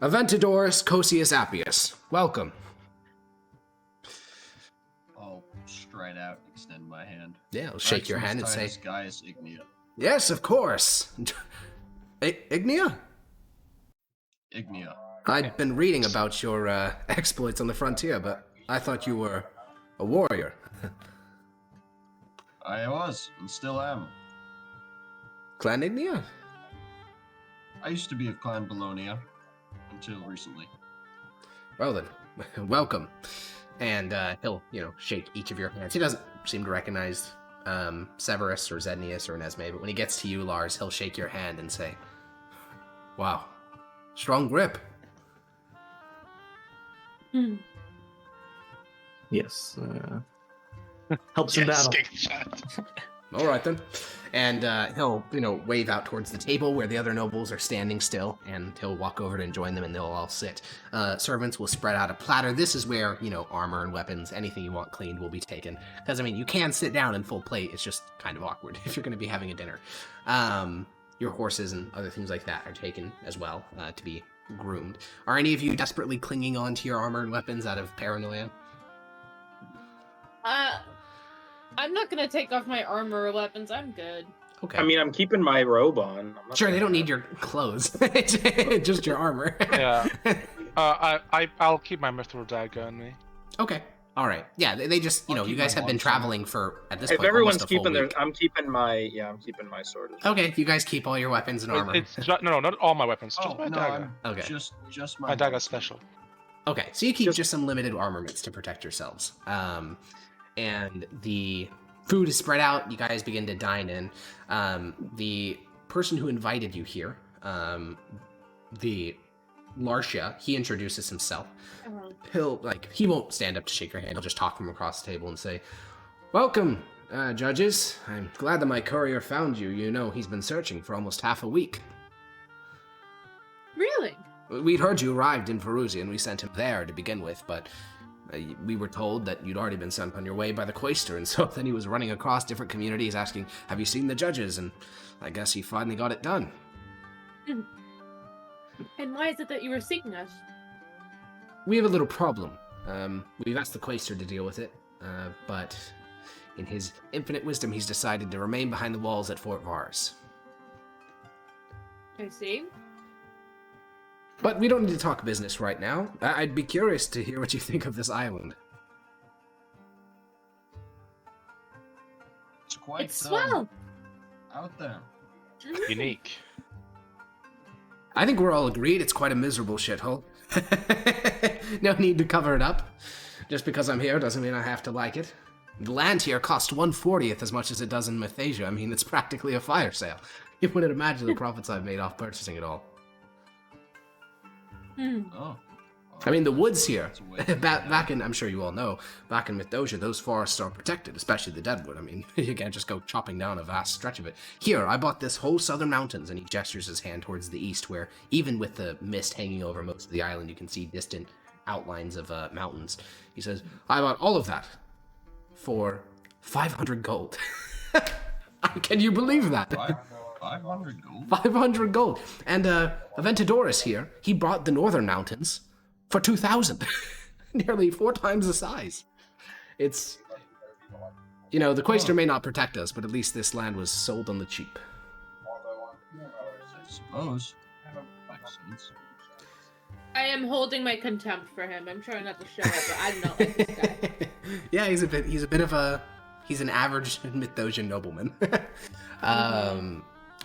"Aventadorus Cosius Appius, welcome." I'll stride out and extend my hand. yeah, I'll shake your hand and say, Gaius Ignia. "Yes, of course." Ignia? Ignia. I'd been reading about your exploits on the frontier, but I thought you were a warrior. I was, and still am. Clan Ignia? I used to be of Clan Bologna, until recently. Well then, welcome. and he'll, shake each of your hands. He doesn't seem to recognize Severus or Zednius or Nesme, but when he gets to you, Lars, he'll shake your hand and say, Wow. Strong grip. Yes. Helps in battle. All right then. and he'll, wave out towards the table where the other nobles are standing still, and he'll walk over to join them, and they'll all sit. Servants will spread out a platter. This is where, armor and weapons, anything you want cleaned will be taken. Because, you can sit down in full plate. It's just kind of awkward if you're going to be having a dinner. Your horses and other things like that are taken as well to be groomed. Are any of you desperately clinging on to your armor and weapons out of paranoia? I'm not gonna take off my armor or weapons. I'm good. Okay. I mean, I'm keeping my robe on. I'm not sure, they gonna- don't need your clothes, just your armor. Yeah. I'll keep my mithril dagger on me. Okay. All right. Yeah, they just, you I'll know, you keep my guys have been longsword. traveling for at this If point everyone's almost a full keeping their, week. I'm keeping my sword. As well. Okay, you guys keep all your weapons and armor. No, not all my weapons. Just Oh my no, dagger. I'm Okay. just my My dagger's longsword. special. Okay, so you keep Just- just some limited armaments to protect yourselves. And the food is spread out. You guys begin to dine in. The person who invited you here, the Larcia, he introduces himself. He won't stand up to shake your hand. He'll just talk from across the table and say, "Welcome, judges. I'm glad that my courier found you. You know, he's been searching for almost half a week. Really? We'd heard you arrived in Perusia, and we sent him there to begin with, but we were told that you'd already been sent on your way by the Quaestor, and so then he was running across different communities asking, have you seen the judges? And I guess he finally got it done. And why is it that you were seeking us? We have a little problem. We've asked the Quaestor to deal with it, but in his infinite wisdom, he's decided to remain behind the walls at Fort Vars. I see. But we don't need to talk business right now. I'd be curious to hear what you think of this island. It's quite It's swell. out there. Unique. I think we're all agreed it's quite a miserable shithole. No need to cover it up. Just because I'm here doesn't mean I have to like it. The land here costs 1/40th as much as it does in Mythasia. I mean, it's practically a fire sale. You wouldn't imagine the profits I've made off purchasing it all. Oh. I mean, the woods here, That's a way to back in, I'm sure you all know, back in Mythdosia, those forests are protected, especially the deadwood. I mean, you can't just go chopping down a vast stretch of it. Here, I bought this whole southern mountains, and he gestures his hand towards the east, where even with the mist hanging over most of the island, you can see distant outlines of mountains. He says, I bought all of that for 500 gold. Can you believe that? 500 gold. 500 gold. And Aventadorus here, he bought the northern mountains for 2,000. Nearly 4 times the size. It's, you know, the Quaestor may not protect us, but at least this land was sold on the cheap. I suppose. Makes sense. I am holding my contempt for him. I'm trying not to show it, but I do not like this guy. Yeah, he's an average Mythosian nobleman.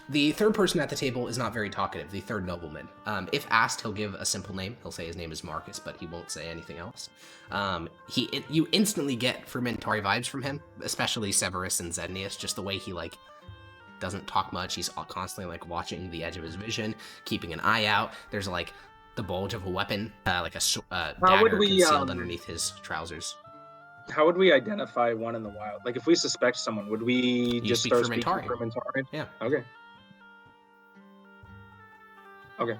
The third person at the table is not very talkative, the third nobleman. If asked, he'll give a simple name. He'll say his name is Marcus, but he won't say anything else. You instantly get Fermentari vibes from him, especially Severus and Zednius, just the way he, like, doesn't talk much. He's constantly, like, watching the edge of his vision, keeping an eye out. There's, like, the bulge of a weapon, like a dagger concealed underneath his trousers. How would we identify one in the wild? Like, if we suspect someone, would we just speak start speaking Fermentari. Fermentari? Yeah. Okay. Okay.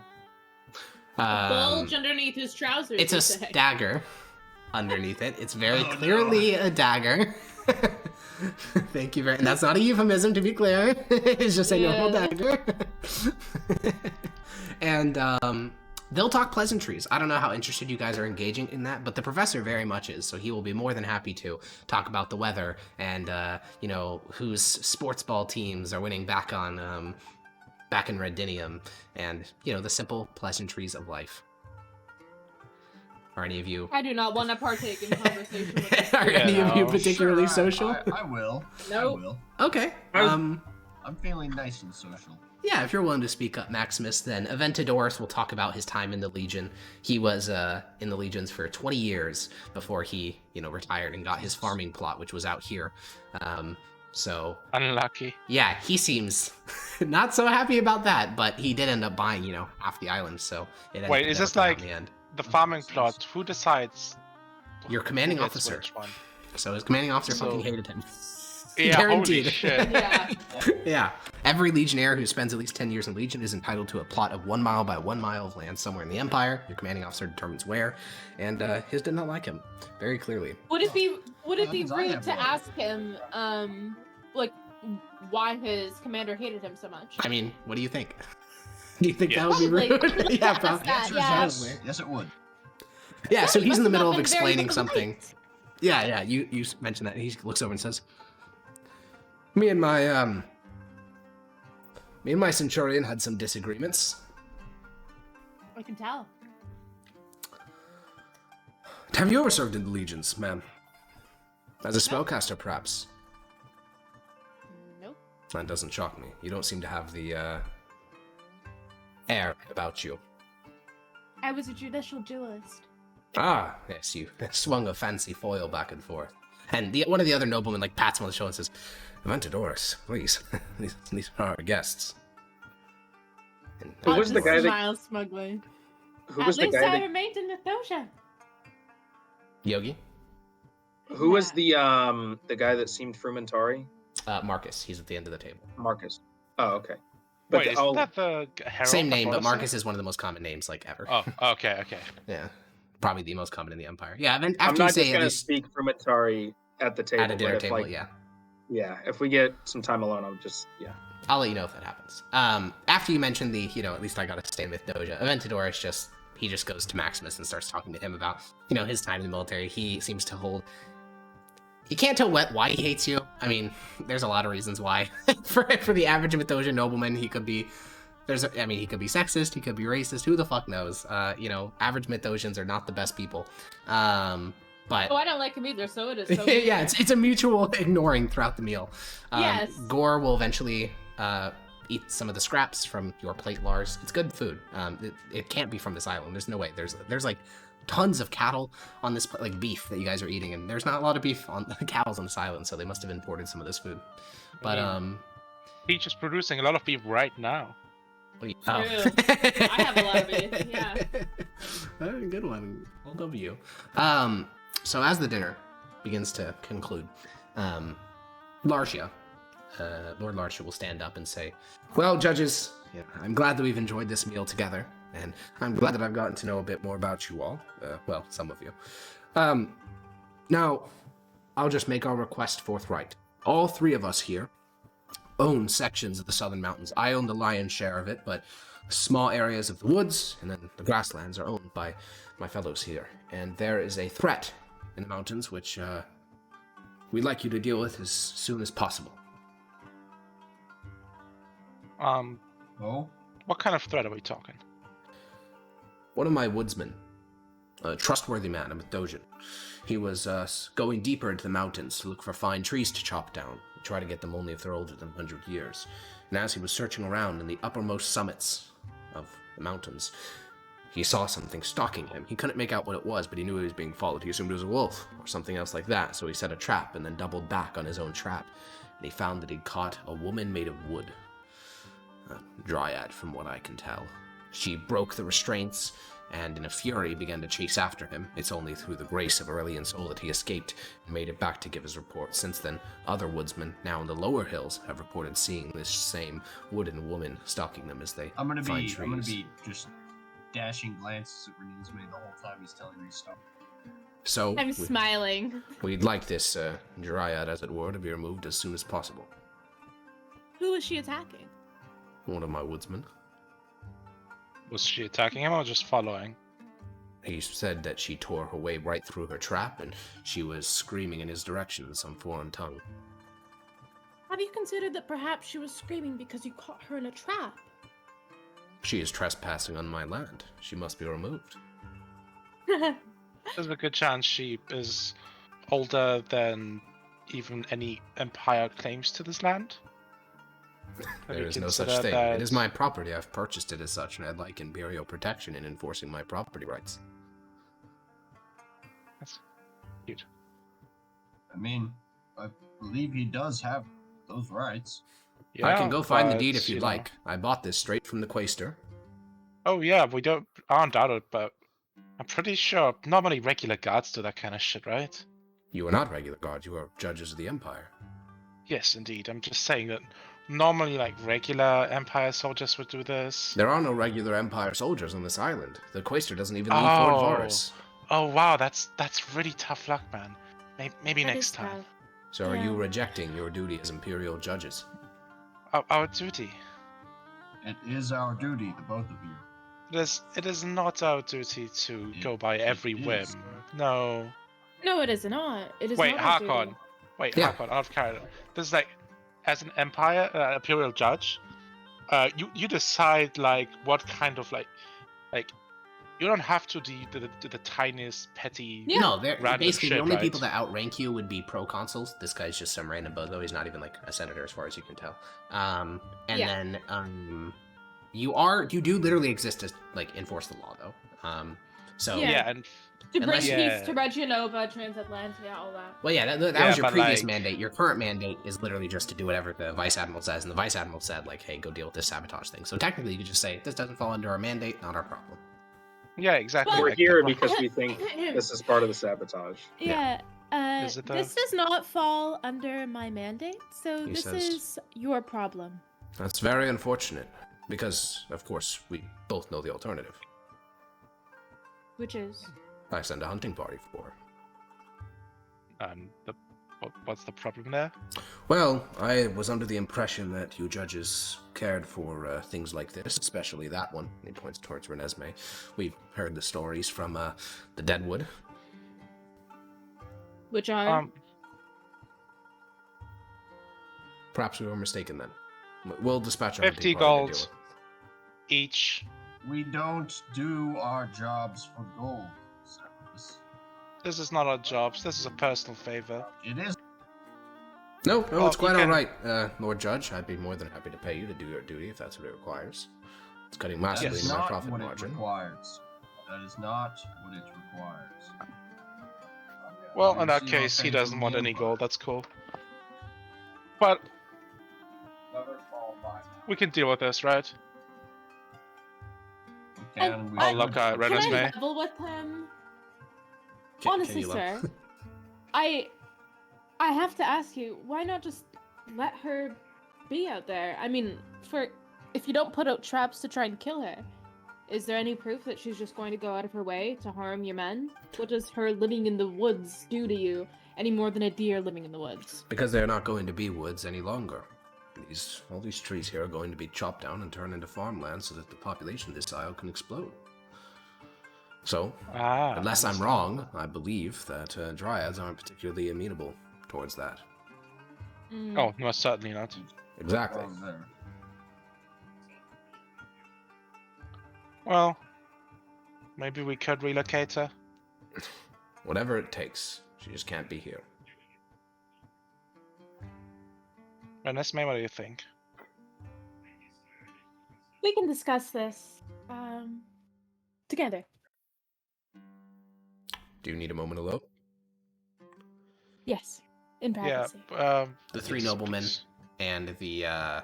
Bulge underneath his trousers. It's you a say. dagger underneath it. It's very Oh, clearly a dagger. Thank you very much. That's not a euphemism, to be clear. It's just a normal Yeah. dagger. And they'll talk pleasantries. I don't know how interested you guys are engaging in that, but the professor very much is, so he will be more than happy to talk about the weather and, you know, whose sports ball teams are winning back in Redinium, and, you know, the simple pleasantries of life. Are any of you... I do not want to partake in conversation with this. Are any of you no. particularly Sure, social? I will. Nope. I will. Okay. I'm feeling nice and social. Yeah, if you're willing to speak up, Maximus, then Aventadorus will talk about his time in the Legion. He was in the Legions for 20 years before he, you know, retired and got his farming plot, which was out here. So, Unlucky. yeah, he seems not so happy about that, but he did end up buying, you know, half the island, so it ended Wait, up is this better in like the end. the farming plot? Who decides? Your commanding who gets officer. which one? So his commanding officer So- fucking hated him. Yeah, Guaranteed. holy shit. Yeah. Yeah. Every legionnaire who spends at least 10 years in Legion is entitled to a plot of 1 mile by 1 mile of land somewhere in the Empire. Your commanding officer determines where, and his did not like him, very clearly. Would it be That means I rude have to one. ask him, like, why his commander hated him so much? I mean, what do you think? Do you think Yeah. that would be rude? Probably. Yeah, Ask probably. that, Answer is yeah. yes. Yes, it would. Yeah, so He he's in the must have middle not of been very explaining something. polite. Yeah, you mentioned that. He looks over and says, me and my me and my centurion had some disagreements. I can tell. Have you ever served in the legions, ma'am? As a spellcaster, perhaps? Nope. That doesn't shock me. You don't seem to have the, air about you. I was a judicial duelist. Ah, yes, you swung a fancy foil back and forth. And one of the other noblemen, like, pats him on the shoulder and says, Aventadores, please. these are our guests. And, Who was the guy that... Smile smugly. Who was the guy I that... remained in Mythdosia. Yogi? Who was the guy that seemed frumentari? Marcus. He's at the end of the table. Marcus. Oh, okay. But Wait, isn't that the herald? Same name, but before Marcus is one of the most common names, like, ever. Oh, okay. Yeah. Probably the most common in the Empire. Yeah, and I'm after you not say just going to speak frumentari at the table. at a dinner but if, table, like, yeah. Yeah, if we get some time alone, I'm just, yeah. I'll let you know if that happens. After you mention the, at least I gotta stay with Doja, Aventador he just goes to Maximus and starts talking to him about, his time in the military. He seems to hold... You can't tell why he hates you. I mean, there's a lot of reasons why. for the average Mythosia nobleman, he could be... he could be sexist, he could be racist, who the fuck knows? Average Mythosians are not the best people. But Oh, I don't like him either, so it is so yeah, it's a mutual ignoring throughout the meal. Yes. Gore will eventually eat some of the scraps from your plate, Lars. It's good food. It can't be from this island. There's no way. There's like tons of cattle on this, like beef that you guys are eating, and there's not a lot of beef on cows on this island, so they must have imported some of this food. But Peach is producing a lot of beef right now. True. I have a lot of beef, yeah. Good one. Well, W. So as the dinner begins to conclude, Lartia, Lord Lartia will stand up and say, well, judges, I'm glad that we've enjoyed this meal together, and I'm glad that I've gotten to know a bit more about you all. Well, some of you. Now, I'll just make our request forthright. All three of us here own sections of the Southern Mountains. I own the lion's share of it, but small areas of the woods and then the grasslands are owned by my fellows here. And there is a threat in the mountains which we'd like you to deal with as soon as possible. Oh? What kind of threat are we talking? One of my woodsmen, a trustworthy man, a Mythosian, he was going deeper into the mountains to look for fine trees to chop down. Try to get them only if they're older than 100 years. And as he was searching around in the uppermost summits of the mountains, he saw something stalking him. He couldn't make out what it was, but he knew he was being followed. He assumed it was a wolf or something else like that, so he set a trap and then doubled back on his own trap. And he found that he'd caught a woman made of wood. A dryad, from what I can tell. She broke the restraints, and in a fury began to chase after him. It's only through the grace of Aurelian soul that he escaped and made it back to give his report. Since then, other woodsmen, now in the lower hills, have reported seeing this same wooden woman stalking them as they find trees. I'm gonna be just dashing glances at Renesmee the whole time he's telling me stuff. So, I'm smiling. we'd like this dryad, as it were, to be removed as soon as possible. Who is she attacking? One of my woodsmen. Was she attacking him or just following? He said that she tore her way right through her trap, and she was screaming in his direction in some foreign tongue. Have you considered that perhaps she was screaming because you caught her in a trap? She is trespassing on my land. She must be removed. There's a good chance she is older than even any empire claims to this land. There is no such thing. It is my property. I've purchased it as such, and I'd like imperial protection in enforcing my property rights. That's cute. I mean, I believe he does have those rights. Yeah, I can go find the deed but, if you'd like. I bought this straight from the Quaestor. Oh yeah, we aren't out of it, but I'm pretty sure normally regular guards do that kind of shit, right? You are not regular guards. You are judges of the Empire. Yes, indeed. I'm just saying that normally, like, regular Empire soldiers would do this. There are no regular Empire soldiers on this island. The Quaestor doesn't even leave Fort Varus. Oh wow, that's really tough luck, man. Maybe That next is time. tough. So are you Yeah. rejecting your duty as imperial judges? Our duty. It is our duty, the both of you. It is not our duty to go by every it whim. is. No. No, it is not. It is Wait, not our Harkon. duty. Wait, Yeah. Harkon, out of character. There's like, as an empire, imperial judge, you decide like what kind of like you don't have to do the tiniest petty. Yeah. No, they're random basically the shit, only right? people that outrank you would be proconsuls. This guy's just some random bozo. He's not even like a senator, as far as you can tell. And Yeah. then you do literally exist to like enforce the law, though. So Yeah. And To bring Unless- peace to Reginova, Transatlantia, all that. well, yeah, that Yeah, was your but, previous like- mandate. Your current mandate is literally just to do whatever the vice admiral says, and the vice admiral said like, "Hey, go deal with this sabotage thing." So technically, you could just say this doesn't fall under our mandate, not our problem. yeah, exactly. Well, We're like, here the- because we think this is part of the sabotage. Yeah. Is it This does not fall under my mandate, so He this says- is your problem. That's very unfortunate, because, of course, we both know the alternative. Which is I send a hunting party for. what's the problem there? Well, I was under the impression that you judges cared for things like this, especially that one. He points towards Renesmee. We've heard the stories from the Deadwood. which are Perhaps we were mistaken then. We'll dispatch a 50 hunting party to deal gold each. We don't do our jobs for gold. Severus. This is not our jobs. This is a personal favor. It is. No, Well, it's quite you all can- right, Lord Judge. I'd be more than happy to pay you to do your duty if that's what it requires. It's cutting massively That's into my not profit what margin. it requires. That is not what it requires. Well, You in that see case, how he things doesn't will want be any empire. gold. That's cool. But we can deal with this, right? We can, and we I'll should. look at Can I Renesmee. level with him? Can Honestly, you love- sir, I have to ask you, why not just let her be out there? I mean, if you don't put out traps to try and kill her, is there any proof that she's just going to go out of her way to harm your men? What does her living in the woods do to you any more than a deer living in the woods? Because they're not going to be woods any longer. All these trees here are going to be chopped down and turned into farmland so that the population of this isle can explode. So, unless I'm wrong, I believe that dryads aren't particularly amenable towards that. Mm. Oh, no, certainly not. Exactly. Oh, there. Well, maybe we could relocate her. Whatever it takes. She just can't be here. Renesmee, what do you think? We can discuss this together. Do you need a moment alone? Yes, in Yeah. privacy. The three yes, noblemen please. and the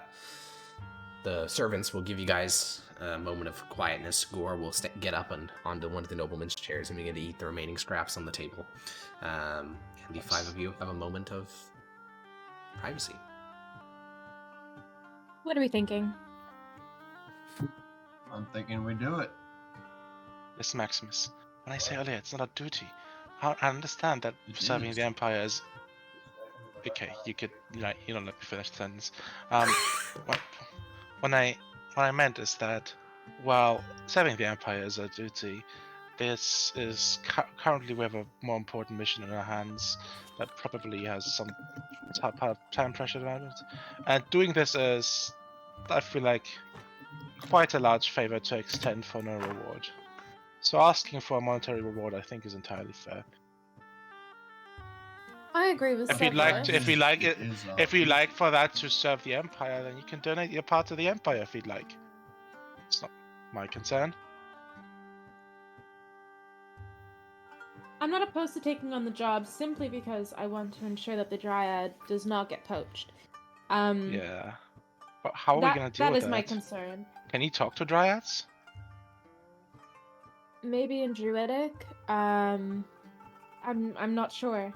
servants will give you guys a moment of quietness. Gore will get up and onto one of the noblemen's chairs and begin to eat the remaining scraps on the table. And the five of you have a moment of privacy. What are we thinking? I'm thinking we do it. Listen, Maximus. When I say earlier, it's not a duty. I understand that It serving is. the Empire is. Okay, you could, you don't let me finish the sentence. What I meant is that, while serving the Empire is a duty, this is currently we have a more important mission in our hands that probably has some time pressure around it, and doing this is, I feel like, quite a large favor to extend for no reward. So asking for a monetary reward, I think, is entirely fair. I agree with If you'd like to, if you like it, is, if you like for that to serve the Empire, then you can donate your part to the Empire if you'd like. It's not my concern. I'm not opposed to taking on the job simply because I want to ensure that the Dryad does not get poached. Yeah. But how are we gonna deal that with is that? my concern. Can you talk to Dryads? Maybe in Druidic. I'm not sure.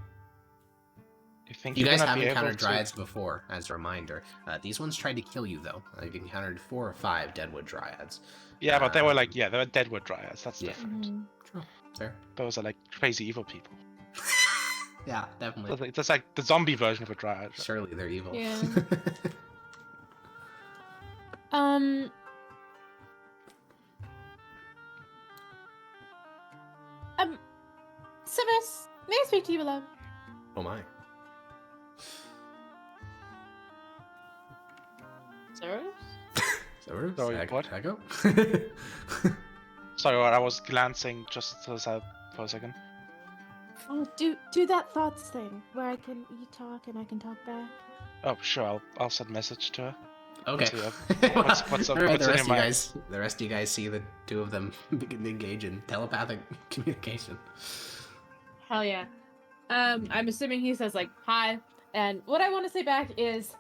You think You you're guys gonna have be able encountered to- dryads before, as a reminder. These ones tried to kill you, though. You've encountered 4 or 5 Deadwood dryads. Yeah, but they were like, they were Deadwood Dryads. That's Yeah. different. Mhm. True. Fair. Those are like crazy evil people. Yeah, definitely. That's like the zombie version of a Dryad. Surely they're evil. Yeah. Severus, may I speak to you alone? Oh my. Severus? Sorry, what? Echo? Sorry, I was glancing just to the side for a second. Oh, do that thoughts thing where you talk and I can talk back. Oh, sure. I'll send a message to her. Okay. See, what's All right, what's the in rest your of you mind? guys, see the two of them begin to engage in telepathic communication. Hell yeah. I'm assuming he says like hi, and what I want to say back is,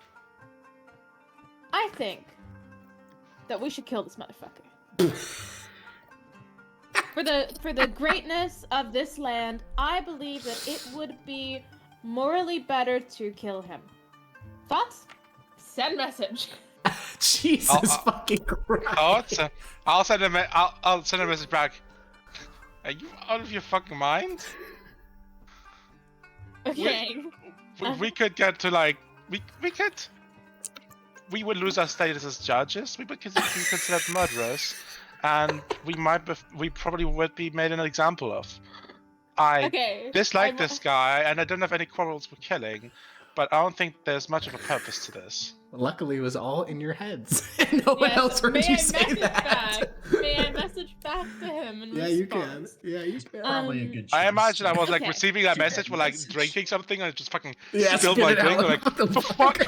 I think that we should kill this motherfucker. For the greatness of this land, I believe that it would be morally better to kill him. Thoughts? Send message. Jesus fucking Christ! I'll send I'll send a message back. Are you out of your fucking mind? Okay. We could get to like we would lose our status as judges. We would be considered murderers, and we probably would be made an example of. I dislike this guy, and I don't have any quarrels with killing, but I don't think there's much of a purpose to this. Luckily, it was all in your heads. No one else heard you say that. May I message back to him? In Yeah, response? you can. Yeah, you can. Probably a good choice. I imagine I was like Okay. receiving that Good message while like message. drinking something, and I just fucking Yeah, spilled spit my it out. drink. Like, What the the fuck?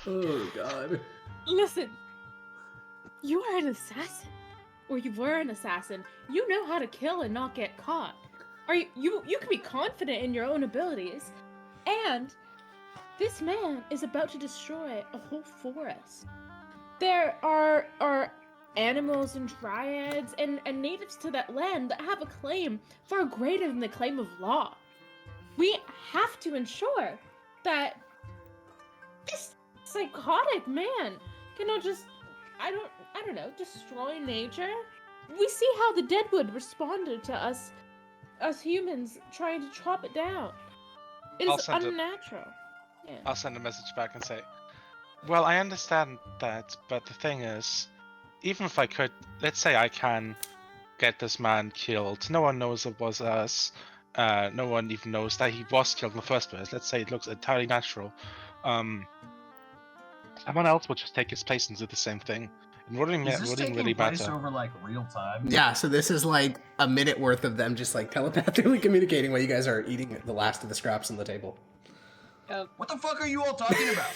Oh god. Listen, you are an assassin, or you were an assassin. You know how to kill and not get caught. You can be confident in your own abilities, and this man is about to destroy a whole forest. There are animals and dryads and natives to that land that have a claim far greater than the claim of law. We have to ensure that this psychotic man cannot just, I don't know, destroy nature. We see how the Deadwood responded to us humans trying to chop it down. It I'll is send it. unnatural. Yeah. I'll send a message back and say, well, I understand that, but the thing is, even if I could, let's say I can get this man killed, no one knows it was us, no one even knows that he was killed in the first place. Let's say it looks entirely natural. Someone else would just take his place and do the same thing. It wouldn't Is this taking really place matter. over like real time? Yeah, so this is like a minute worth of them just like telepathically communicating while you guys are eating the last of the scraps on the table. What the fuck are you all talking about?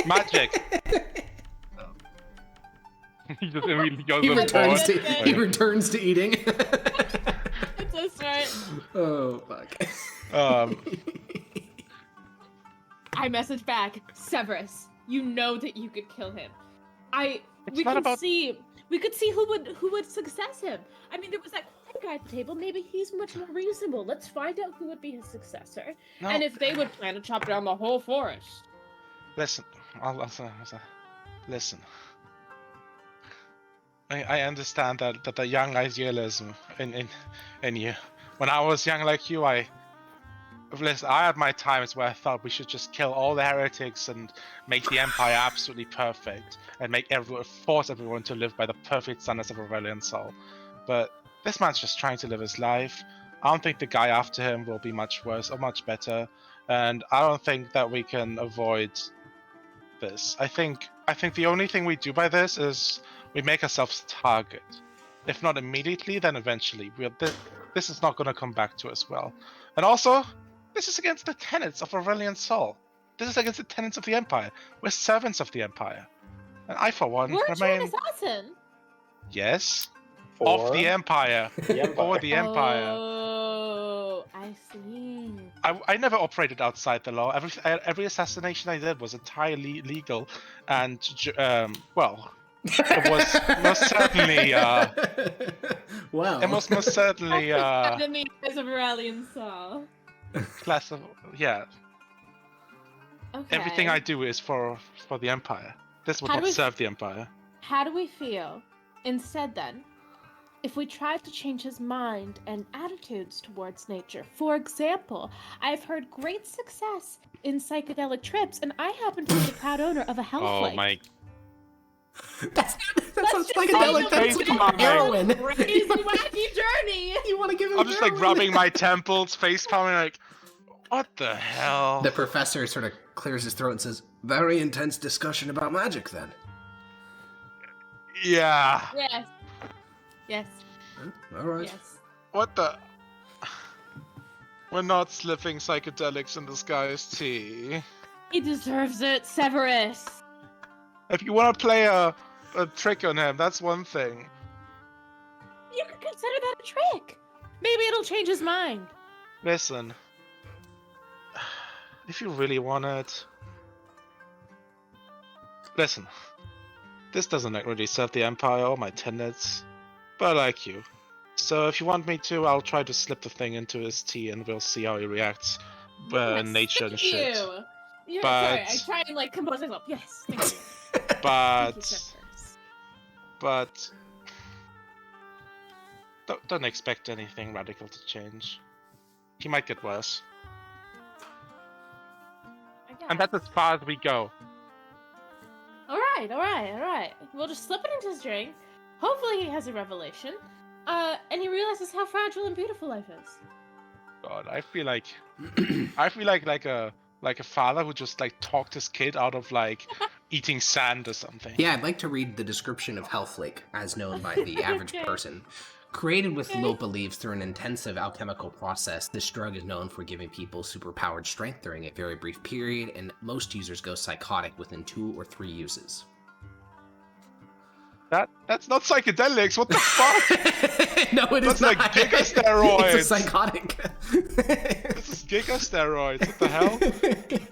Magic! He just immediately goes He on returns board. to he returns to eating. It's so smart. Oh fuck. I message back, Severus. You know that you could kill him. We not could about- see who would success him. I mean, there was that one guy at the table. Maybe he's much more reasonable. Let's find out who would be his successor, No. and if they would plan to chop down the whole forest. Listen, listen. I understand that the young idealism in you. When I was young like you, I had my times where I thought we should just kill all the heretics and make the Empire absolutely perfect, and force everyone to live by the perfect standards of Aurelian Sol. But this man's just trying to live his life. I don't think the guy after him will be much worse or much better, and I don't think that we can avoid this. I think the only thing we do by this is we make ourselves target. If not immediately, then eventually. This is not going to come back to us well. And also, this is against the tenets of Aurelian Sol. This is against the tenets of the Empire. We're servants of the Empire. And I, for one, Weren't you an remain... assassin? Yes. For Of the Empire. the Empire. For the Empire. Oh, I see. I never operated outside the law. Every assassination I did was entirely legal. And, well... It was most certainly, Wow. it was most certainly, Enemy is of Aurelian Sol. class of, yeah. Okay. Everything I do is for the Empire. This would How do not we- serve the Empire. How do we feel, instead then, if we tried to change his mind and attitudes towards nature? For example, I've heard great success in psychedelic trips, and I happen to be the proud owner of a health Oh flake. my! That's not just psychedelic. say That's the like most heroin. Crazy wacky journey! You want to give him I'm just like heroin? rubbing my temples, face palming, like, what the hell? The professor sort of clears his throat and says, "Very intense discussion about magic, then." Yeah. Yes. Yes. All right. Yes. What the? We're not slipping psychedelics in this guy's tea. He deserves it, Severus. If you want to play a trick on him, that's one thing. You could consider that a trick. Maybe it'll change his mind. Listen, if you really want it, listen. This doesn't really serve the Empire or my tenets, but I like you. So if you want me to, I'll try to slip the thing into his tea and we'll see how he reacts. Yes, Nature and thank shit. you. Yeah, But- sorry, I try and like compose myself. Yes, thank you. But Thank you, Severus. but don't expect anything radical to change. He might get worse. I guess. And that's as far as we go. All right. We'll just slip it into his drink. Hopefully he has a revelation. And he realizes how fragile and beautiful life is. God, I feel like like a father who just like talked his kid out of like eating sand or something. Yeah, I'd like to read the description of Hellflake, as known by the average person. Created with Lopa leaves through an intensive alchemical process, this drug is known for giving people superpowered strength during a very brief period, and most users go psychotic within 2 or 3 uses. That's not psychedelics. What the fuck? No, it is That's like not. gigasteroids. It's a psychotic. This is gigasteroids. What the hell?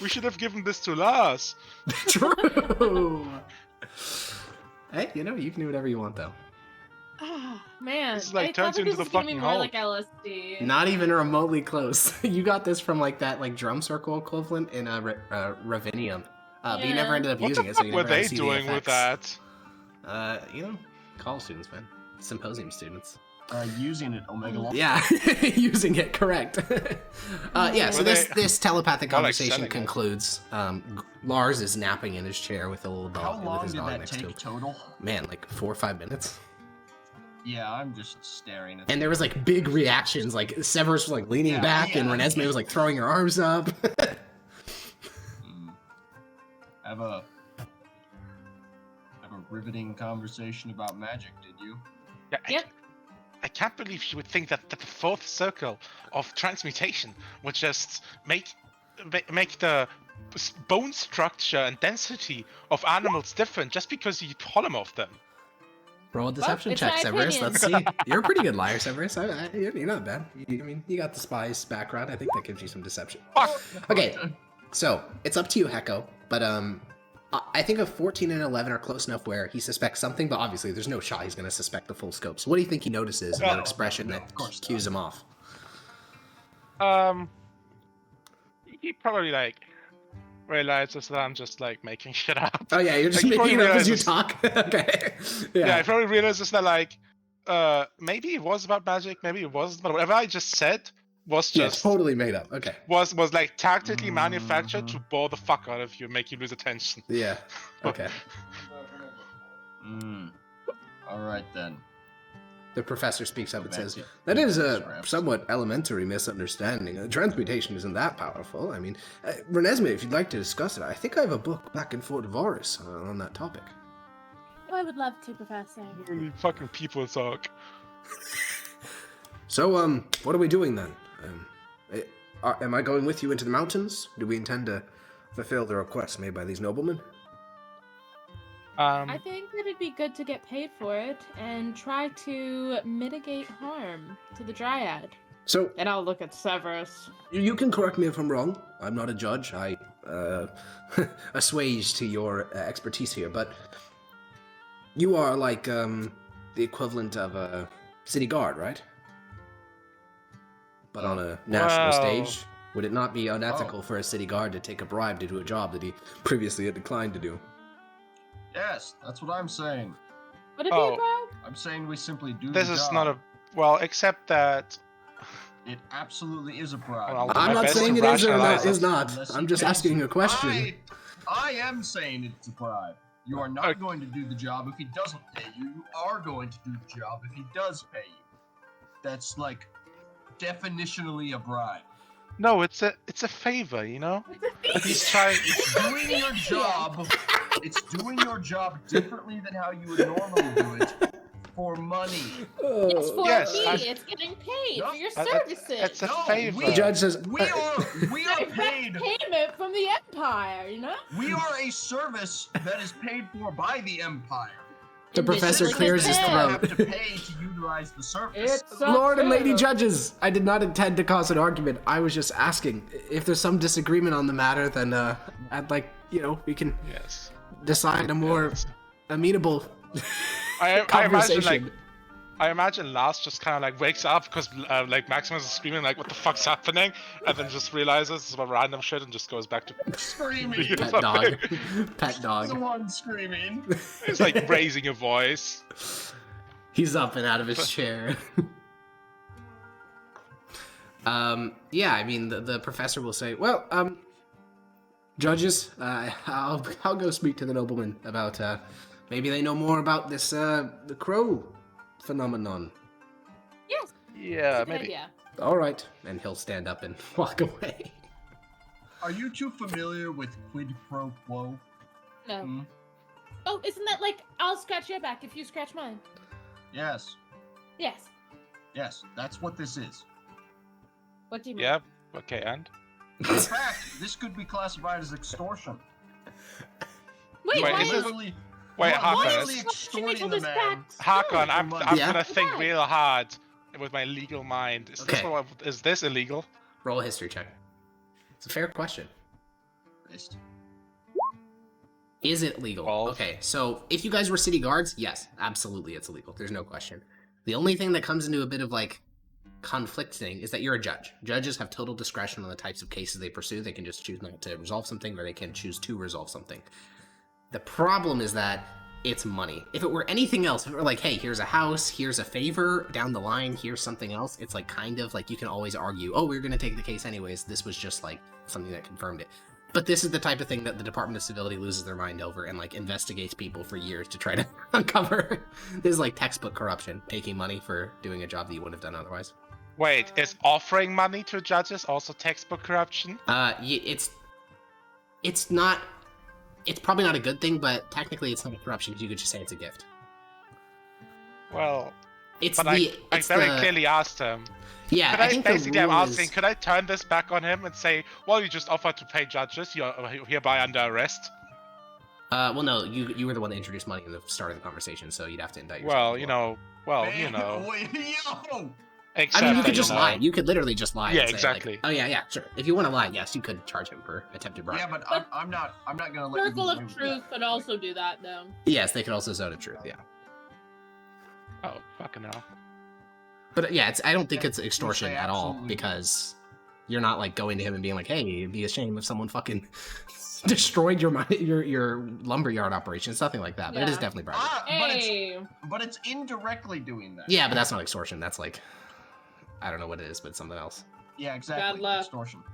We should have given this to Lars. True. Hey, you know, you can do whatever you want, though. Ah, man. This is like I turns thought you that into this the was gonna be fucking more Hulk. like LSD. Not even remotely close. You got this from like that like drum circle equivalent in Ravinium. But you never Yeah. ended up What using the it, so fuck you were never got they to see the doing with effects. that? You know, college students, man. Symposium students. Using it, Omega Long. Yeah, using it, correct. Yeah, so Were this telepathic More like conversation selling it. concludes. Lars is napping in his chair with a little How dog with long his did dog that next to him. take total? Man, like 4 or 5 minutes. Yeah, I'm just staring at And there was like big reactions, like Severus was like leaning Yeah, back and yeah. Renesmee was like throwing her arms up. Have a riveting conversation about magic, did you? Yeah, Yep. I can't believe you would think that the fourth circle of transmutation would just make the bone structure and density of animals different just because you polymorph them. Roll a deception it's check, my Severus. opinion. Let's see. You're a pretty good liar, Severus. You're not bad. I mean, you got the spies background. I think that gives you some deception. Fuck! Okay, so it's up to you, Hecko. But I think a 14 and 11 are close enough where he suspects something, but obviously there's no shot he's going to suspect the full scope. So what do you think he notices in their Oh, expression no, that of course cues him off? He probably like realizes that I'm just like making shit up. Oh yeah, you're just Like, he making it up probably as you realizes- talk. Okay. Yeah, he probably realizes that like maybe it was about magic, maybe it wasn't, but whatever I just said was Yeah, just totally made up. Okay. was like tactically manufactured to bore the fuck out of you, make you lose attention. Yeah. Okay. All right then. The professor speaks up and That's says, it. "That is a Scraps. somewhat elementary misunderstanding. Transmutation isn't that powerful. I mean, Renesmee, if you'd like to discuss it, I think I have a book back in Fort Varus on that topic." Oh, I would love to, Professor. Holy fucking people talk. So, what are we doing then? Am I going with you into the mountains? Do we intend to fulfill the requests made by these noblemen? I think that it'd be good to get paid for it and try to mitigate harm to the Dryad. So, And I'll look at Severus. you can correct me if I'm wrong. I'm not a judge. I assuage to your expertise here, but you are like the equivalent of a city guard, right? But on a national Wow. stage, would it not be unethical for a city guard to take a bribe to do a job that he previously had declined to do? Yes, that's what I'm saying. Would it be Oh. a bribe? I'm saying we simply do This the is job. not a well, except that It absolutely is a bribe. Well, I'm my not best saying to it is or rationalize not. Is it. not. Unless I'm he just pays asking you. a question. I am saying it's a bribe. You are not Okay. going to do the job if he doesn't pay you. You are going to do the job if he does pay you. That's like definitionally a bribe. No, it's a favor, you know. He's trying. It's doing your job. It's doing your job differently than how you would normally do it for money. It's for Yes, me. I- It's getting paid No, for your It's services. a No, favor. we- Judge says, We are Direct paid. payment from the Empire, you know? We are a service that is paid for by the Empire. the professor Like clears I his said. You throat. have to pay to utilize the service. It's Lord and Lady Judges, I did not intend to cause an argument. I was just asking. If there's some disagreement on the matter, then I'd like, we can Yes. decide a more amenable I imagine conversation. I imagine Lars just kind of like wakes up because like Maximus is screaming like, "What the fuck's happening?" and then just realizes it's about random shit and just goes back to Screaming. Pet dog. Pet The dog. one screaming. He's like raising a voice. He's up and out of his chair. Yeah, I mean, the professor will say, well, judges, I'll go speak to the nobleman about, maybe they know more about this, the crow phenomenon. Yes. Yeah, Good maybe. idea. All right. And he'll stand up and walk away. Are you too familiar with quid pro quo? No. Hmm? Oh, isn't that like I'll scratch your back if you scratch mine? Yes. Yes. Yes, that's what this is. What do you mean? Yeah. Okay, and In fact, this could be classified as extortion. Wait, Wait, why is is this- Literally- wait, you're Hakon. literally Why extorting the this man. back Hakon, I'm money. Yeah? gonna think Why? real hard with my legal mind. Okay. Is this illegal? Roll a history check. It's a fair question. Based. Is it legal? 12. Okay, so if you guys were city guards, yes, absolutely it's illegal. There's no question. The only thing that comes into a bit of like conflicting is that you're a judge. Judges have total discretion on the types of cases they pursue. They can just choose not to resolve something or they can choose to resolve something. The problem is that it's money. If it were anything else, if it were like, hey, here's a house, here's a favor, down the line, here's something else, it's like kind of like you can always argue, oh, we're going to take the case anyways. This was just like something that confirmed it. But this is the type of thing that the Department of Civility loses their mind over and like investigates people for years to try to uncover. This is like textbook corruption, taking money for doing a job that you wouldn't have done otherwise. Wait, is offering money to judges also textbook corruption? It's not. It's probably not a good thing, but technically it's not a corruption because you could just say it's a gift. Well, It's but the. I It's very the, cleally asked him. Yeah, Could I think basically the I'm rule asking, is, could I turn this back on him and say, well, you just offered to pay judges, you're hereby under arrest? well, no, you were the one that introduced money in the start of the conversation, so you'd have to indict yourself. Well, as you know. Yo! Except, I mean, you could that, just know, lie. You could literally just lie. Yeah, and say, exactly. Like, oh yeah, sure. If you want to lie, yes, you could charge him for attempted bribery. Yeah, but I'm not gonna let you Circle get of away with Truth that. could also do that, though. Yes, they could also zone of truth. Yeah, Oh, fucking hell. but yeah, I don't think Yeah, it's extortion say at all absolutely. because you're not like going to him and being like, "Hey, it'd be a shame if someone fucking destroyed your lumberyard operation." It's nothing like that, but it is Yeah. definitely bribery. Hey, But it's indirectly doing that. Yeah, but that's not extortion. That's like, I don't know what it is, but it's something else. Yeah, exactly. Bad luck. Extortion.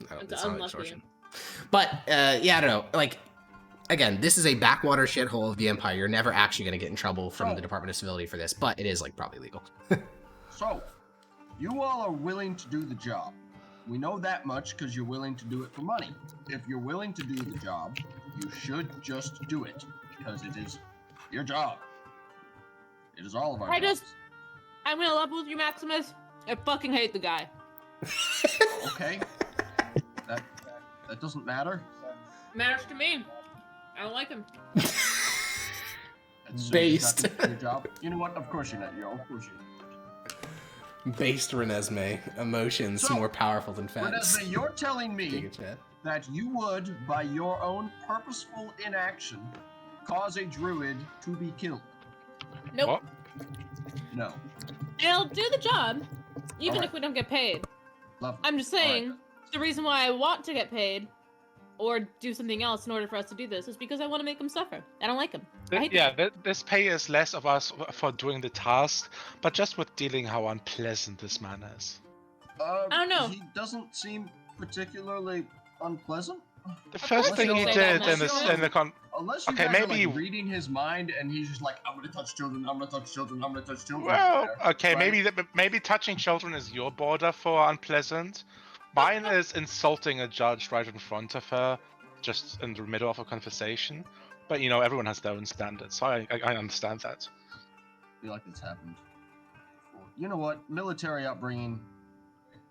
It's It's not unlucky. extortion. But yeah, I don't know. Like, again, this is a backwater shithole of the Empire. You're never actually going to get in trouble from Oh. the Department of Civility for this, but it is like probably legal. So, you all are willing to do the job. We know that much because you're willing to do it for money. If you're willing to do the job, you should just do it because it is your job. It is all of our I jobs. just- I'm gonna level with you, Maximus. I fucking hate the guy. Okay. That doesn't matter. Matters to me. I don't like him. That's Based. not your job. You know what? Of course you're not. Of course you're not. Based Renesmee, emotions So, more powerful than facts. Renesmee, you're telling me Giga chat. that you would, by your own purposeful inaction, cause a druid to be killed. Nope. What? No. I'll do the job, even Alright. if we don't get paid. Lovely. I'm just saying, the reason why I want to get paid or do something else in order for us to do this is because I want to make him suffer. I don't like him. I hate Yeah, this pay is less of us for doing the task, but just with dealing how unpleasant this man is. I don't know. He doesn't seem particularly unpleasant. The first course thing you he don't say did that, in the Unless you Okay, guys are maybe- like reading his mind and he's just like, I'm gonna touch children, I'm gonna touch children, I'm gonna touch children. Well, there, okay, right? maybe touching children is your border for unpleasant, Mine is insulting a judge right in front of her, just in the middle of a conversation. But you know, everyone has their own standards, so I understand that. I feel like it's happened before. You know what? Military upbringing,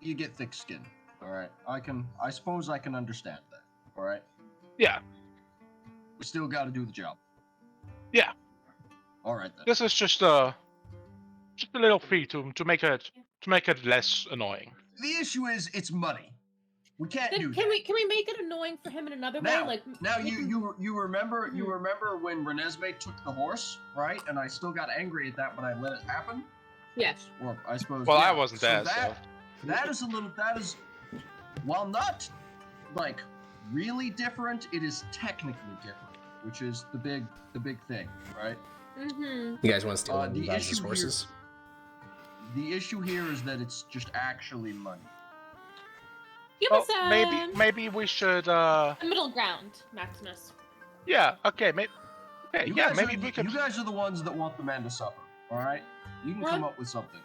you get thick skin. All right, I suppose I can understand that. All right. Yeah. We still got to do the job. Yeah. All right then. This is just a little fee to make it less annoying. The issue is it's money. We can't do Can that. we make it annoying for him in another way? Now, Like you remember when Renesmee took the horse, right? And I still got angry at that, but I let it happen. Yes. Or I suppose. Well, yeah. I wasn't there, so. That is, while not like really different, it is technically different, which is the big thing, right? Mm-hmm. You guys want to steal one of the you guys' issue here- horses? The issue here is that it's just actually money. Give Well, us maybe we should. a middle ground, Maximus. Yeah. Okay. Maybe You guys are the ones that want the man to suffer. All right, you can come up with something.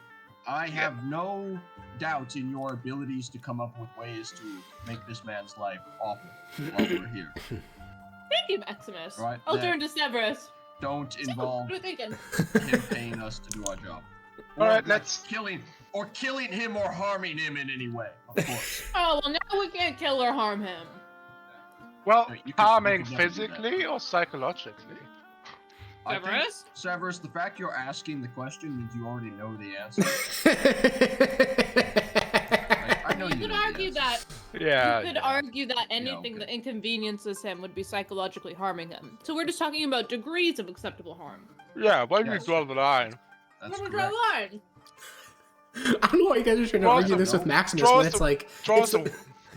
I have no doubt in your abilities to come up with ways to make this man's life awful while we're here. Thank you, Maximus. Right, I'll that- turn to Severus. Don't involve What are you thinking? him paying us to do our job. All right, Or let's. killing him or harming him in any way. Of course. Oh well, now we can't kill or harm him. Well, No, you could harming never do that. physically or psychologically? I think, Severus? Severus, the fact you're asking the question means you already know the answer. I know You you could know the argue answer. that. Yeah. You could argue that anything okay. that inconveniences him would be psychologically harming him. So we're just talking about degrees of acceptable harm. Yeah. Where do you Yes. draw the line? That's Where we correct. draw the line. I don't know why you guys are trying to Draw argue some- this with Maximus, draw but it's some- like Draw it's- some.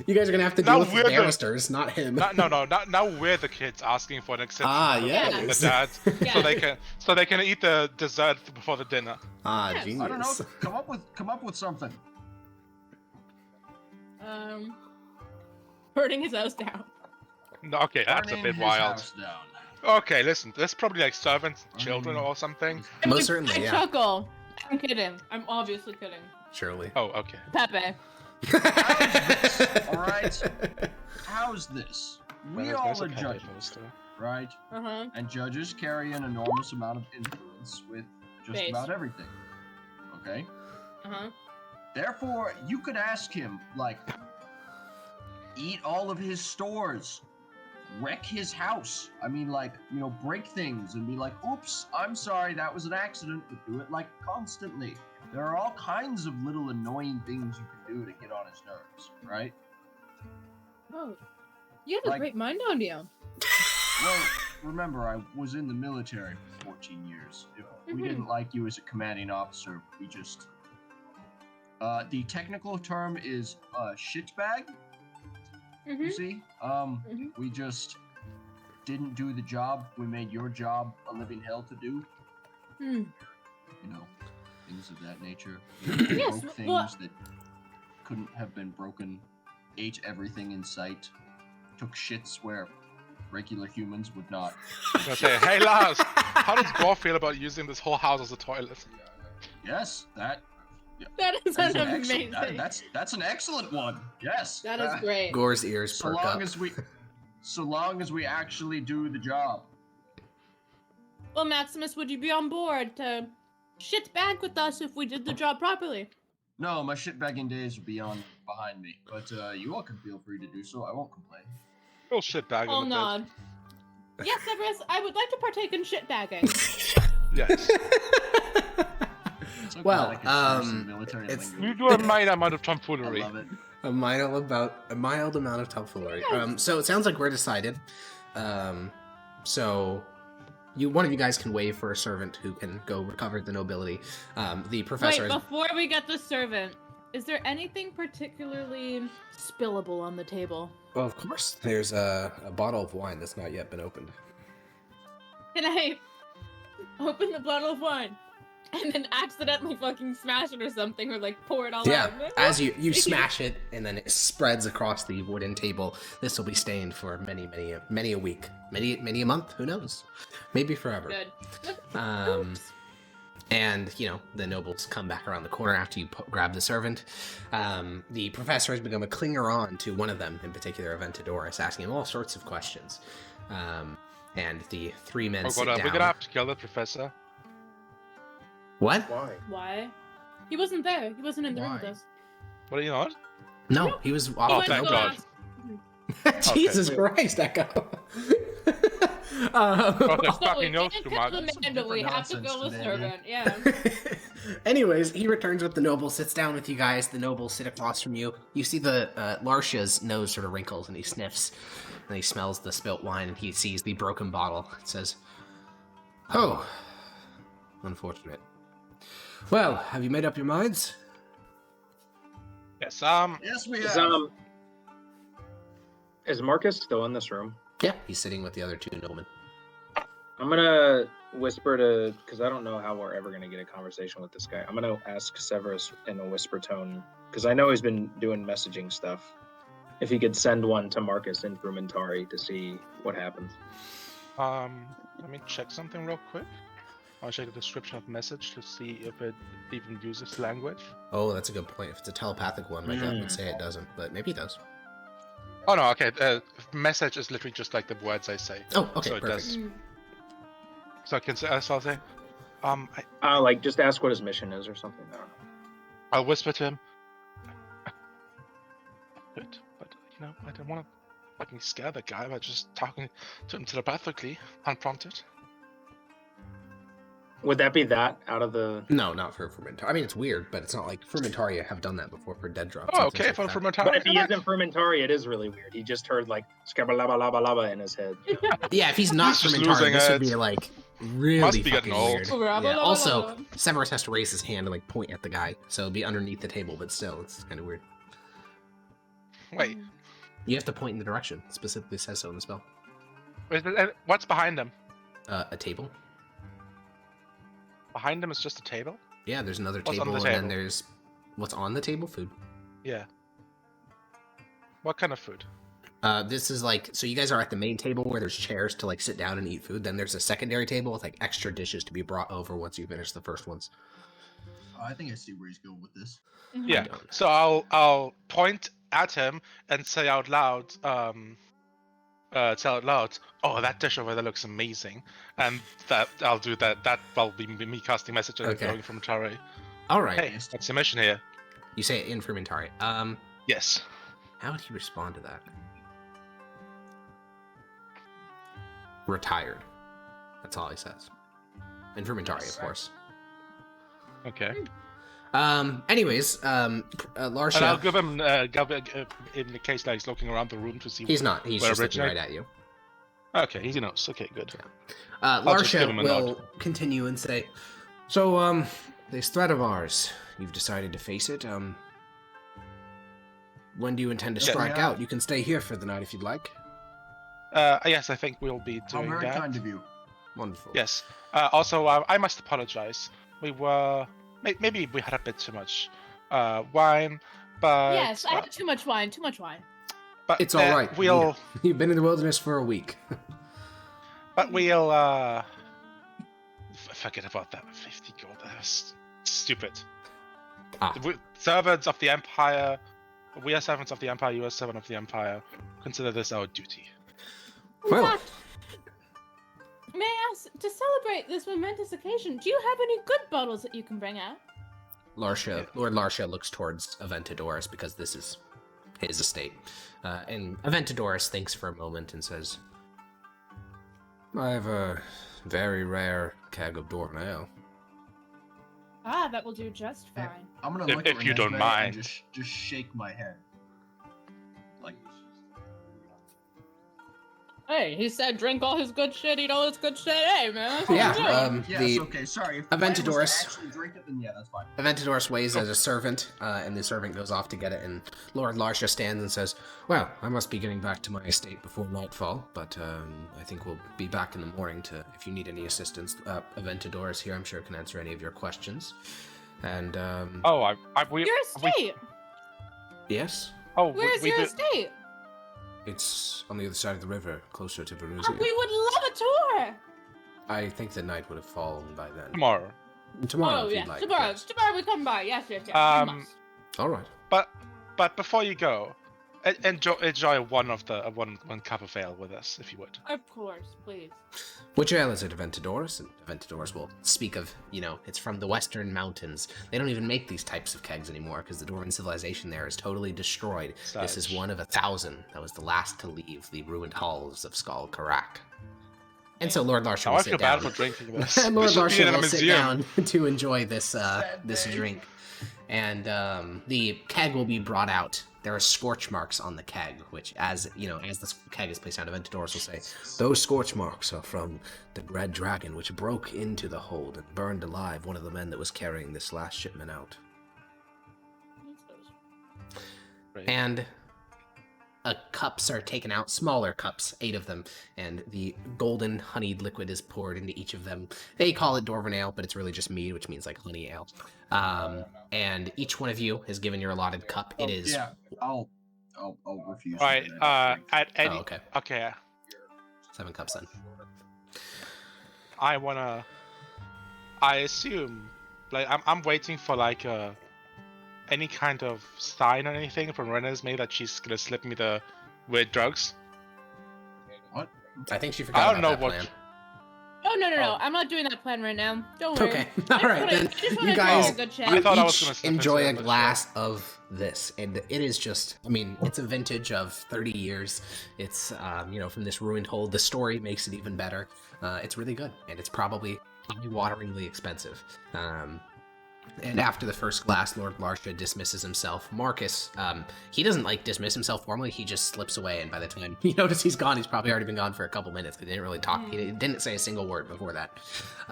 you guys are gonna have to Now deal with we're the the- barristers, not him. Now we're the kids asking for an exception. Ah, from yes. The dad, Yeah. so they can eat the dessert before the dinner. Ah, Yes. genius. I don't know. Come up with something. Burning his house down. No, okay, that's a Burning bit his wild. house down. Okay, listen, there's probably like servants, children, or something. Most certainly, I yeah. chuckle. I'm kidding. I'm obviously kidding. Surely. Oh, okay. Pepe. All right. How's this? We There's all a are Pepe judges, poster. right? Uh-huh. And judges carry an enormous amount of influence with just Base. about everything. Okay? Uh-huh. Therefore, you could ask him, like, eat all of his stores, wreck his house. I mean, like, you know, break things and be like, oops, I'm sorry, that was an accident, but do it, like, constantly. There are all kinds of little annoying things you can do to get on his nerves, right? Oh. You have a Like- great mind on you. Well, remember, I was in the military for 14 years. If we Mhm. didn't like you as a commanding officer, we just... the technical term is shitbag, Mm-hmm. you see? We just didn't do the job. We made your job a living hell to do. Hmm. You know, things of that nature. Yes, Broke things well- that couldn't have been broken. Ate everything in sight. Took shits where regular humans would not. I say, hey Lars, how does Gore feel about using this whole house as a toilet? Yes, that That is is an an amazing. excellent. That's an excellent one. Yes. That is great. Gore's ears So perk long up. as we, so long as we actually do the job. Well, Maximus, would you be on board to shit back with us if we did the job properly? No, my shitbagging days are behind me, but you all can feel free to do so. I won't complain. Little shitbag Oh, in the nod. Yes, Severus, I would like to partake in shit bagging. bed. Yes. It's okay, Well, I can share some military it's- lingo. You do a minor amount of I tomfoolery. love it. A mild amount of tomfoolery. So it sounds like we're decided. So one of you guys can wave for a servant who can go recover the nobility. The professor. Wait, before we get the servant, is there anything particularly spillable on the table? Well, of course. There's a bottle of wine that's not yet been opened. Can I open the bottle of wine and then accidentally fucking smash it or something, or like pour it all Yeah, out? as you smash it and then it spreads across the wooden table. This will be stained for many a week, many a month. Who knows? Maybe forever. Good. Um, Oops. And, the nobles come back around the corner after you grab the servant. The professor has become a clinger on to one of them, in particular, Aventadorus, asking him all sorts of questions. And the three men sit down. We're gonna have to kill the professor. What? Why? Why? He wasn't there. He wasn't in the room with Why? us. What are you not? No, he was off Oh, with the thank nobles. God. Jesus Christ, Echo. Oh, So there's we fucking knows can't too kill much. the man, but we have to Nonsense kill the today, servant. Yeah. Anyways, he returns with the noble, sits down with you guys. The noble sit across from you. You see the Larsha's nose sort of wrinkles, and he sniffs, and he smells the spilt wine, and he sees the broken bottle. It says, "Oh, unfortunate. Well, have you made up your minds?" Yes. Yes, we Is, have. is Marcus still in this room? Yeah, he's sitting with the other two noblemen. I'm gonna whisper to, because I don't know how we're ever gonna get a conversation with this guy. I'm gonna ask Severus in a whisper tone, because I know he's been doing messaging stuff. If he could send one to Marcus in Frumentari to see what happens. Let me check something real quick. I'll check the description of message to see if it even uses language. Oh, that's a good point. If it's a telepathic one, my gut would say it doesn't, but maybe it does. Oh no, okay. Message is literally just like the words I say. Oh, okay, So it perfect. does. So I can say, so I'll say, Like, just ask what his mission is or something. I don't know. I'll whisper to him. Good, but I don't want to fucking scare the guy by just talking to him telepathically, unprompted. Would that be that out of the... No, not for Fermentari. I mean, it's weird, but it's not like Fermentari have done that before for dead drops. Oh, and things okay, like for that. Fermentari. But if he isn't Frumentari, it is really weird. He just heard, like, skabalaba in his head. Yeah, if he's not He's just Fermentari, losing this would it. be like really Must be fucking getting old. weird. Yeah. Also, Severus has to raise his hand and like point at the guy, so it'd be underneath the table, but still, it's kind of weird. Wait, You have to point in the direction. It specifically says so in the spell. what's behind him? A table. Behind him is just a table? Yeah, there's another What's on table, the and then table? there's what's on the table. Food. Yeah. What kind of food? This is like, so you guys are at the main table where there's chairs to like sit down and eat food. Then there's a secondary table with like extra dishes to be brought over once you finish the first ones. I think I see where he's going with this. Yeah. don't. So I'll point at him and say out loud, oh, that dish over there looks amazing. And that I'll do that. That will be me casting message and Okay. going from Atari. All right. Hey, what's your mission here? You say it in Fermentari. Yes. How would he respond to that? Retired. That's all he says. In Fermentari, of course. Okay. Anyways, And I'll Larsha. give him in the case that he's looking around the room to see. He's not. He's where just looking originate. right at you. Okay, he knows. Okay, good. Larsha just give him a will nod. continue and say, "So, this threat of ours, you've decided to face it. When do you intend to Yeah. strike Yeah. out? You can stay here for the night if you'd like." Yes, I think we'll be How doing very that. kind of you. Wonderful. Yes. Also, I must apologize. We were maybe we had a bit too much wine, but Yes, I had too much wine. Too much wine. but It's all right. We'll You've been in the wilderness for a week. forget about that 50 gold. That's stupid. Ah. Servants of the Empire. We are servants of the Empire. You are servant of the Empire. Consider this our duty. In Well- fact, may I ask, to celebrate this momentous occasion, do you have any good bottles that you can bring out? Lord Larsha looks towards Aventadorus because this is his estate. And Aventadorus thinks for a moment and says, "I have a very rare keg of Dormale." Ah, that will do just Hey, fine. I'm gonna If- look if at you don't Renesmee mind. and just shake my head. Like, Hey, he said drink all his good shit, eat all his good shit. Hey, man. that's what Yeah, we do. yes, the okay, sorry. If the plan was to Aventadorus- actually drink it, then yeah, that's fine. Aventadorus waits as a servant, and the servant goes off to get it, and Lord Larsha stands and says, "Well, I must be getting back to my estate before nightfall, but I think we'll be back in the morning to, if you need any assistance. Aventadorus here, I'm sure, can answer any of your questions." And, Oh, Your estate. yes, Where's your estate? it's on the other side of the river, closer to Oh, Verusia. we would love a tour. I think the night would have fallen by then. tomorrow. Tomorrow, Oh if yeah, you'd like. tomorrow. yes. Tomorrow we come by. Yes. We must. All right. But before you go, enjoy one cup of ale with us, if you would. Of course, please. Which ale is it, Aventadorus? And Aventadorus will speak of, it's from the Western Mountains. They don't even make these types of kegs anymore because the Dwarven civilization there is totally destroyed. This is one of 1,000 that was the last to leave the ruined halls of Skull Karak. And so Lord Larsham will I sit feel down. bad for drinking this. And Lord This should be in Larsham a will sit museum. down to enjoy this this drink. And the keg will be brought out. There are scorch marks on the keg, which, as the keg is placed down, Aventadorus will say, "Those scorch marks are from the Red Dragon, which broke into the hold and burned alive one of the men that was carrying this last shipment out." Right. And cups are taken out, smaller cups, 8 of them, and the golden honeyed liquid is poured into each of them. They call it Dwarven ale, but it's really just mead, which means like honey ale. And each one of you is given your allotted cup. It is. Yeah, I'll refuse. All right. At any. Oh, okay. Okay. 7 cups then. I assume, like, I'm waiting for like any kind of sign or anything from Renesmee that she's gonna slip me the weird drugs. What? I think she forgot about that plan. Oh no! Oh. I'm not doing that plan right now. Don't worry. Okay. All right then. You guys, a good chat. I thought I was each gonna slip enjoy into a it, but glass of this, and it is just. I mean, it's a vintage of 30 years. It's from this ruined hold. The story makes it even better. It's really good, and it's probably eye-wateringly expensive. And after the first glass, Lord Larsha dismisses himself. Marcus, he doesn't dismiss himself formally. He just slips away, and by the time you notice he's gone, he's probably already been gone for a couple minutes. He didn't really talk. He didn't say a single word before that.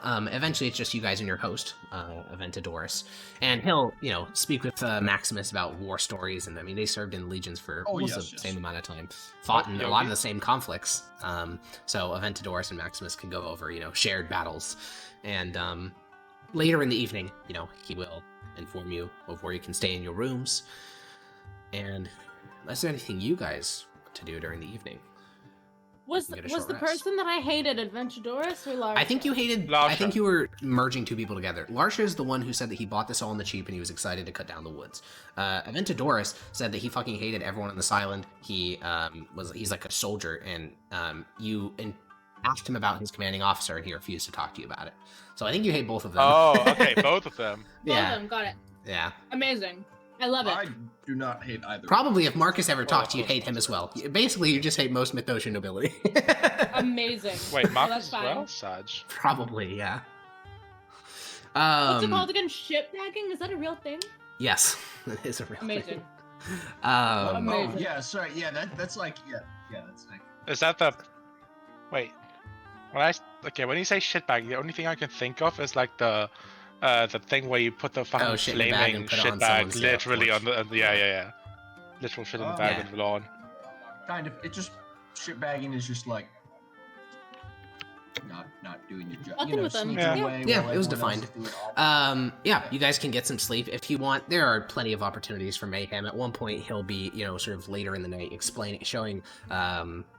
Eventually, it's just you guys and your host, Aventadorus, and he'll speak with Maximus about war stories. And I mean, they served in legions for almost the same amount of time, fought in a lot of the same conflicts. So Aventadorus and Maximus can go over shared battles, and later in the evening, he will inform you of where you can stay in your rooms. And unless there's anything you guys want to do during the evening. Was the person that I hated Adventuredoris or Larsha? I think you hated. Larsha. I think you were merging 2 people together. Larsha is the one who said that he bought this all on the cheap and he was excited to cut down the woods. Aventadorus said that he fucking hated everyone on this island. He's like a soldier, and you asked him about his commanding officer, and he refused to talk to you about it. So I think you hate both of them. Oh, okay, both of them. Both Yeah. of them, got it. Yeah. Amazing. I love it. I do not hate either. Probably if Marcus ever talked to you, you'd hate him as well. Basically, you just hate most Mythosian nobility. Amazing. Wait, Well, Marcus that's as fine. well? Saj. Probably, yeah. What's it called again? Ship tagging? Is that a real thing? Yes, it is a real Amazing. thing. Amazing. Oh yeah, sorry. Yeah, that's like that's like. Is that the? Wait. When you say shitbag, the only thing I can think of is like the thing where you put the fucking shit in the bag flaming and put it on shitbag someone's, literally porch. on the yeah. Literal shit in the bag Yeah. on the lawn. Kind of. It just shitbagging is just like not doing your job. Fucking with them. sneaking Yeah. away Yeah, while it was everyone else defined. is doing all- Yeah, you guys can get some sleep if you want. There are plenty of opportunities for mayhem. At one point, he'll be, sort of later in the night, showing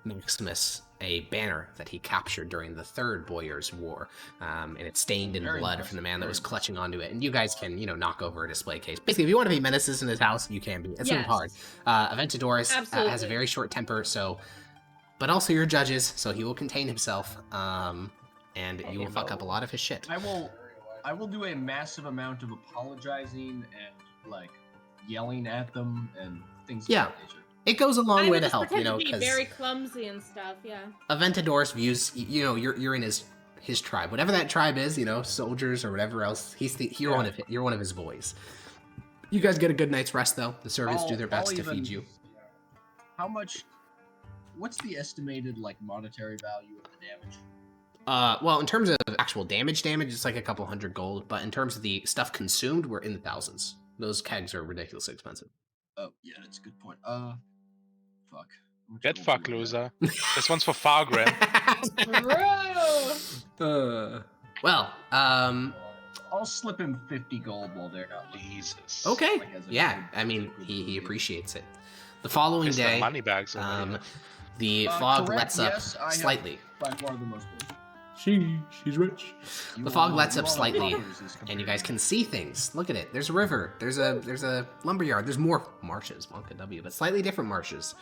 Maximus a banner that he captured during the Third Boyars War, and it's stained in Very blood impressive, from the man that very was clutching onto it. And you guys can, knock over a display case. Basically, if you want to be menaces in his house, you can be. It's not Yes. hard. Aventadorus has a Absolutely. very short temper, but also your judges, so he will contain himself. And you will fuck up a lot of his shit. I will do a massive amount of apologizing and yelling at them and things Yeah. of that nature. It goes a long I way would to just help, pretend to be because very clumsy and stuff. Yeah. Aventadorus views, you're in his tribe, whatever that tribe is, soldiers or whatever else. You're one of his boys. You guys get a good night's rest, though. The servants do their best to feed you. How much? What's the estimated monetary value of the damage? Well, in terms of actual damage, it's like a couple hundred gold, but in terms of the stuff consumed, we're in the thousands. Those kegs are ridiculously expensive. Oh yeah, that's a good point. Fuck. How much Get gold fucked, do we have? loser. This one's for Fargrim. Bro. Well, I'll slip him 50 gold while they're not. Jesus. okay. Like, as a Yeah, good- I mean, good he deal. appreciates it. The following It's the day, money bags over here. the fog correct, lets up yes, I have slightly. By far the most gold. She's rich. You The fog all- lets you up all slightly, fuckers is and you guys can compared. see things. Look at it. There's a river. There's a lumberyard. There's more marshes, Wonka W, but slightly different marshes.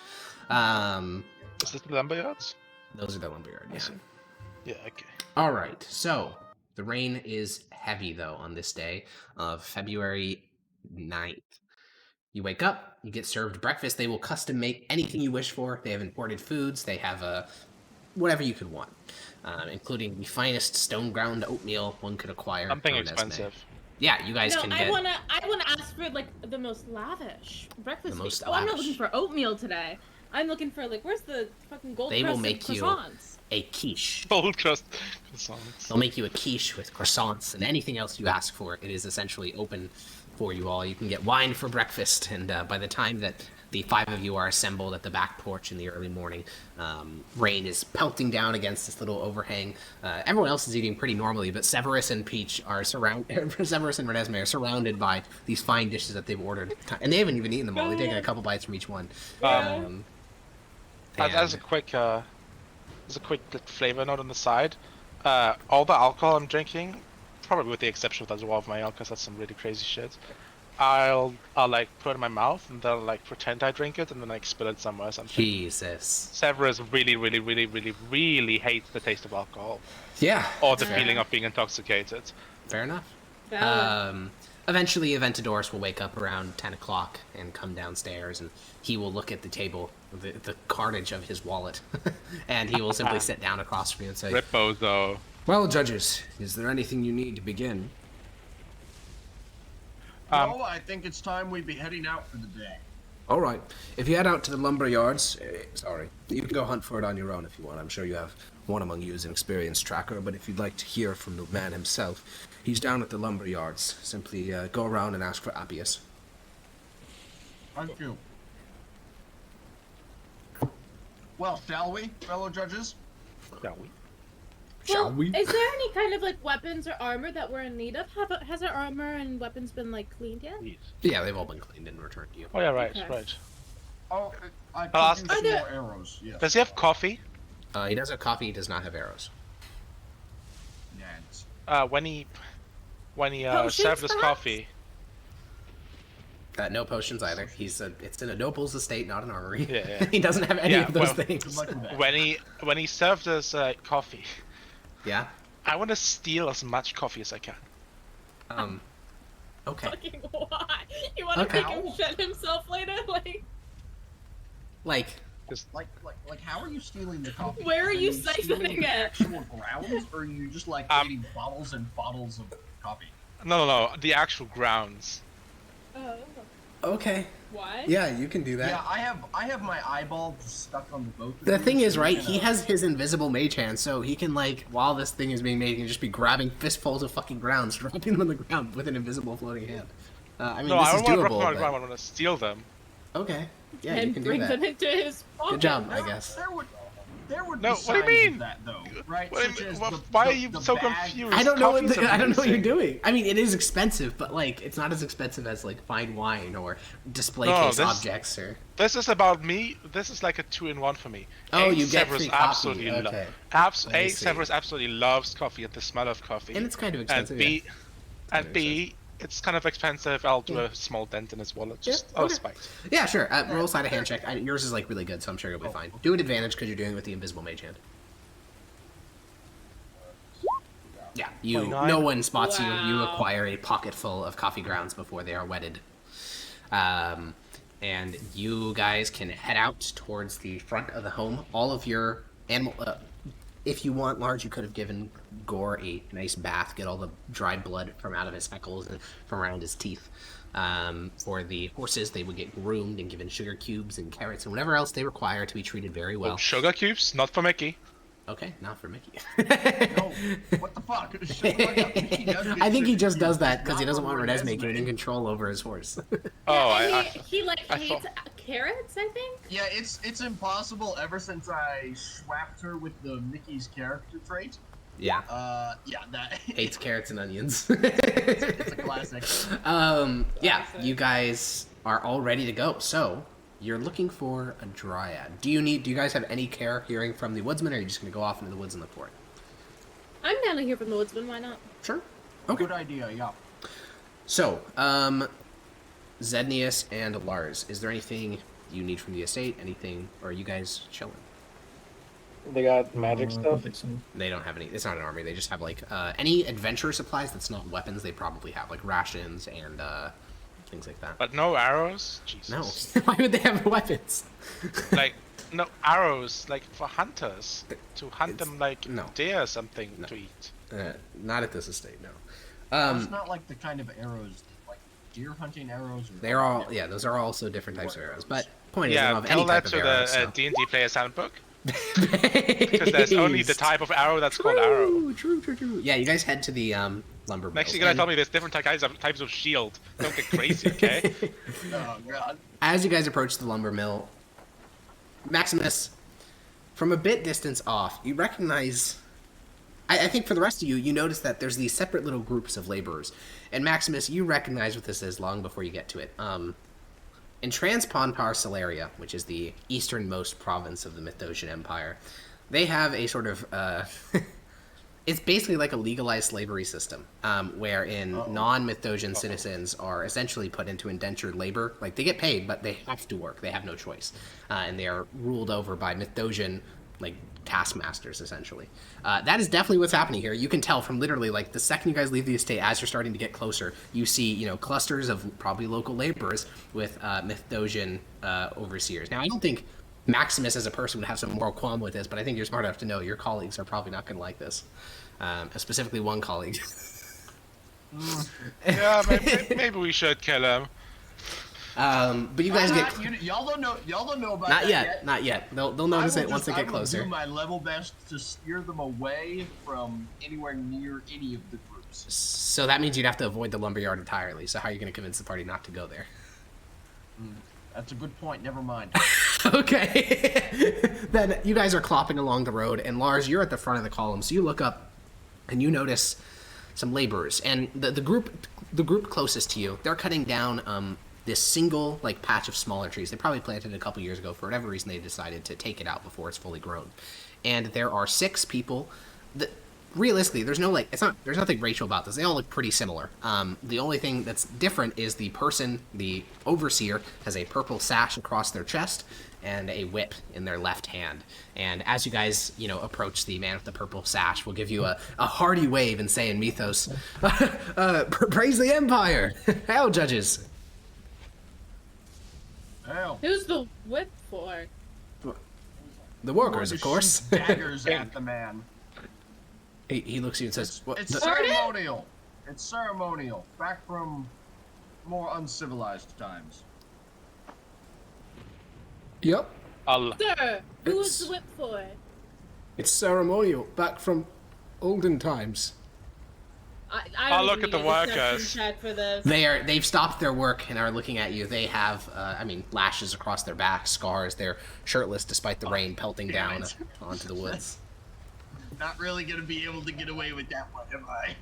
Is this the lumberyards? Those are the lumberyard. I Yeah. see. Yeah, okay. All right. So the rain is heavy though on this day of February 9th. You wake up, you get served breakfast. They will custom make anything you wish for. They have imported foods. They have whatever you could want, including the finest stone ground oatmeal one could acquire. Something from Nesme. expensive. Yeah, you guys No, can I get. wanna ask for like the most lavish breakfast. The most Oh, I'm not lavish. looking for oatmeal today. I'm looking for like where's the fucking gold They will crusted make you- croissants? A quiche. Gold crust croissants. They'll make you a quiche with croissants and anything else you ask for. It is essentially open for you all. You can get wine for breakfast, and by the time that the 5 of you are assembled at the back porch in the early morning, rain is pelting down against this little overhang. Everyone else is eating pretty normally, but Severus and Peach are Severus and Renesmee are surrounded by these fine dishes that they've ordered, and they haven't even eaten them all. They've taken a couple bites from each one. As a And- quick flavor note on the side, all the alcohol I'm drinking, probably with the exception of that dwarf ale, because that's some really crazy shit. I'll like put it in my mouth and then like pretend I drink it and then like spill it somewhere or something. Jesus. Severus really hates the taste of alcohol Yeah. or the fair. feeling of being intoxicated. Fair enough. Valid. Eventually, Aventadorus will wake up around 10 o'clock and come downstairs, and he will look at the table, the carnage of his wallet, and he will simply sit down across from you and say, Rippo though. Well, judges, is there anything you need to begin? No, I think it's time we'd be heading out for the day. All right. If you head out to the lumber yards, you can go hunt for it on your own if you want. I'm sure you have one among you is an experienced tracker, but if you'd like to hear from the man himself, he's down at the lumber yards. Simply go around and ask for Appius. Thank you. Well, shall we, fellow judges? Shall we? Shall we? Is there any kind of like weapons or armor that we're in need of? Has our armor and weapons been like cleaned yet? Yes. Yeah, they've all been cleaned and returned to you. Oh yeah, right, Okay. right. Oh, I could I'll ask- use Are some there- more arrows. Yes. Does he have coffee? He does have coffee, he does not have arrows. Yeah, it's- When he Potions, served us perhaps? coffee. No potions either. It's in a noble's estate, not an armory. Yeah, yeah. He doesn't have any Yeah, of those well- Good things. luck with that. When he served us coffee, Yeah. I want to steal as much coffee as I can. Okay. Fucking why? You want to Okay. make him shit himself later? Like, Like, how are you stealing the coffee? Where are you stealing siphoning the it? actual grounds, or are you just like eating bottles and bottles of coffee? No, the actual grounds. oh, Okay. why? Yeah, you can do that. Yeah, I have my eyeball just stuck on the both. of The you, thing is, so right, you he know. has his invisible mage hand, so he can, like, while this thing is being made, he can just be grabbing fistfuls of fucking grounds, dropping them on the ground with an invisible floating hand. I mean, No, this I is don't want to drop them doable, on the ground. I but... want to steal them. Okay. Yeah, you And can do bring that. them into his pocket. Good job, I guess. There would No, be what do you signs mean? of that though, right? What do you Such mean? as Well, the- why the- are you the so bag- confused? I don't know what Coffee's I don't know what you're amazing. doing. I mean, it is expensive, but like, it's not as expensive as like fine wine or display No, case this- objects or. This is about me. This is like a 2-in-1 for me. Oh, A, you get Severus free coffee, absolutely okay. I see. Severus absolutely loves coffee and the smell of coffee. And it's kind of and expensive. B, yeah. and B, it's kind of expensive. I'll do a small dent in his wallet. Just Yeah, out okay. of spite. Yeah, sure. Roll aside a hand check. Yours is like really good, so I'm sure you'll be Oh. fine. Do an advantage because you're doing it with the invisible mage hand. Yeah, 29. no one spots you. You Wow. acquire a pocket full of coffee grounds before they are wetted. And you guys can head out towards the front of the home. All of your animal. If you want large, you could have given Gore a nice bath, get all the dried blood from out of his speckles and from around his teeth. For the horses, they would get groomed and given sugar cubes and carrots and whatever else they require to be treated very well. Oh, sugar cubes, not for Mickey. Okay, not for Mickey. No, what the fuck? I think he just does that because he Not doesn't want for Renesmee Renesmee. gaining control over his horse. Oh, And I he like I hates thought- carrots, I think. Yeah, it's impossible ever since I swapped her with the Mickey's character trait. Yeah, Yeah, that hates carrots and onions. it's a classic. Yeah, you guys are all ready to go. So you're looking for a dryad. Do you guys have any care hearing from the woodsman, or are you just gonna go off into the woods and look for it? I'm down to hear from the woodsman. Why not? Sure. Okay. Good idea, yeah. So, Zednius and Lars, is there anything you need from the estate? Anything, or are you guys chilling? They got magic I stuff. don't think so. They don't have any. It's not an army. They just have like any adventure supplies that's not weapons. They probably have like rations and things like that. But no arrows? Jesus. No, why would they have weapons? Like, no arrows, like for hunters. To hunt them like no. deer or something No. to eat. Not at this estate. No. It's not like the kind of arrows, like deer hunting arrows. Or They're all those are also different types of arrows. But point is, they Yeah, don't have tell any that type to of arrows. the D&D Player's Handbook. Because there's only the type of arrow that's called arrow. True. Yeah, you guys head to the lumber Next mills, you're gonna and tell me there's different types of shield. Don't get crazy, okay? Oh god. as you guys approach the lumber mill, Maximus, from a bit distance off, you recognize. I think for the rest of you, you notice that there's these separate little groups of laborers, and Maximus, you recognize what this is long before you get to it. In Transponpar Celeria, which is the easternmost province of the Mithdosian Empire, they have a sort of it's basically like a legalized slavery system, wherein non-Mithdosian citizens are essentially put into indentured labor. Like, they get paid, but they have to work. They have no choice. And they are ruled over by Mithdosian, like, taskmasters, essentially. That is definitely what's happening here. You can tell from literally, like, the second you guys leave the estate, as you're starting to get closer, you see, you know, clusters of probably local laborers with Mithdosian overseers. Now, I don't think Maximus as a person would have some moral qualm with this, but I think you're smart enough to know your colleagues are probably not going to like this. Specifically one colleague. Yeah, maybe we should kill him. But you guys get... Y'all don't know about Not that yet, not yet. They'll notice it once they get I closer. will do my level best to steer them away from anywhere near any of the groups. So that means you'd have to avoid the lumberyard entirely. So how are you going to convince the party not to go there? That's a good point. Never mind. Okay. Then you guys are clopping along the road, and Lars, you're at the front of the column, so you look up and you notice some laborers. And the group closest to you, they're cutting down this single like patch of smaller trees. They probably planted it a couple years ago. For whatever reason, they decided to take it out before it's fully grown. And there are 6 people that realistically, there's nothing racial about this. They all look pretty similar. The only thing that's different is the overseer, has a purple sash across their chest and a whip in their left hand. And as you guys, approach the man with the purple sash, we'll give you a hearty wave and say in Mythos, praise the Empire! Hail, judges! Hell. Who's the whip for? The workers, of course. Daggers at the man. He looks at you and says, It's ceremonial. It's ceremonial. Back from more uncivilized times. Yep. Sir, who's It's- the whip for? It's ceremonial, back from olden times. I look at the workers. For this. They've stopped their work and are looking at you. They have, lashes across their back, scars. They're shirtless despite the rain pelting down onto the woods. Not really gonna be able to get away with that one, am I?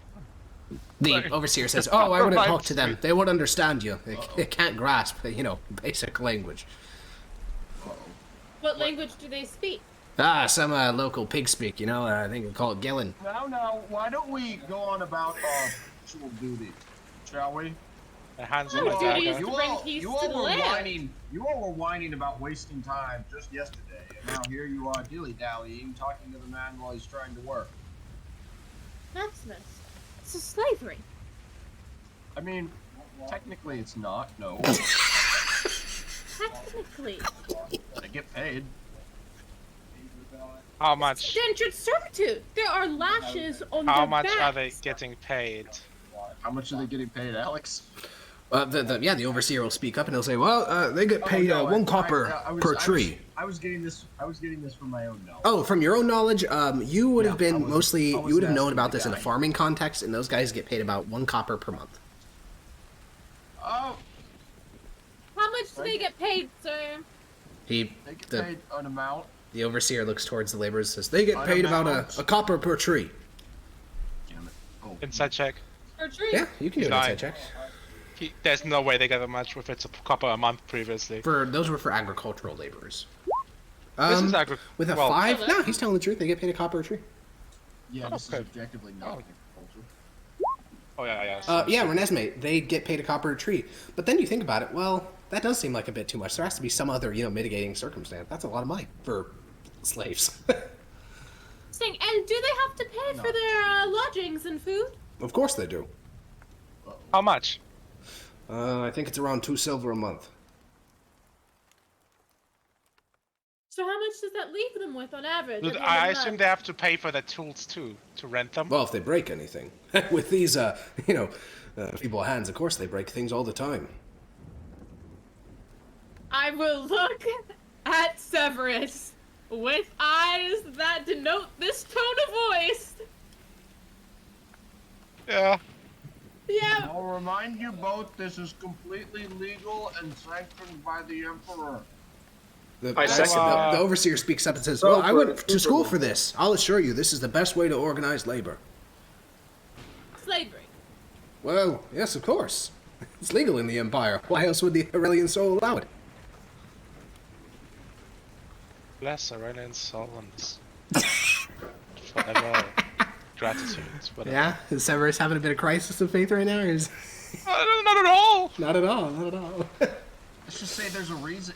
The overseer says, "Oh, I wouldn't talk to them. They would understand you. They can't grasp, basic language." What language do they speak? Some local pig speak. I think we call it Gillen. Now, why don't we go on about our actual duty, shall we? The hands Oh, on my duty is dagger. to bring peace to the land. You all were whining about wasting time just yesterday, and now here you are dilly-dallying, talking to the man while he's trying to work. Maximus, this is slavery. I mean, technically it's not, no. Technically. They get paid. How much? Indentured servitude. There are lashes on How their much are they backs. getting paid? How much are they getting paid, Alex? The overseer will speak up and he'll say, "Well, they get paid no, 1 copper per tree." I was getting this from my own knowledge. Oh, from your own knowledge, you would have been I was mostly, you would have known asking about the this in a guy. farming context, and those guys get paid about 1 copper per month. Oh, How much do they get paid, sir? they get paid an amount. The overseer looks towards the laborers and says, "They get An paid about amount. a copper per tree." Damn it. Oh. Inside check. Per tree? Yeah, you can do an Fine. inside check. There's no way they got that much if it's a copper a month previously. Those were for agricultural laborers. This is With a well, 5? No, he's telling the truth. They get paid a copper a tree. Yeah, this is Okay. objectively not Oh. agriculture. Oh yeah, yeah. Yeah, Renesmee, they get paid a copper a tree. But then you think about it, well, that does seem like a bit too much. There has to be some other, mitigating circumstance. That's a lot of money for slaves. Interesting. And do they have to pay No. for their lodgings and food? Of course they do. How much? I think it's around 2 silver a month. So how much does that leave them with on average? at the end of I the assume month? they have to pay for their tools too, to rent them. Well, if they break anything. With these, feeble hands, of course they break things all the time. I will look at Severus with eyes that denote this tone of voice. Yeah. Yeah. I'll remind you both, this is completely legal and sanctioned by the Emperor. The, I second the, that. the overseer speaks up and says, So well, I went for- to school for this. I'll assure you, this is the best way to organize labor. Slavery. Well, yes, of course. It's legal in the Empire. Why else would the Aurelian soul allow it? Bless Aurelian Solons. Forever. Gratitude. Whatever. Yeah? Is Severus having a bit of crisis of faith right now? Or is... Not at all. Not at all, not at all. Let's just say there's a reason.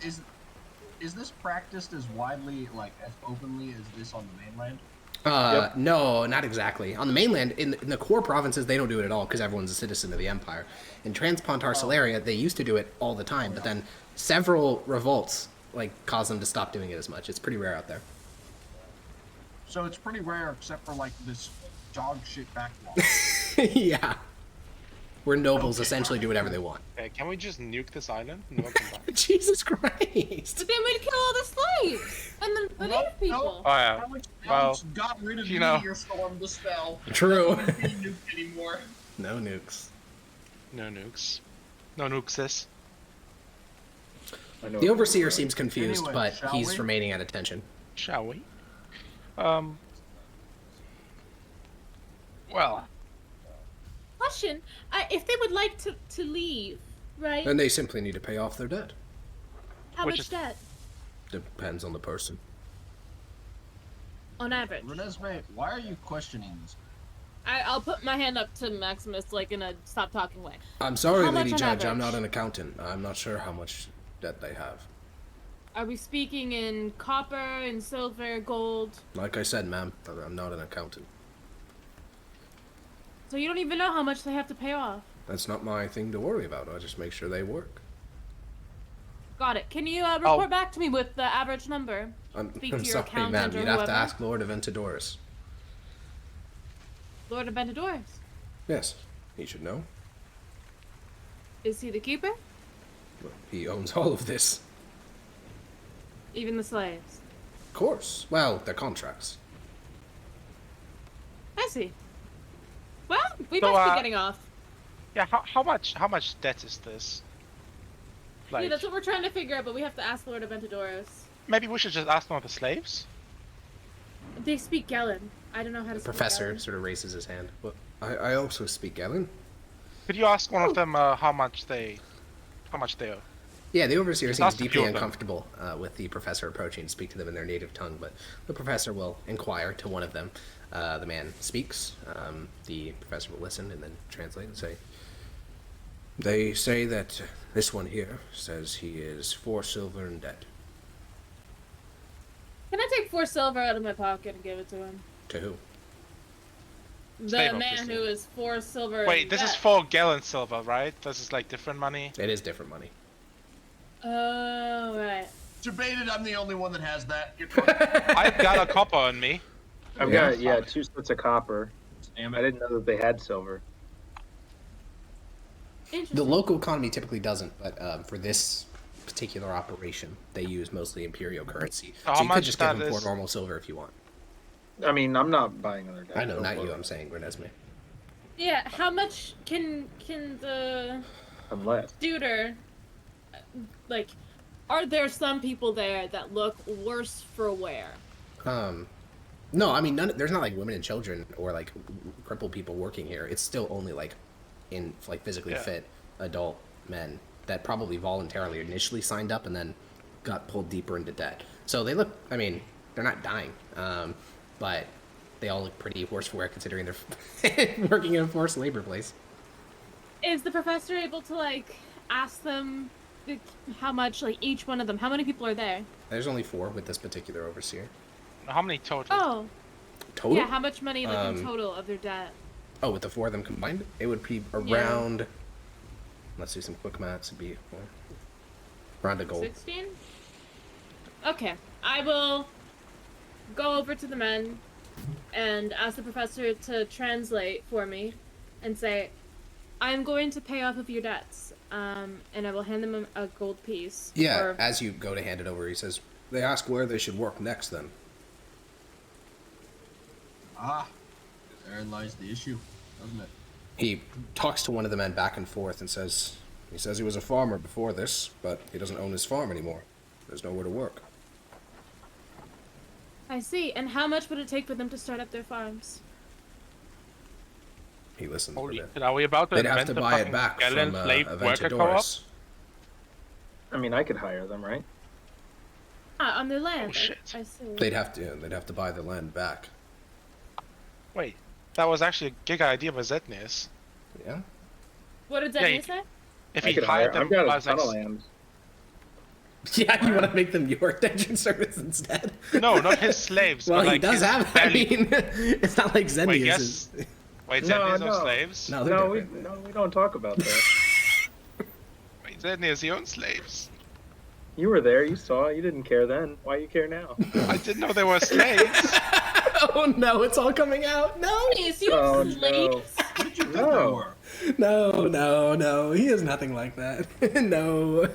Is this practiced as widely, like, as openly as this on the mainland? Yep. No, not exactly. On the mainland, in the core provinces, they don't do it at all because everyone's a citizen of the Empire. In Transpontar Solaria, they used to do it all the time, but then several revolts caused them to stop doing it as much. It's pretty rare out there. So it's pretty rare, except for, like, this dog shit backlog. Yeah. Where nobles essentially do whatever they want. Okay, can we just nuke this island? No one come back. Jesus Christ! But then we'd kill all the slaves and the native people. Oh yeah. Alex Well, got rid of you know. Meteor Storm the spell. True. It wouldn't be nuked anymore. No nukes. No nukes. No nukes. I know. The overseer seems confused, Anyway, but shall he's we? remaining at attention. Shall we? Well, Question: if they would like to leave, right? And they simply need to pay off their debt. How which much is- debt Depends on the person. on average? Renesmee, why are you questioning this? I'll put my hand up to Maximus, in a stop talking way. I'm sorry, How much Lady on Judge, I'm average? not an accountant. I'm not sure how much debt they have. Are we speaking in copper, in silver, gold? Like I said, ma'am, I'm not an accountant. So you don't even know how much they have to pay off. That's not my thing to worry about. I just make sure they work. Got it. Can you report back to me with the average number? I'm Speak to your sorry, accountant ma'am. or You'd have to whoever. ask Lord Aventadorus. Lord of Bentadores. Yes, he should know. Is he the keeper? Well, he owns all of this. Even the slaves? Of course. Well, they're contracts. I see. Well, we So, must be getting off. yeah. How much debt is this? Yeah, that's what we're trying to figure out, but we have to ask Lord of Bentadores. Maybe we should just ask one of the slaves. They speak Gallon. I don't know how to The speak professor Gallon. sort of raises his hand. Well, I also speak Galen. Could you ask one of them how much they owe? Yeah, the overseer Just seems ask a few deeply of them. uncomfortable with the professor approaching to speak to them in their native tongue, but the professor will inquire to one of them. The man speaks. The professor will listen and then translate and say, "They say that this one here says he is 4 silver in debt." Can I take 4 silver out of my pocket and give it to him? To who? The Slave, man obviously. who is 4 silver. Wait, in this is debt. 4 gallon silver, right? This is like different money. It is different money. Oh, right. Debated, I'm the only one that has that. Get fucked. I've got a copper on me. I've got 2 sets of copper. Damn I it. didn't know that they had silver. Interesting. The local economy typically doesn't, but for this particular operation, they use mostly imperial currency. How So you could much just give that them 4 is? normal silver if you want. I mean, I'm not buying another deck. I know, Don't not you. worry. I'm saying Renesmee. Yeah, how much can the I'm left. tutor, are there some people there that look worse for wear? No, I mean, there's not women and children or crippled people working here. It's still only physically Yeah. fit adult men that probably voluntarily initially signed up and then got pulled deeper into debt. So they look, I mean, they're not dying, but They all look pretty horseware considering they're working in a forced labor place. Is the professor able to, like, ask them how much, like, each one of them, how many people are there? There's only 4 with this particular overseer. How many total? Oh. Total? Yeah, how much money, like, in total of their debt? Oh, with the 4 of them combined? It would be around... Let's do some quick maths. It'd be around a gold. 16? Okay. I will go over to the men and ask the professor to translate for me and say, I'm going to pay off of your debts, and I will hand them a gold piece. Yeah, or... as you go to hand it over, he says, they ask where they should work next then. Ah, therein lies the issue, doesn't it? He talks to one of the men back and forth and says, he was a farmer before this, but he doesn't own his farm anymore. There's nowhere to work. I see. And how much would it take for them to start up their farms? He listens Holy for that. shit, are we about to They'd have invent to a buy it fucking back Galen from slave worker co-op? Aventadores. I mean, I could hire them, right? On their land. Oh, shit. I see. They'd have to buy the land back. Wait, that was actually a gig idea by Zetnius. Yeah? What did Yeah, Zetni you- say? If I he could hire. hired them I've got a as ton of ex- land. Yeah, you want to make them your detention service instead? No, not his slaves. Well, but he like does his have. I belly- mean, it's not like Zendius Wait, is. yes. Wait, No, Zetnius no. owns slaves? No, they're No, different. we don't talk about that. Wait, Zetnius, he owns slaves. You were there. You saw. You didn't care then. Why you care now? I didn't know they were slaves. Oh no, it's all coming out. No, Is you Oh, slaves? What did you think No. they were? no. He is nothing like that. No.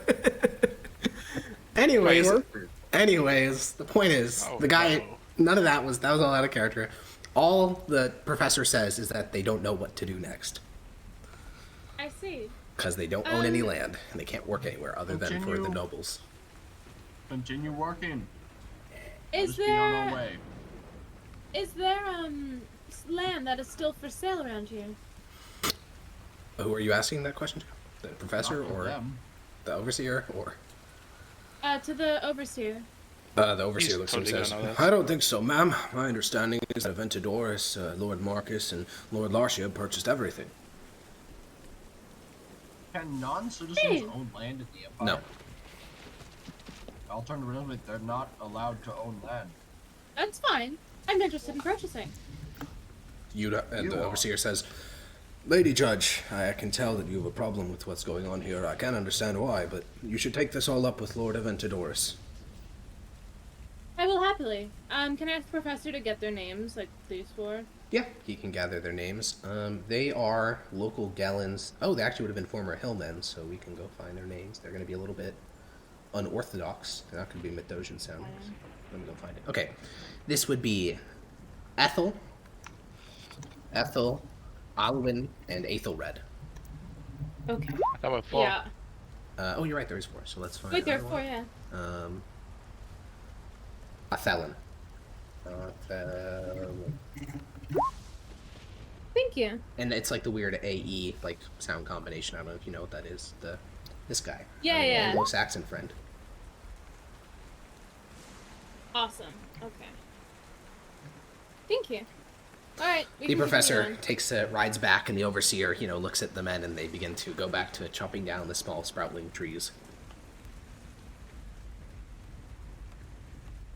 Anyways, the point is, Oh, the guy. no. None of that was all out of character. All the professor says is that they don't know what to do next I see. because they don't own any land and they can't work anywhere other than for the Continue. nobles. Continue working. Is Just be on our there way. land that is still for sale around here? Who are you asking that question to? The professor Not for or them. the overseer or? To the overseer. The overseer He's looks and totally says, gonna know that. I don't think so, ma'am. My understanding is that Aventadores, Lord Marcus, and Lord Larcia purchased everything. Can non-citizens Hey. own land in the Empire? No. Alternatively, they're not allowed to own land. That's fine. I'm interested in purchasing. And You the are. overseer says, Lady Judge, I can tell that you have a problem with what's going on here. I can't understand why, but you should take this all up with Lord Aventadores. I will happily. Can I ask the professor to get their names, like these 4? Yeah, he can gather their names. They are local Gallons. Oh, they actually would have been former hillmen, so we can go find their names. They're going to be a little bit unorthodox. They're not going to be Mithdosian sounding. Let me go find it. Okay, this would be Ethel, Alwyn, and Aethelred. Okay. There were 4. Yeah. Oh, you're right. There is 4. So let's find. Wait, there are another 4, one. yeah. Athelin. Thank you. And it's like the weird AE like sound combination. I don't know if you know what that is. This guy. Yeah, Our yeah. Anglo-Saxon friend. Awesome. Okay. Thank you. All right. we The can professor continue on. rides back, and the overseer, looks at the men, and they begin to go back to chopping down the small sprouting trees.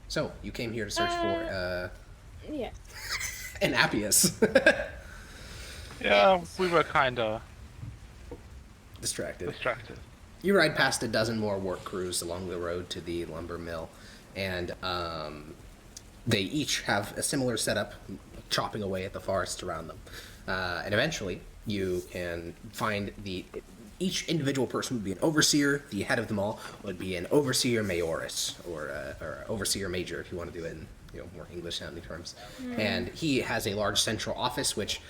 So, you came here to search for, Yeah. an Appius. Yeah, we were kinda Distracted. distracted. You ride past a dozen more work crews along the road to the lumber mill, and they each have a similar setup, chopping away at the forests around them. And eventually, you can find each individual person would be an overseer. The head of them all would be an overseer majoris, or overseer major, if you want to do it in more English-sounding terms. And he has a large central office, which,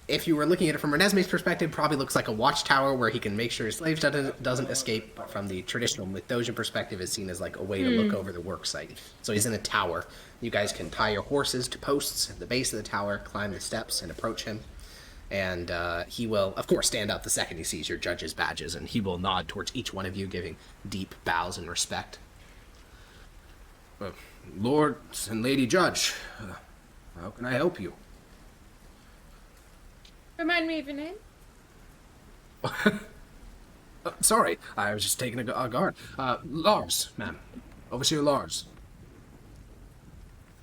if you were looking at it from Renesmee's perspective, probably looks like a watchtower where he can make sure his slaves doesn't escape. But from the traditional Mithdosian perspective, it's seen as like a way to look over the work site. So he's in a tower. You guys can tie your horses to posts at the base of the tower, climb the steps, and approach him. And he will, of course, stand up the second he sees your judge's badges, and he will nod towards each one of you, giving deep bows and respect. Lord and Lady Judge, how can I help you? Remind me of your name? Sorry, I was just taking a guard. Lars, ma'am. Overseer Lars.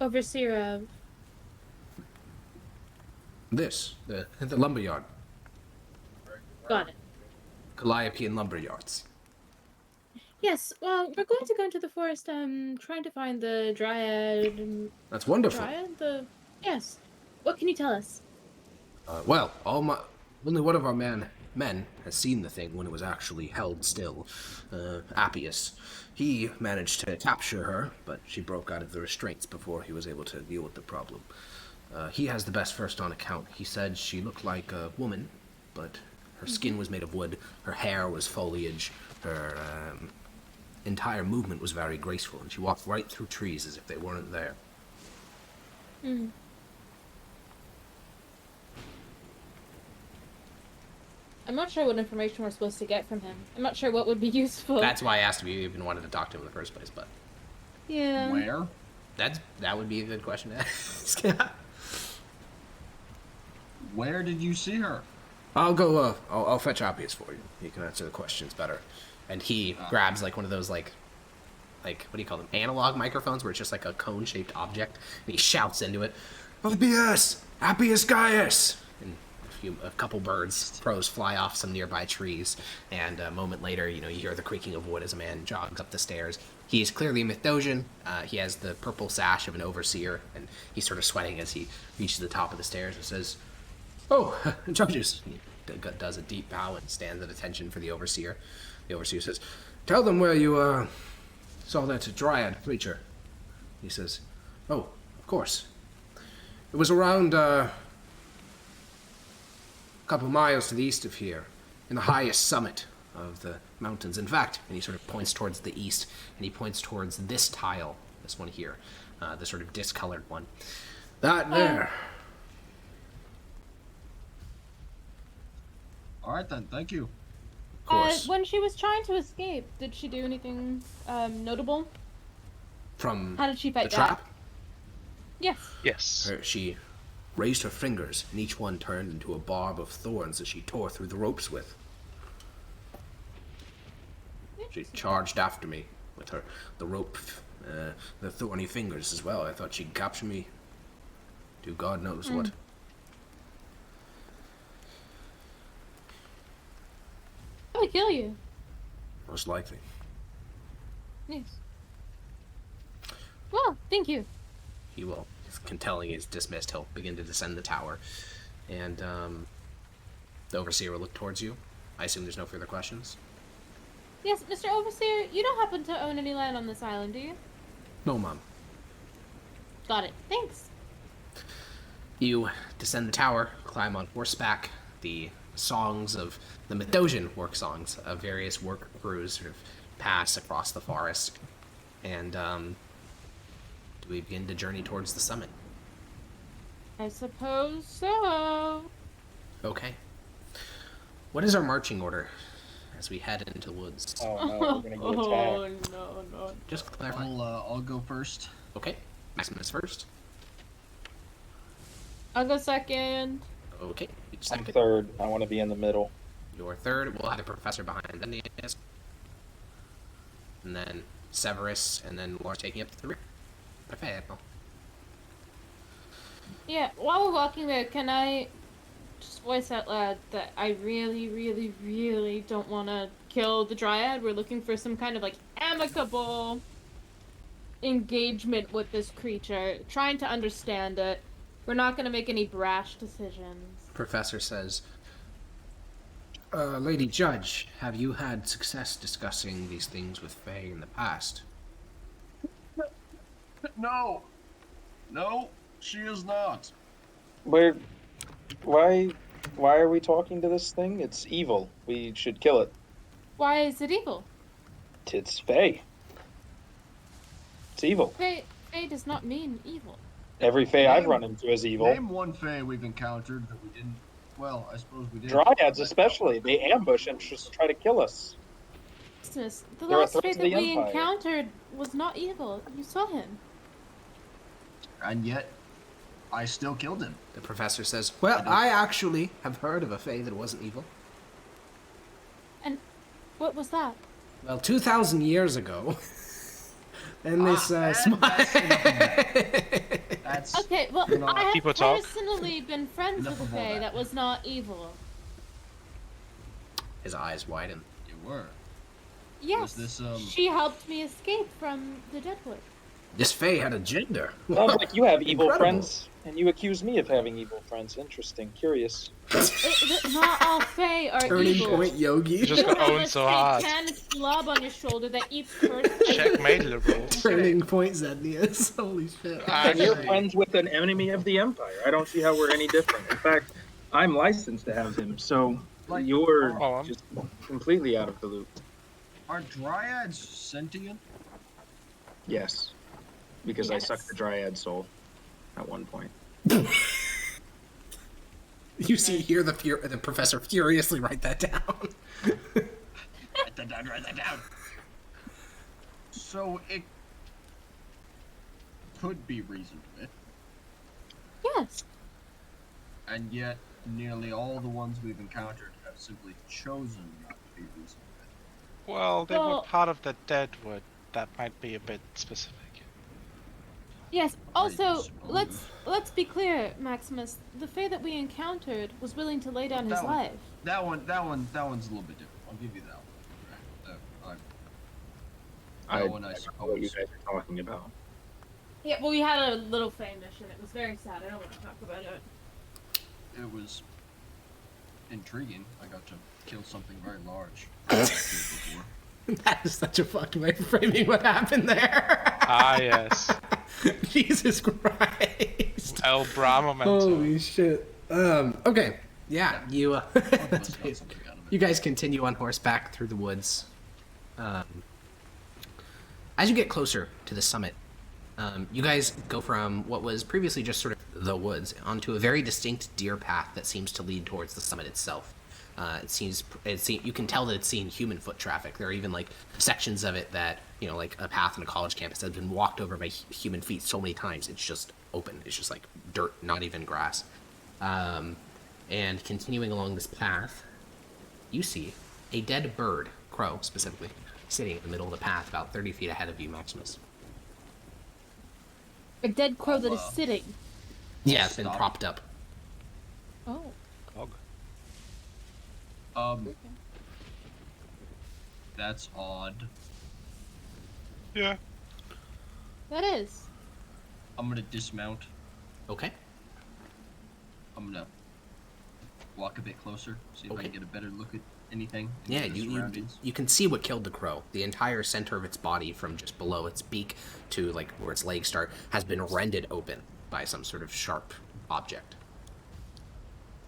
Overseer of... This, the lumberyard. Got it. Calliopean lumberyards. Yes, well, we're going to go into the forest, trying to find the dryad... That's wonderful. Dryad? Yes. What can you tell us? Well, only one of our men has seen the thing when it was actually held still. Appius. He managed to capture her, but she broke out of the restraints before he was able to deal with the problem. He has the best first on account. He said she looked like a woman, but her skin was made of wood, her hair was foliage, her entire movement was very graceful, and she walked right through trees as if they weren't there. Mm. I'm not sure what information we're supposed to get from him. I'm not sure what would be useful. That's why I asked if you even wanted to talk to him in the first place, but... Yeah. Where? That would be a good question to ask. Where did you see her? I'll go, I'll fetch Appius for you. He can answer the questions better. And he grabs like one of those like what do you call them? Analog microphones where it's just like a cone-shaped object, and he shouts into it, "Appius! Appius Gaius!" And a couple crows fly off some nearby trees, and a moment later, you hear the creaking of wood as a man jogs up the stairs. He is clearly a Mithdosian. He has the purple sash of an overseer, and he's sort of sweating as he reaches the top of the stairs and says, "Oh, judges." He does a deep bow and stands at attention for the overseer. The overseer says, "Tell them where you saw that dryad creature." He says, "Oh, of course. It was around a couple miles to the east of here, in the highest summit of the mountains. In fact," and he sort of points towards the east, and he points towards this tile, this one here, the sort of discolored one. "That there." All right then, thank you. Of course. When she was trying to escape, did she do anything notable? From How did she fight the back? trap? Yes. Yes. She raised her fingers, and each one turned into a barb of thorns that she tore through the ropes with. She charged after me with the rope, the thorny fingers as well. I thought she'd capture me. Do God knows what. I would kill you. Most likely. Yes. Well, thank you. He will, telling he's dismissed, he'll begin to descend the tower. And the overseer will look towards you. I assume there's no further questions? Yes, Mr. Overseer, you don't happen to own any land on this island, do you? No, Mom. Got it. Thanks. You descend the tower, climb on horseback. The songs of the Mithdosian work songs of various work crews sort of pass across the forest. And do we begin to journey towards the summit? I suppose so. Okay. What is our marching order as we head into the woods? Oh no, we're gonna get attacked. No. Just clarify. I'll go first. Okay. Maximus first. I'll go second. Okay. I'm Second. third. I want to be in the middle. Your third. We'll have the professor behind Ennius. And then Severus, and then Laura taking up the rear. Perfetto. Yeah, while we're walking there, can I just voice out loud that I really, really, really don't want to kill the Dryad? We're looking for some kind of, like, amicable engagement with this creature, trying to understand it. We're not going to make any brash decisions. Professor says, Lady Judge, have you had success discussing these things with Faye in the past? No, she is not. Why are we talking to this thing? It's evil. We should kill it. Why is it evil? It's Fae. It's evil. Fae does not mean evil. Every Fae I've run into is evil. Name one Fae we've encountered that we didn't. Well, I suppose we did. Dryads especially. They ambush and just try to kill us. Maximus, the There are last threats Fae to that the we Empire. encountered was not evil. You saw him. And yet, I still killed him. The professor says, well, I actually have heard of a fae that wasn't evil. And what was that? Well, 2,000 years ago, in this that's small... enough of that. That's Okay, well, No, I have people talk. personally been friends Enough with a of all Fae that. that was not evil. His eyes widen. you were. Yes, this, she helped me escape from the Deadwood. This fae had a gender. Sounds like you have evil Incredible. friends, and you accuse me of having evil friends. Interesting. Curious. Not all Fae are Turning evil. point yogi. You just You got have owned a so hard. satanic blob on your shoulder that eats cursed Checkmate liberals. Turning point Zednius. Holy shit. And you're Actually, friends with an enemy of the Empire. I don't see how we're any different. In fact, I'm licensed to have him, so Like, you're I'm- just completely out of the loop. Are dryads sentient? Yes, because I Yes. sucked the Dryad soul at one point. You hear the professor furiously write that down. Write that down, write that down. So it could be reasoned with, Yes. and yet nearly all the ones we've encountered have simply chosen not to be reasoned with. well, they were Well- part of the Deadwood. That might be a bit specific. Yes. Also, suppose. let's be clear, Maximus. The Fae that we encountered was willing to lay down his That one. life. That one's a little bit different. I'll give you that one. I That one, I don't know what you suppose. guys are talking about. Yeah. Well, we had a little Fae mission. It was very sad. I don't want to talk about it. It was intriguing. I got to kill something very large. I've killed before. That is such a fucking way of framing what happened there. Ah, yes. Jesus Christ. El Brahma Holy shit. Okay. Yeah, you Both of us got something out of it. you guys continue on horseback through the woods. As you get closer to the summit, you guys go from what was previously just sort of the woods onto a very distinct deer path that seems to lead towards the summit itself. You can tell that it's seen human foot traffic. There are even like sections of it that, like a path on a college campus has been walked over by human feet so many times it's just open. It's just like dirt, not even grass. And continuing along this path, you see a dead bird, crow specifically, sitting in the middle of the path about 30 feet ahead of you, Maximus. A dead crow that is Wow. sitting. Yeah, it's been Stop. propped up. Oh. Cog. That's odd. Yeah. That is. I'm gonna dismount. Okay. I'm gonna walk a bit closer, see if I Okay. can get a better look at anything. Yeah, any of the you surroundings. can see what killed the crow. The entire center of its body, from just below its beak to like where its legs start, has been rended open by some sort of sharp object.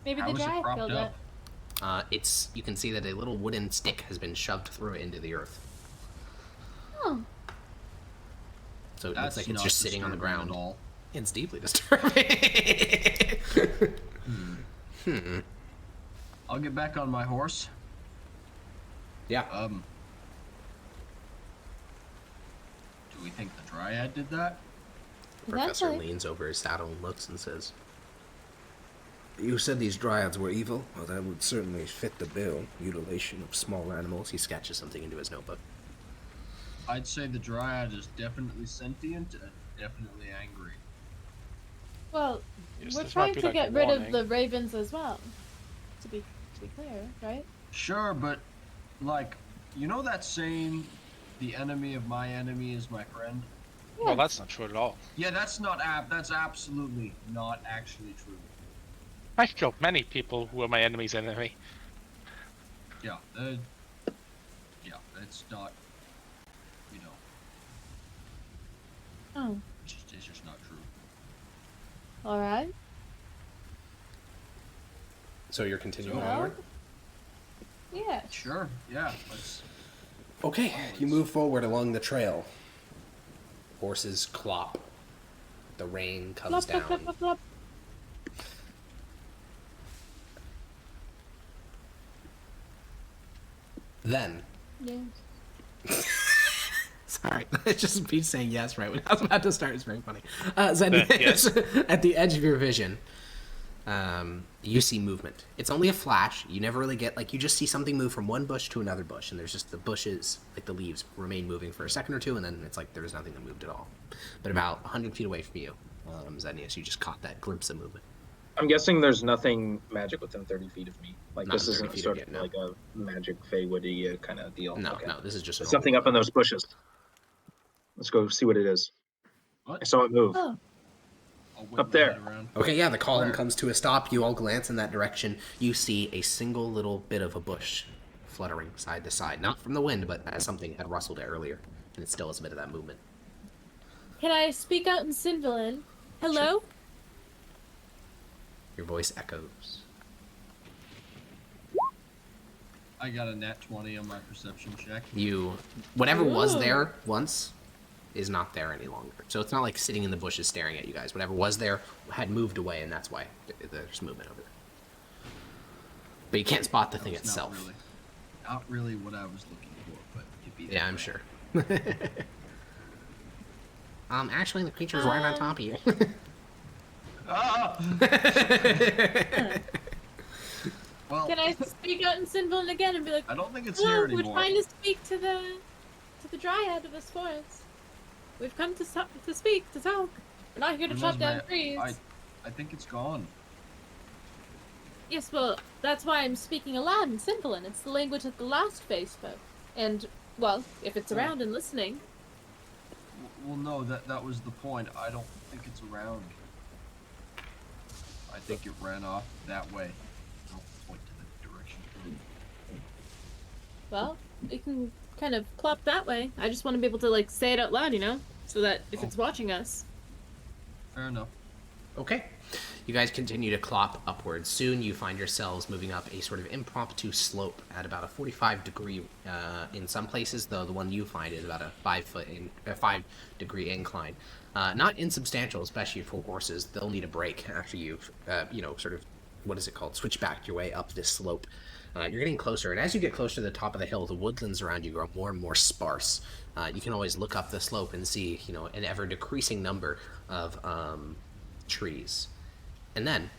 Maybe How the is it dryad propped killed up? You can see that a little wooden stick has been shoved through it into the earth. Oh. So it That's looks like it's not just sitting on the disturbing ground. at all. It's deeply disturbing. I'll get back on my horse. Yeah. Do we think the Dryad did that? The professor Eventually. leans over his saddle and looks and says, You said these dryads were evil? Well, that would certainly fit the bill. Mutilation of small animals. he sketches something into his notebook. I'd say the Dryad is definitely sentient and definitely angry. Well, Yes, we're this might trying be to like get a rid of warning. the ravens as well. To be clear, right? Sure, but like, you know that saying, "The enemy of my enemy is my friend." Well, that's not true at all. Yeah, that's not that's absolutely not actually true. I killed many people who were my enemy's enemy. Yeah, it's not. You know, Oh. it's just not true. All right. So you're continuing So- onward? Yeah. Sure, yeah. Let's. Okay, you move forward along the trail. Horses clop. The rain comes Flop, flop, flop, down. flop, flop. Then, Yeah. Sorry, it's just Peach saying yes right when I was about to start. It's very funny. So Yes. at the edge of your vision, you see movement. It's only a flash. You never really get, like, you just see something move from one bush to another bush, and there's just the bushes, like the leaves, remain moving for a second or two, and then it's like there's nothing that moved at all. But about 100 feet away from you, Zenius, you just caught that glimpse of movement. I'm guessing there's nothing magic within 30 feet of me. Like, Not this 30 isn't feet sort of of you, no. like a magic Feywoody kind of deal. No, Okay. no, this is just a There's something up in those bushes. Let's go see what it is. What? I saw it move. Oh, I'll whip Up my there. head around. Okay, yeah, the column Where? comes to a stop. You all glance in that direction. You see a single little bit of a bush fluttering side to side. Not from the wind, but as something had rustled it earlier. And it still has a bit of that movement. can I speak out in Sinvalin? Hello? Your voice echoes. I got a nat 20 on my perception check. Whatever was Ooh. there once is not there any longer. So it's not like sitting in the bushes staring at you guys. Whatever was there had moved away, and that's why there's movement over there. But you can't spot the That thing was itself. Not really what I was looking for, but it beat Yeah, it. I'm sure. Actually, the creature's right on top of you. Ah! Well, Can I speak out in Sinvalin again and be like, I don't think it's hello, here we're anymore. trying to speak to the dryad of this forest. We've come to speak, to talk. We're not here to chop down Elizabeth, trees. I think it's gone. Yes, well, that's why I'm speaking aloud in Sinvalin. It's the language that the last phase spoke. And, well, if it's around and listening. Well, no, that was the point. I don't think it's around. I think it ran off that way. Don't point to the direction. Well, we can kind of clop that way. I just want to be able to, like, say it out loud, you know? So that if it's watching us. Fair enough. Okay. You guys continue to clop upwards. Soon you find yourselves moving up a sort of impromptu slope at about a 45 degree, in some places, though the one you find is about a 5 degree incline. Not insubstantial, especially for horses. They'll need a break after you've, sort of, what is it called, switchbacked your way up this slope. You're getting closer, and as you get closer to the top of the hill, the woodlands around you grow more and more sparse. You can always look up the slope and see, an ever decreasing number of trees. And then,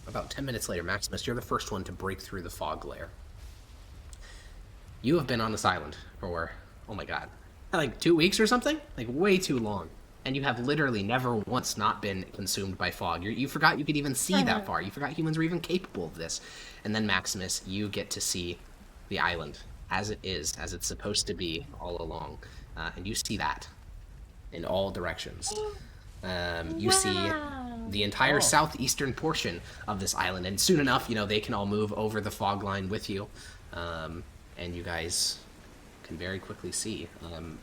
about 10 minutes later, Maximus, you're the first one to break through the fog layer. You have been on this island for, oh my god, like 2 weeks or something? Like, way too long. And you have literally never once not been consumed by fog. You forgot you could even see that far. You forgot humans were even capable of this. And then, Maximus, you get to see the island as it is, as it's supposed to be all along. And you see that in all directions. You see the entire southeastern portion of this island, and soon enough, they can all move over the fog line with you, and you guys can very quickly see.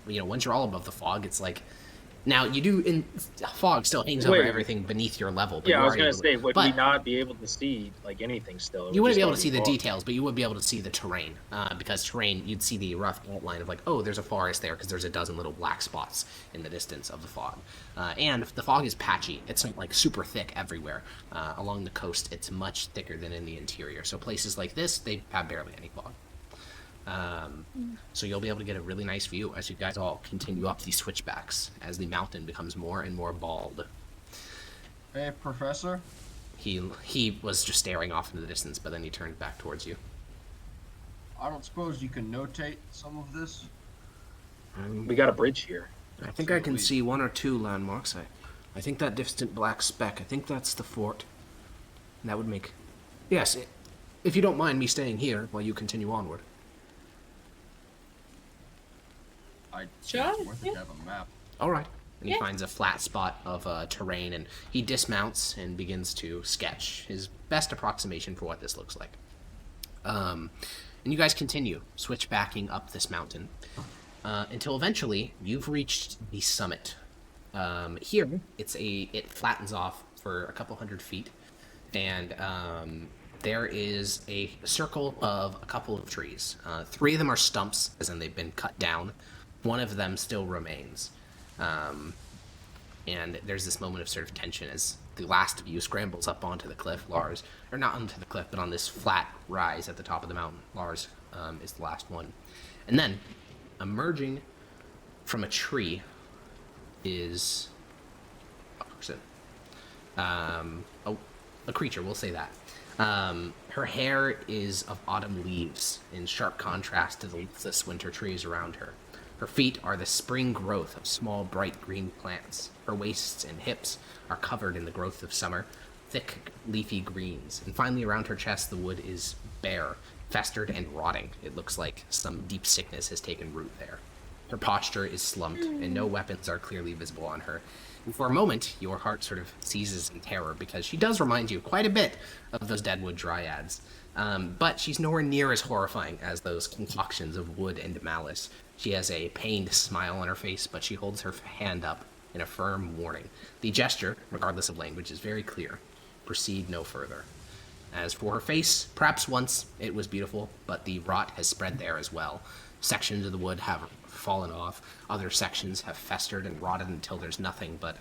Once you're all above the fog, it's like now fog still hangs over Wait. everything beneath your level. But Yeah, you I was are gonna able- say, would but we not be able to see like anything still? It you would wouldn't be just able all to see the fog. details, but you would be able to see the terrain, because terrain, you'd see the rough outline of like, oh, there's a forest there, because there's a dozen little black spots in the distance of the fog. And the fog is patchy. It's not like super thick everywhere. Along the coast, it's much thicker than in the interior. So places like this, they have barely any fog. So you'll be able to get a really nice view as you guys all continue up these switchbacks as the mountain becomes more and more bald. Hey, Professor. He was just staring off into the distance, but then he turned back towards you. I don't suppose you can notate some of this? We got a bridge here. I think I can see one or two landmarks. I think that distant black speck, I think that's the fort. And that would make... Yes, if you don't mind me staying here while you continue onward. I'd Sure, it's worth it to have a map. All right. And he finds a flat spot of terrain, and he dismounts and begins to sketch his best approximation for what this looks like. And you guys continue switchbacking up this mountain until eventually you've reached the summit. Here, it flattens off for a couple hundred feet, and there is a circle of a couple of trees. 3 of them are stumps, as in they've been cut down. One of them still remains. And there's this moment of sort of tension as the last of you scrambles up onto the cliff. Lars, or not onto the cliff, but on this flat rise at the top of the mountain. Lars is the last one. And then, emerging from a tree is a person. A creature, we'll say that. Her hair is of autumn leaves, in sharp contrast to the leafless winter trees around her. Her feet are the spring growth of small, bright green plants. Her waists and hips are covered in the growth of summer, thick, leafy greens. And finally, around her chest, the wood is bare, festered, and rotting. It looks like some deep sickness has taken root there. Her posture is slumped, and no weapons are clearly visible on her. And for a moment, your heart sort of seizes in terror, because she does remind you quite a bit of those Deadwood Dryads. But she's nowhere near as horrifying as those concoctions of wood and malice. She has a pained smile on her face, but she holds her hand up in a firm warning. The gesture, regardless of language, is very clear. Proceed no further. As for her face, perhaps once it was beautiful, but the rot has spread there as well. Sections of the wood have fallen off. Other sections have festered and rotted until there's nothing but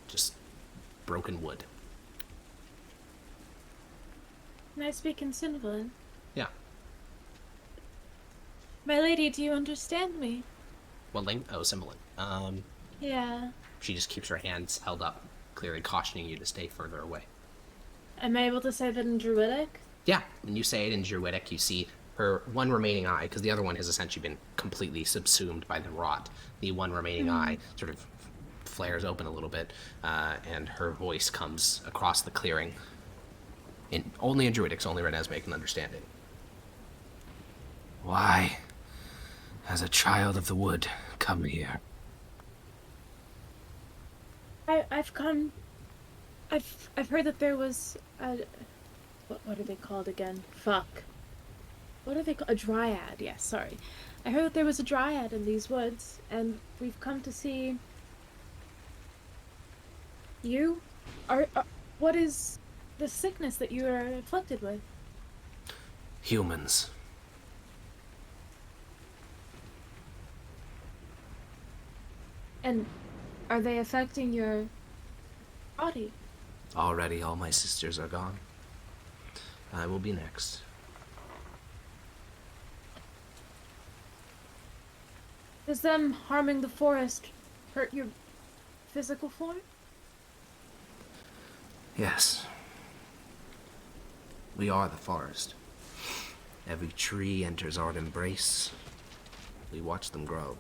just broken wood. Can I speak in Sylvan? Yeah. My lady, do you understand me? What language? Oh, Symbolin. Yeah. She just keeps her hands held up, clearly cautioning you to stay further away. Am I able to say that in Druidic? Yeah, when you say it in Druidic, you see her one remaining eye, because the other one has essentially been completely subsumed by the rot. The one remaining eye sort of flares open a little bit, and her voice comes across the clearing. Only in Druidic, so only Renesmee can understand it. Why, as a child of the wood, come here? I've come. I've heard that there was a. What are they called again? Fuck. What are they called? A dryad. Yes, sorry. I heard that there was a dryad in these woods, and we've come to see. You? What is the sickness that you are afflicted with? Humans. And are they affecting your body? Already all my sisters are gone. I will be next. Does them harming the forest hurt your physical form? Yes. We are the forest. Every tree enters our embrace. We watch them grow,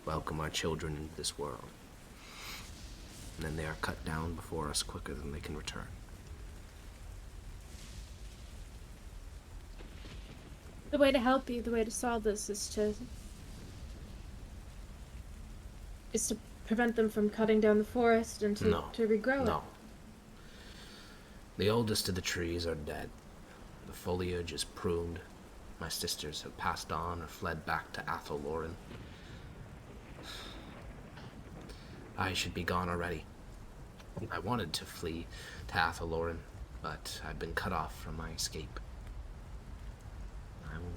welcome our children into this world. And then they are cut down before us quicker than they can return. The way to help you, the way to solve this is to prevent them from cutting down the forest and to regrow it. No. The oldest of the trees are dead. The foliage is pruned. My sisters have passed on or fled back to Athel-Loren. I should be gone already. I wanted to flee to Athel-Loren, but I've been cut off from my escape. I will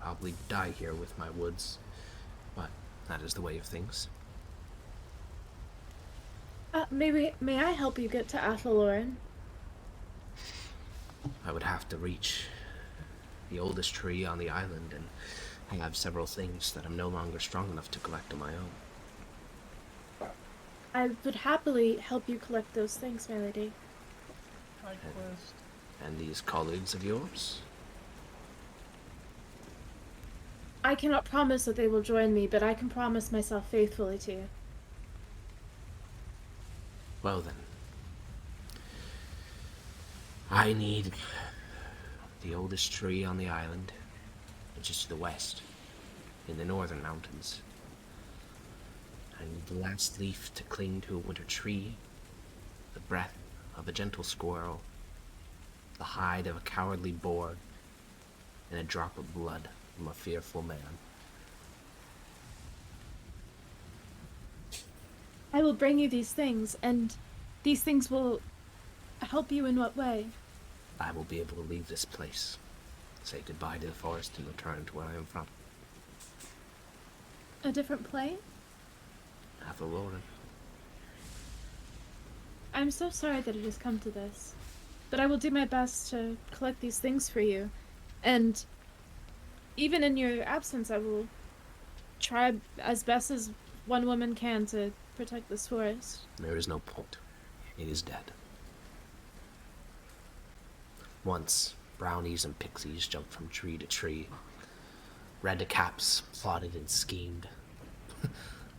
probably die here with my woods, but that is the way of things. May I help you get to Athel-Loren? I would have to reach the oldest tree on the island, and I have several things that I'm no longer strong enough to collect on my own. I would happily help you collect those things, my lady. And these colleagues of yours? I cannot promise that they will join me, but I can promise myself faithfully to you. Well then. I need the oldest tree on the island, which is to the west, in the northern mountains. I need the last leaf to cling to a winter tree, the breath of a gentle squirrel, the hide of a cowardly boar, and a drop of blood from a fearful man. I will bring you these things, and these things will help you in what way? I will be able to leave this place, say goodbye to the forest, and return to where I am from. A different plane? Athel-Loren. I'm so sorry that it has come to this, but I will do my best to collect these things for you, and even in your absence, I will try as best as one woman can to protect this forest. There is no point. It is dead. Once, brownies and pixies jumped from tree to tree. Red caps plotted and schemed.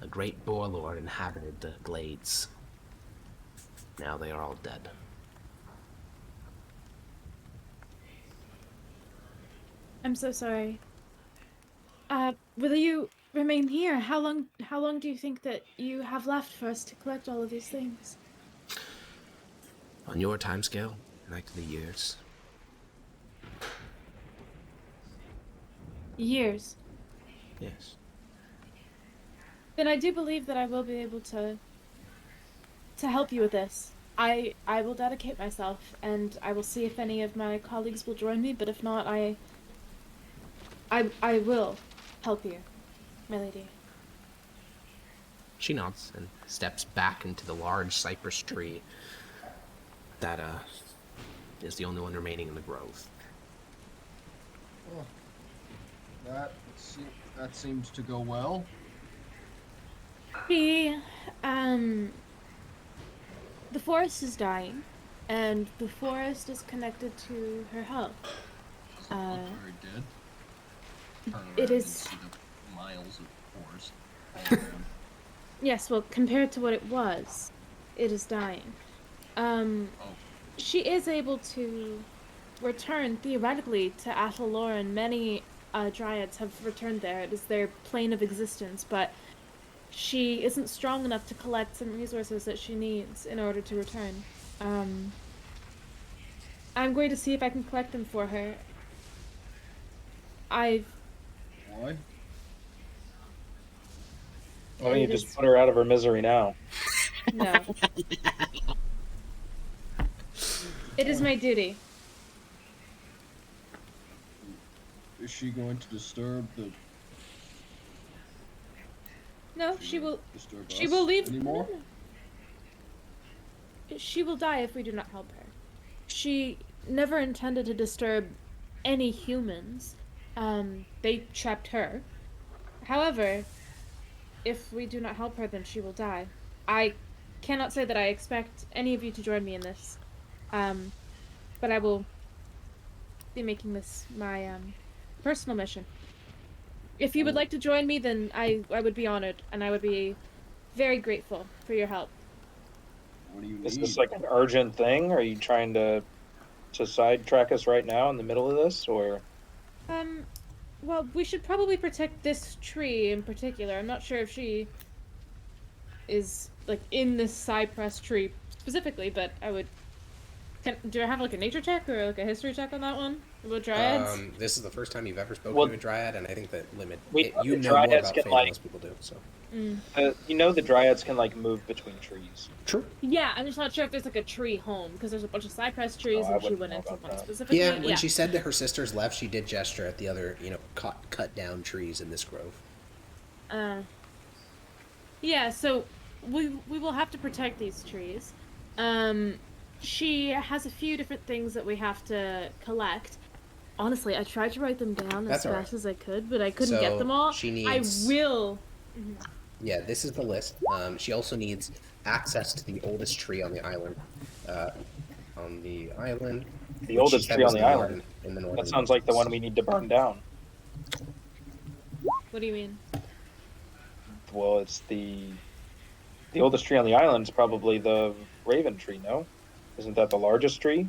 A great warlord inhabited the glades. Now they are all dead. I'm so sorry. Will you remain here? How long do you think that you have left for us to collect all of these things? On your timescale, likely years. Years. Yes. Then I do believe that I will be able to help you with this. I will dedicate myself, and I will see if any of my colleagues will join me, but if not, I will help you, my lady. She nods and steps back into the large cypress tree that is the only one remaining in the grove. Oh, that seems to go well. The forest is dying, and the forest is connected to her health. Does it look very dead? Turn around It is. And see the miles of forest. all around. Yes, well, compared to what it was, it is dying. She is able to return, theoretically, to Athalor. Many dryads have returned there. It is their plane of existence, but she isn't strong enough to collect some resources that she needs in order to return. I'm going to see if I can collect them for her. Why? Why don't you just put her out of her misery now? No. It is my duty. Is she going to disturb the? No, she will. Disturb She us will leave. anymore? No. She will die if we do not help her. She never intended to disturb any humans. They trapped her. However, if we do not help her, then she will die. I cannot say that I expect any of you to join me in this. But I will be making this my personal mission. If you would like to join me, then I would be honored, and I would be very grateful for your help. What do you Is need? this like an urgent thing? Are you trying to sidetrack us right now in the middle of this, or? Well, we should probably protect this tree in particular. I'm not sure if she is, like, in this cypress tree specifically, but I would... do I have, like, a nature check or, like, a history check on that one? About dryads? This is the first time you've ever spoken Well, to a dryad, and I think that the you know more dryads about can, fate like- than most people do, so... You know the dryads can like move between trees. True. Yeah, I'm just not sure if there's, like, a tree home, because there's a bunch of cypress trees, Oh, I and she wouldn't went know into about one that. specifically. Yeah, when she said that her sisters left, she did gesture at the other, cut down trees in this grove. Yeah, so we will have to protect these trees. She has a few different things that we have to collect. Honestly, I tried to write them down That's as all fast right. as I could, but I couldn't So, get them all. she needs- I will. Yeah, this is the list. She also needs access to the oldest tree on the island. The which oldest she said tree was on in the island. in the northern That sounds like the one we need to burn down. What do you mean? Well, it's the oldest tree on the island is probably the raven tree. No, isn't that the largest tree?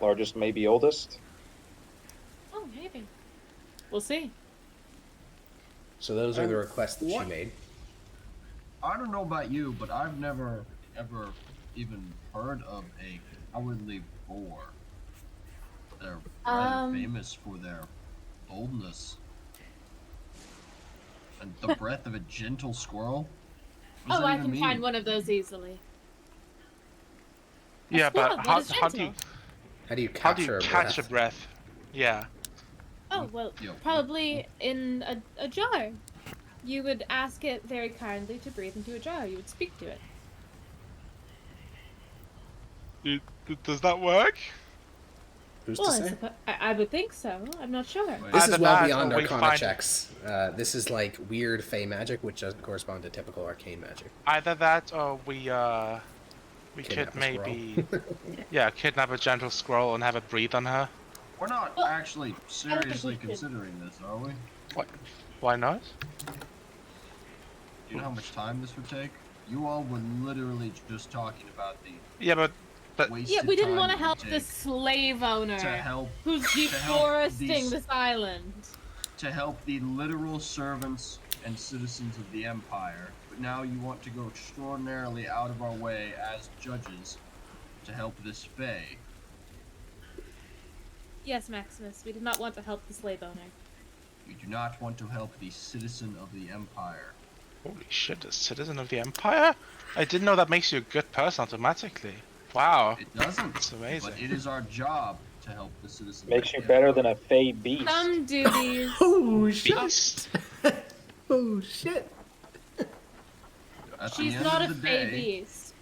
Largest, maybe oldest. Oh, maybe. We'll see. So those are the requests that she What? made. I don't know about you, but I've never ever even heard of a cowardly boar. They're rather famous for their boldness and the breath of a gentle squirrel. What does that I even can mean? find one of those easily. Yeah, squirrel, but what is how do you gentle? How do you how do capture you a catch breath? a breath? Yeah. Oh, well, Yo. probably in a jar. You would ask it very kindly to breathe into a jar. You would speak to it. Does that work? Who's Well, to say? I would think so. I'm not sure. This is Either well that beyond or we Arcana find- checks. This is like weird fey magic, which doesn't correspond to typical arcane magic. Either that or we Kidnap could a squirrel. maybe kidnap a gentle squirrel and have it breathe on her. We're not Well, actually seriously we should. considering this, are we? Why not? Do you know how much time this would take? You all were literally just talking about the Yeah, but wasted Yeah, we didn't time want to it would help take the slave owner to help who's help deforesting these- this island. to help the literal servants and citizens of the Empire, but now you want to go extraordinarily out of our way as judges to help this Fae. Yes, Maximus, we did not want to help the slave owner. You do not want to help the citizen of the Empire. holy shit, a citizen of the Empire? I didn't know that makes you a good person automatically. Wow. It doesn't, That's amazing. but it is our job to help the citizens. Makes of you the better Empire. than a Fey beast. Some duties. Oh Beast. Oh shit! At the She's end not a of the fey day, beast.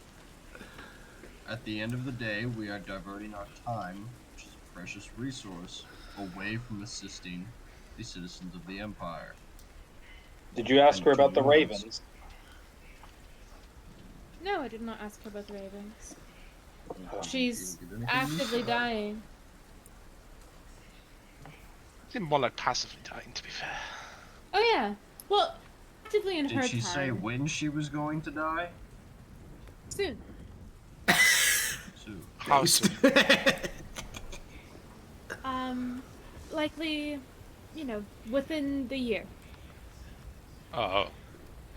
At the end of the day, we are diverting our time, which is a precious resource, away from assisting the citizens of the Empire. Did you ask her about the ravens? No, I did not ask her about the ravens. Oh. She's You didn't get anything actively useful. dying. Seemed more like passively dying, to be fair. Oh yeah. Well, actively in her Did she time. say when she was going to die? Soon. Soon. How soon? Likely, within the year. Oh,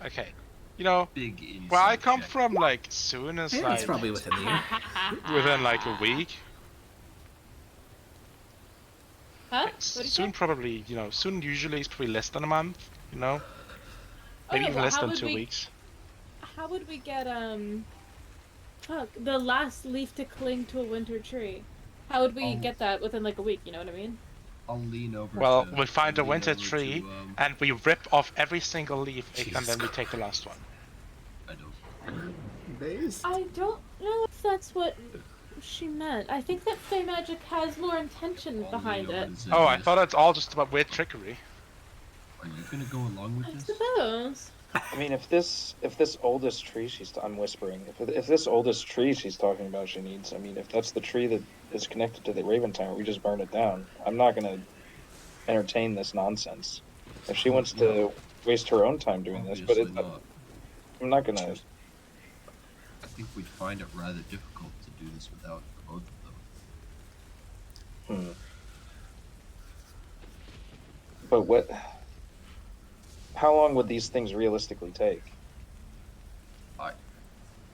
okay. You know, Big insight where I come check. from, like, soon as, Yeah, like, it's probably within the year. within, like, a week. Huh? What did you Soon say? probably, soon usually is probably less than a month, Maybe Okay, even well, less how than would 2 we- weeks. How would we get the last leaf to cling to a winter tree? How would we Oh. get that within like a week? You know what I mean? I'll lean over. Well, to, we find a lean winter over tree, to, and we rip off every single leaf, and Jesus then we take the last one. I don't. I don't know if that's what she meant. I think that Fey magic has more intention I'll behind lean over it. and say Oh, I this. thought it's all just about weird trickery. Are you gonna go along with I this? suppose. I mean, if this oldest tree I'm whispering, if this oldest tree she's talking about she needs, I mean, if that's the tree that is connected to the Raven Tower, we just burn it down. I'm not gonna entertain this nonsense. If she wants to waste her own time doing this, but Obviously not. I'm not gonna. I think we'd find it rather difficult to do this without the both of them. But what? How long would these things realistically take?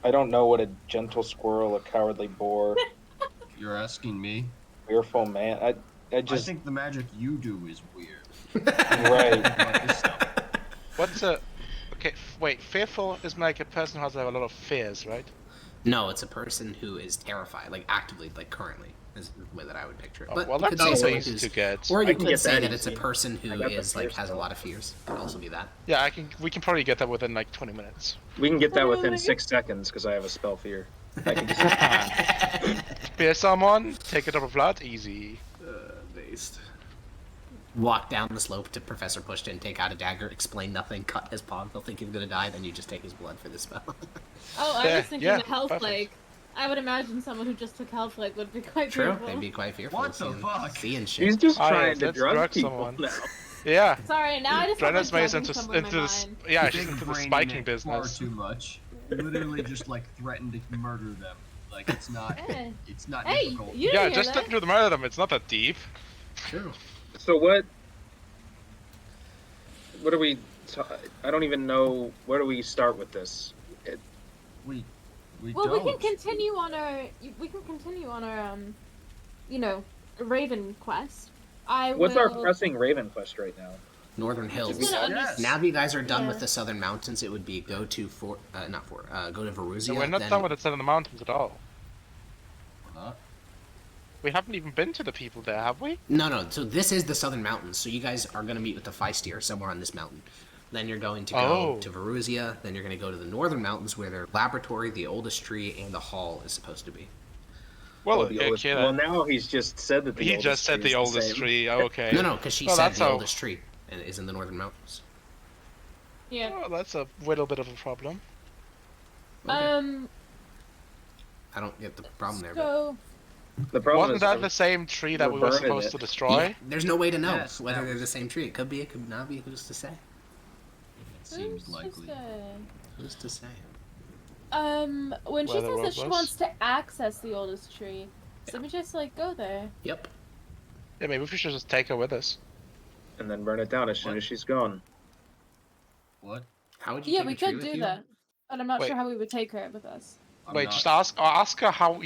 I don't know what a gentle squirrel, a cowardly boar, You're asking me? fearful man. I I just think the magic you do is weird. right. But this stuff, What's a... Okay, wait, fearful is like a person who has like, a lot of fears, right? No, it's a person who is terrified, like actively, like currently, is the way that I would picture it. Oh, But well, you could that's say also someone easy who's, to get. or I you can could get say that that it's a easy. person who I got the is like fear has a spell. lot of fears. Could also be that. Yeah, we can probably get that within like 20 minutes. We can get that within Oh, 6 seconds because I have a spell fear. I can just Fear someone, take a drop of blood, easy. Based. Walk down the slope to Professor Pushton, take out a dagger, explain nothing, cut his palm. He'll think he's gonna die. Then you just take his blood for the spell. Oh, I Yeah, was thinking yeah, the Hell perfect. Plague. I would imagine someone who just took Hell Plague would be quite True, fearful. they'd be quite fearful. What the seeing, fuck? Seeing shit. He's just Ah, trying yes, to let's drug drug people someone. now. Yeah. Sorry, now I just have Brenna's my maze drugging into, somewhere in into my this. mind. Yeah, she's big into the braining spiking it business. Far too much. Literally just like threatened to murder them. Like it's not. Eh. It's not Hey, difficult. you Yeah, didn't hear just that. to murder them. It's not that deep. True. So what do we? I don't even know. Where do we start with this? We Well, don't. we can continue on our Raven quest. What's our pressing Raven quest right now? Northern Hills. Just wanna Yes. Now that you guys are done Yeah. with the southern mountains, it would be go to go to Veruzia. So we're not then... done with the Southern Mountains at all. We're not. We haven't even been to the people there, have we? No. So this is the southern mountains. So you guys are going to meet with the Feistier somewhere on this mountain. Then you're going to go Oh. to Veruzia. Then you're going to go to the northern mountains where their laboratory, the oldest tree, and the hall is supposed to be. Well, the oldest. okay, Well, then. now he's just said that the He oldest just said tree the is oldest same. tree. Oh, okay. No, because she Well, said that's the how- oldest tree and is in the northern mountains. Yeah. Oh, that's a little bit of a problem. Um. I don't get the problem there. So. The problem Wasn't is that the same tree that we're we were burning supposed it. to But destroy? yeah, there's no way to know Yes, whether that they're was- the same tree. It could be, it could not be. Who's to say? It seems who's likely. to say? Who's to say? When she Whether says it that she was? wants to access the oldest tree, so we just like go there. Yep. Yeah, maybe we should just take her with us. and then burn it down as soon What? as she's gone. What? How would you Yeah, take we a tree could with do you? that, but I'm not Wait. sure how we would take her with us. I'm Wait, not- just ask her how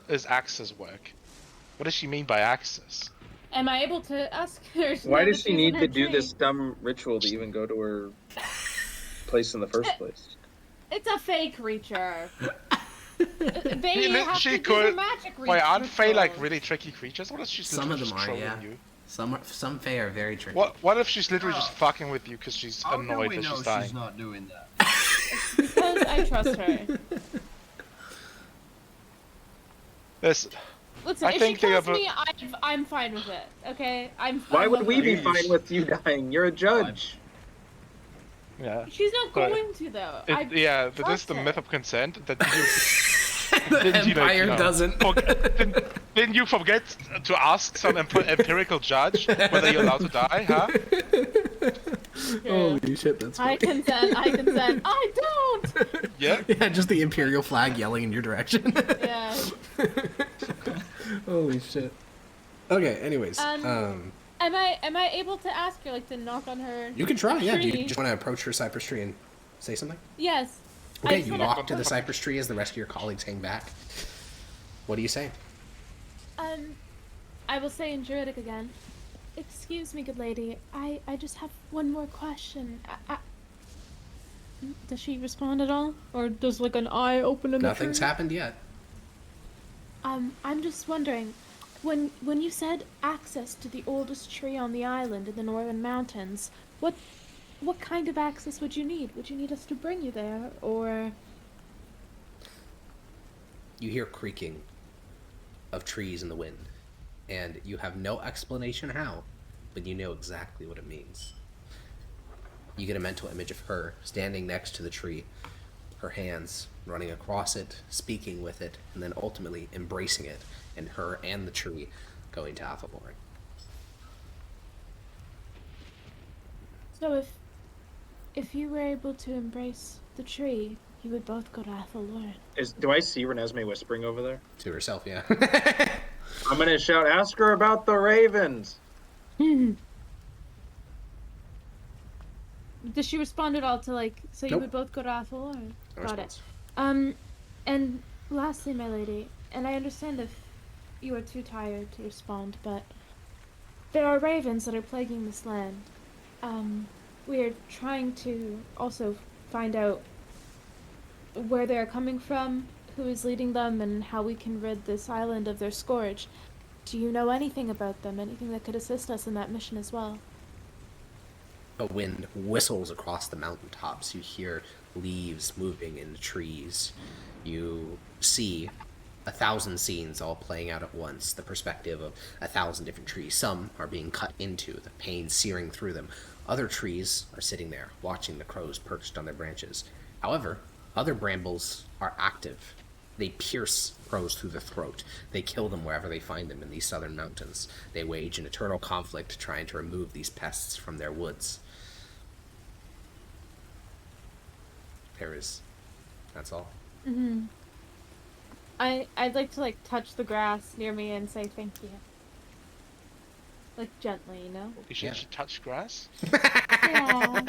is access work? What does she mean by access? Am I able to ask her? Why now does that she she's in need her to do tree? this dumb ritual to even go to her place in the first place? It's a fake creature. She They li- have she to do the could- magic Wait, aren't Fae like rituals. really tricky creatures? What if she's Some literally of them just are, trolling yeah. you? Some Fae are very tricky. What if she's literally just Oh. fucking with you because she's How do annoyed we that know she's dying? she's not doing that? Because I trust her. This, Listen, I if think she they kills have a- me, I'm fine with it. Okay, I'm. Why I'm would we be Please. fine with you dying? You're a judge. yeah. She's not But going to though. Yeah, that is trust the her. myth of consent that you The Didn't you, like, Empire you know, doesn't. didn't you forget to ask some empirical judge whether you're allowed to die, huh? Holy shit, that's I funny. consent. I consent. I don't. Yeah. Yeah, just the Imperial flag yelling in your direction. Yeah. Holy shit. Okay, anyways. Am I able to ask her, like, to knock on her? You can try, yeah. Do you tree? just want to approach her cypress tree and say something? Yes. I Okay, just you wanna- walk to the cypress tree as the rest of your colleagues hang back. What do you say? I will say in Druidic again. Excuse me, good lady. I just have one more question. Does she respond at all, or does like an eye open in Nothing's the tree? happened yet. I'm just wondering, when you said access to the oldest tree on the island in the northern mountains, what kind of access would you need? Would you need us to bring you there, or? You hear creaking of trees in the wind, and you have no explanation how, but you know exactly what it means. You get a mental image of her standing next to the tree, her hands running across it, speaking with it, and then ultimately embracing it, and her and the tree going to Athelborn. So if you were able to embrace the tree, you would both go to Athelborn. Do I see Renesmee whispering over there? To herself, yeah. I'm gonna shout, ask her about the ravens. Does she respond at all to like? So you Nope. would both go to Athelborn? No Got it. response. And lastly, my lady, and I understand if you are too tired to respond, but there are ravens that are plaguing this land. We are trying to also find out where they are coming from, who is leading them, and how we can rid this island of their scourge. Do you know anything about them? Anything that could assist us in that mission as well? A wind whistles across the mountaintops. You hear leaves moving in the trees. You see 1,000 scenes all playing out at once, the perspective of 1,000 different trees. Some are being cut into, the pain searing through them. Other trees are sitting there, watching the crows perched on their branches. However, other brambles are active. They pierce crows through the throat. They kill them wherever they find them in these southern mountains. They wage an eternal conflict trying to remove these pests from their woods. That's all. Mm-hmm. I'd like to like touch the grass near me and say thank you. Like gently, you know? You should touch grass. Yeah.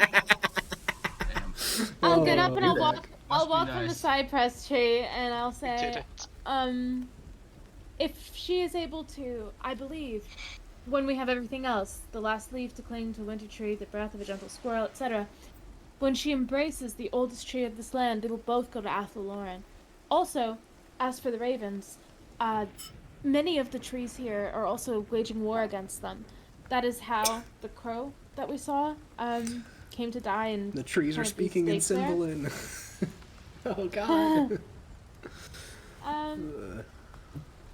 I'll get up and I'll walk. I'll Must be walk from the nice. cypress tree and I'll Did say, it. if she is able to, I believe, when we have everything else, the last leaf to cling to a winter tree, the breath of a gentle squirrel, etc. When she embraces the oldest tree of this land, they will both go to Athelloren. Also, as for the ravens, many of the trees here are also waging war against them. That is how the crow that we saw came to die and The trees are kind of be speaking in staked there. Symbolin. Oh god.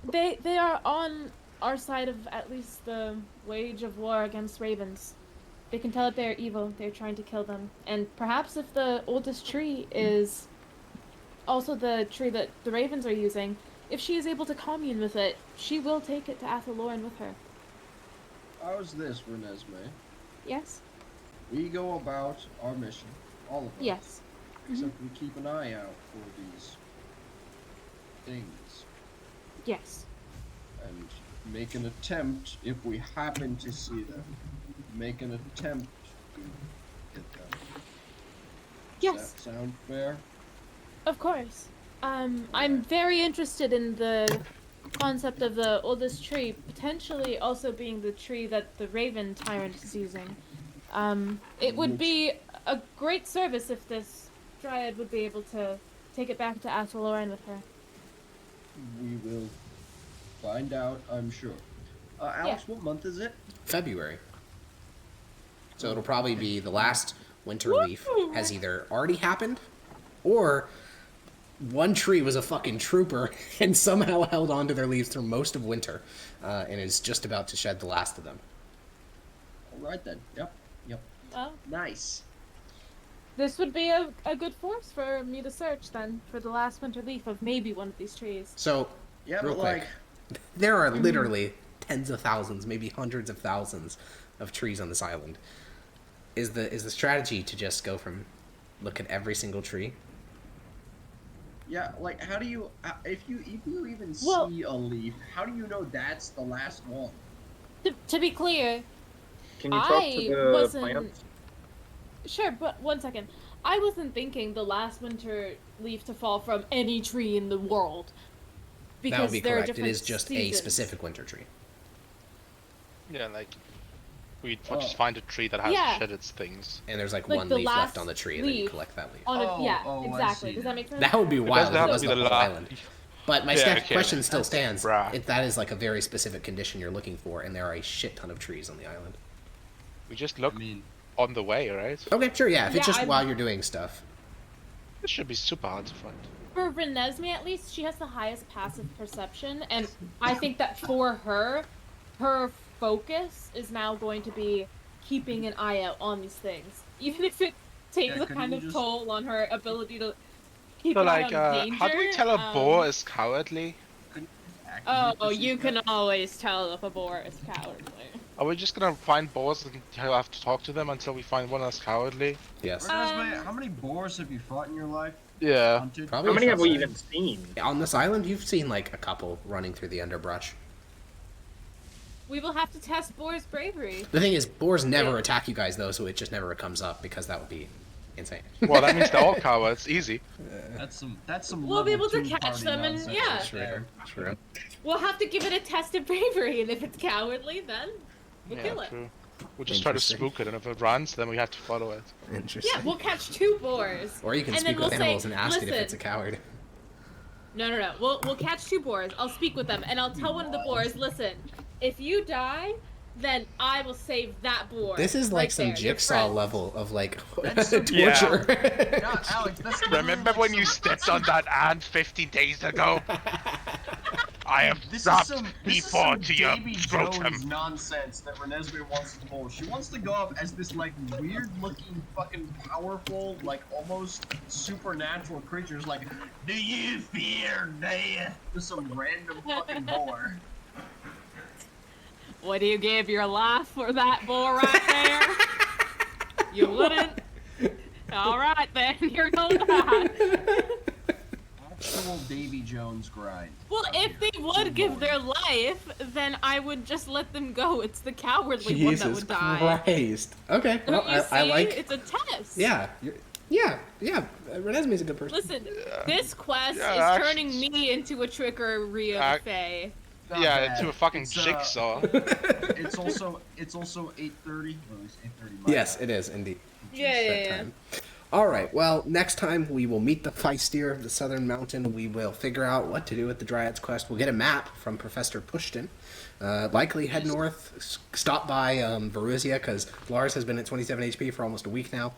They are on our side of at least the wage of war against ravens. They can tell that they're evil. They're trying to kill them. And perhaps if the oldest tree is also the tree that the ravens are using, if she is able to commune with it, she will take it to Athaloran with her. How's this, Renesmee? Yes? We go about our mission, all of us. Yes. Except we keep an eye out for these things. Yes. And make an attempt, if we happen to see them, make an attempt to get them. Yes. Does that sound fair? Of course. I'm very interested in the concept of the oldest tree potentially also being the tree that the Raven Tyrant is using. It would be a great service if this Dryad would be able to take it back to Athaloran with her. We will find out, I'm sure. Alex, what month is it? February. So it'll probably be the last winter leaf has either already happened, or one tree was a fucking trooper and somehow held on to their leaves through most of winter, and is just about to shed the last of them. Alright then. Yep. Well, Nice. this would be a good force for me to search then for the last winter leaf of maybe one of these trees. So, Yeah, real but quick, there are literally tens of thousands, maybe hundreds of thousands of trees on this island. Is the strategy to just go from look at every single tree? Yeah, like, how do you, if you even Well- see a leaf, how do you know that's the last one? To be clear, Can you talk I to the wasn't- plants? Sure, but one second. I wasn't thinking the last winter leaf to fall from any tree in the world. Because That would be there are correct. It different is just a seasons. specific winter tree. Yeah, like we'd just find a tree that has Yeah. shed its things. And there's like Like one the leaf left last on the tree, and then you leaf collect that leaf. On a, Oh, yeah, I exactly. see Does that make sense? That would be It wild doesn't if it have to was be the the whole last. island. But my Yeah, okay, question like, still stands. bruh. If that is like a very specific condition you're looking for, and there are a shit ton of trees on the island. We just look I mean, on the way, right? Okay, sure, yeah. If it's Yeah, just I'm- while you're doing stuff. This should be super hard to find. For Renesmee, at least, she has the highest passive perception, and I think that for her, her focus is now going to be keeping an eye out on these things, even if it takes Yeah, a couldn't kind you of just- toll on her ability to keep So an eye like, on danger. how do we tell a boar is cowardly? Oh, you can always tell if a boar is cowardly. Are we just gonna find boars and have to talk to them until we find one that's cowardly? Yes. Renesmee, how many boars have you fought in your life? Yeah. Hunted? Probably How many have we something. even seen? On this island, you've seen like a couple running through the underbrush. We will have to test boar's bravery. The thing is, boars never attack you guys though, so it just never comes up because that would be insane. Well, that means they're all cowards. Easy. That's some. We'll be level able to 2 catch party them and- nonsense yeah. right there. True. We'll have to give it a test of bravery, and if it's cowardly, then we'll Yeah, kill it. true. We'll just try to Interesting. spook it, and if it runs, then we have to follow it. Interesting. Yeah, we'll catch 2 boars. Or you can and then speak with we'll animals say, and ask it if it's a "Listen." coward. No. We'll catch 2 boars. I'll speak with them, and I'll tell one of the boars, listen, if you die, then I will save that boar. This is like right some there, your jigsaw friend." level of like That's some- torture. Yeah, Alex, that's Remember when you stepped on that ant 50 days ago? I have This is dropped some P4 to your Davy scrotum. Jones nonsense that Renesmee wants to pull. She wants to go up as this like weird-looking, fucking powerful, like almost supernatural creatures. Like, do you fear death? Just some random fucking boar. Would you give your life for that boar right there? You wouldn't? Alright then, you're gonna die. Actual Davy Jones grind. Well, if they would give their life, then I would just let them go. It's the cowardly one that Jesus would die. Christ. Okay, well, Don't you I see? like. It's a test. Yeah. Yeah. Renesmee's a good person. Listen, this quest Yeah, is actually- turning me into a trickery of the Fae. Not Yeah, bad. into a fucking It's, jigsaw. It's also 8:30. Well, it's 8:30. Yes, it is indeed. Yeah. That time. All right. Well, next time we will meet the Feistier of the Southern Mountain. We will figure out what to do with the Dryad's quest. We'll get a map from Professor Pushton. Likely head north. Stop by Veruzia because Lars has been at 27 HP for almost a week now,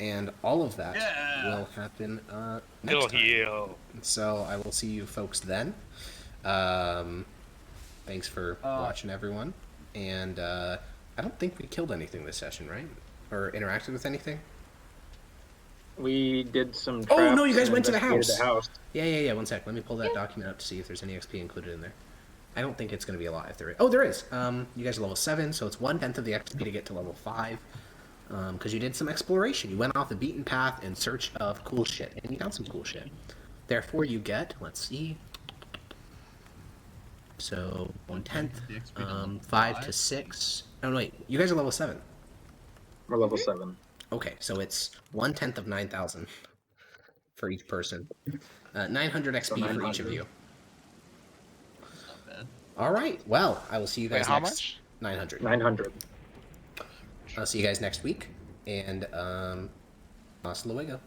and all of that Yeah. will happen He'll next time. heal. So I will see you folks then. Thanks for watching, everyone. And I don't think we killed anything this session, right? Or interacted with anything? We did some. Oh, no, traps you guys and went to the investigated house. Yeah. 1 sec. Let me pull that document up to see if there's any XP included in there. I don't think it's going to be a lot if there is. Oh, there is. You guys are level 7, so it's 1/10 of the XP to get to level 5. Because you did some exploration. You went off the beaten path in search of cool shit, and you found some cool shit. Therefore, you get, let's see. So 1/10, 5 to 6. Oh, no, wait. You guys are level 7. We're level 7. Okay, so it's 1/10 of 9,000 for each person. 900 XP So for each of 900. you. Not bad. All right. Well, I will see you guys Wait, how next. much? 900. 900. I'll see you guys next week. And hasta luego.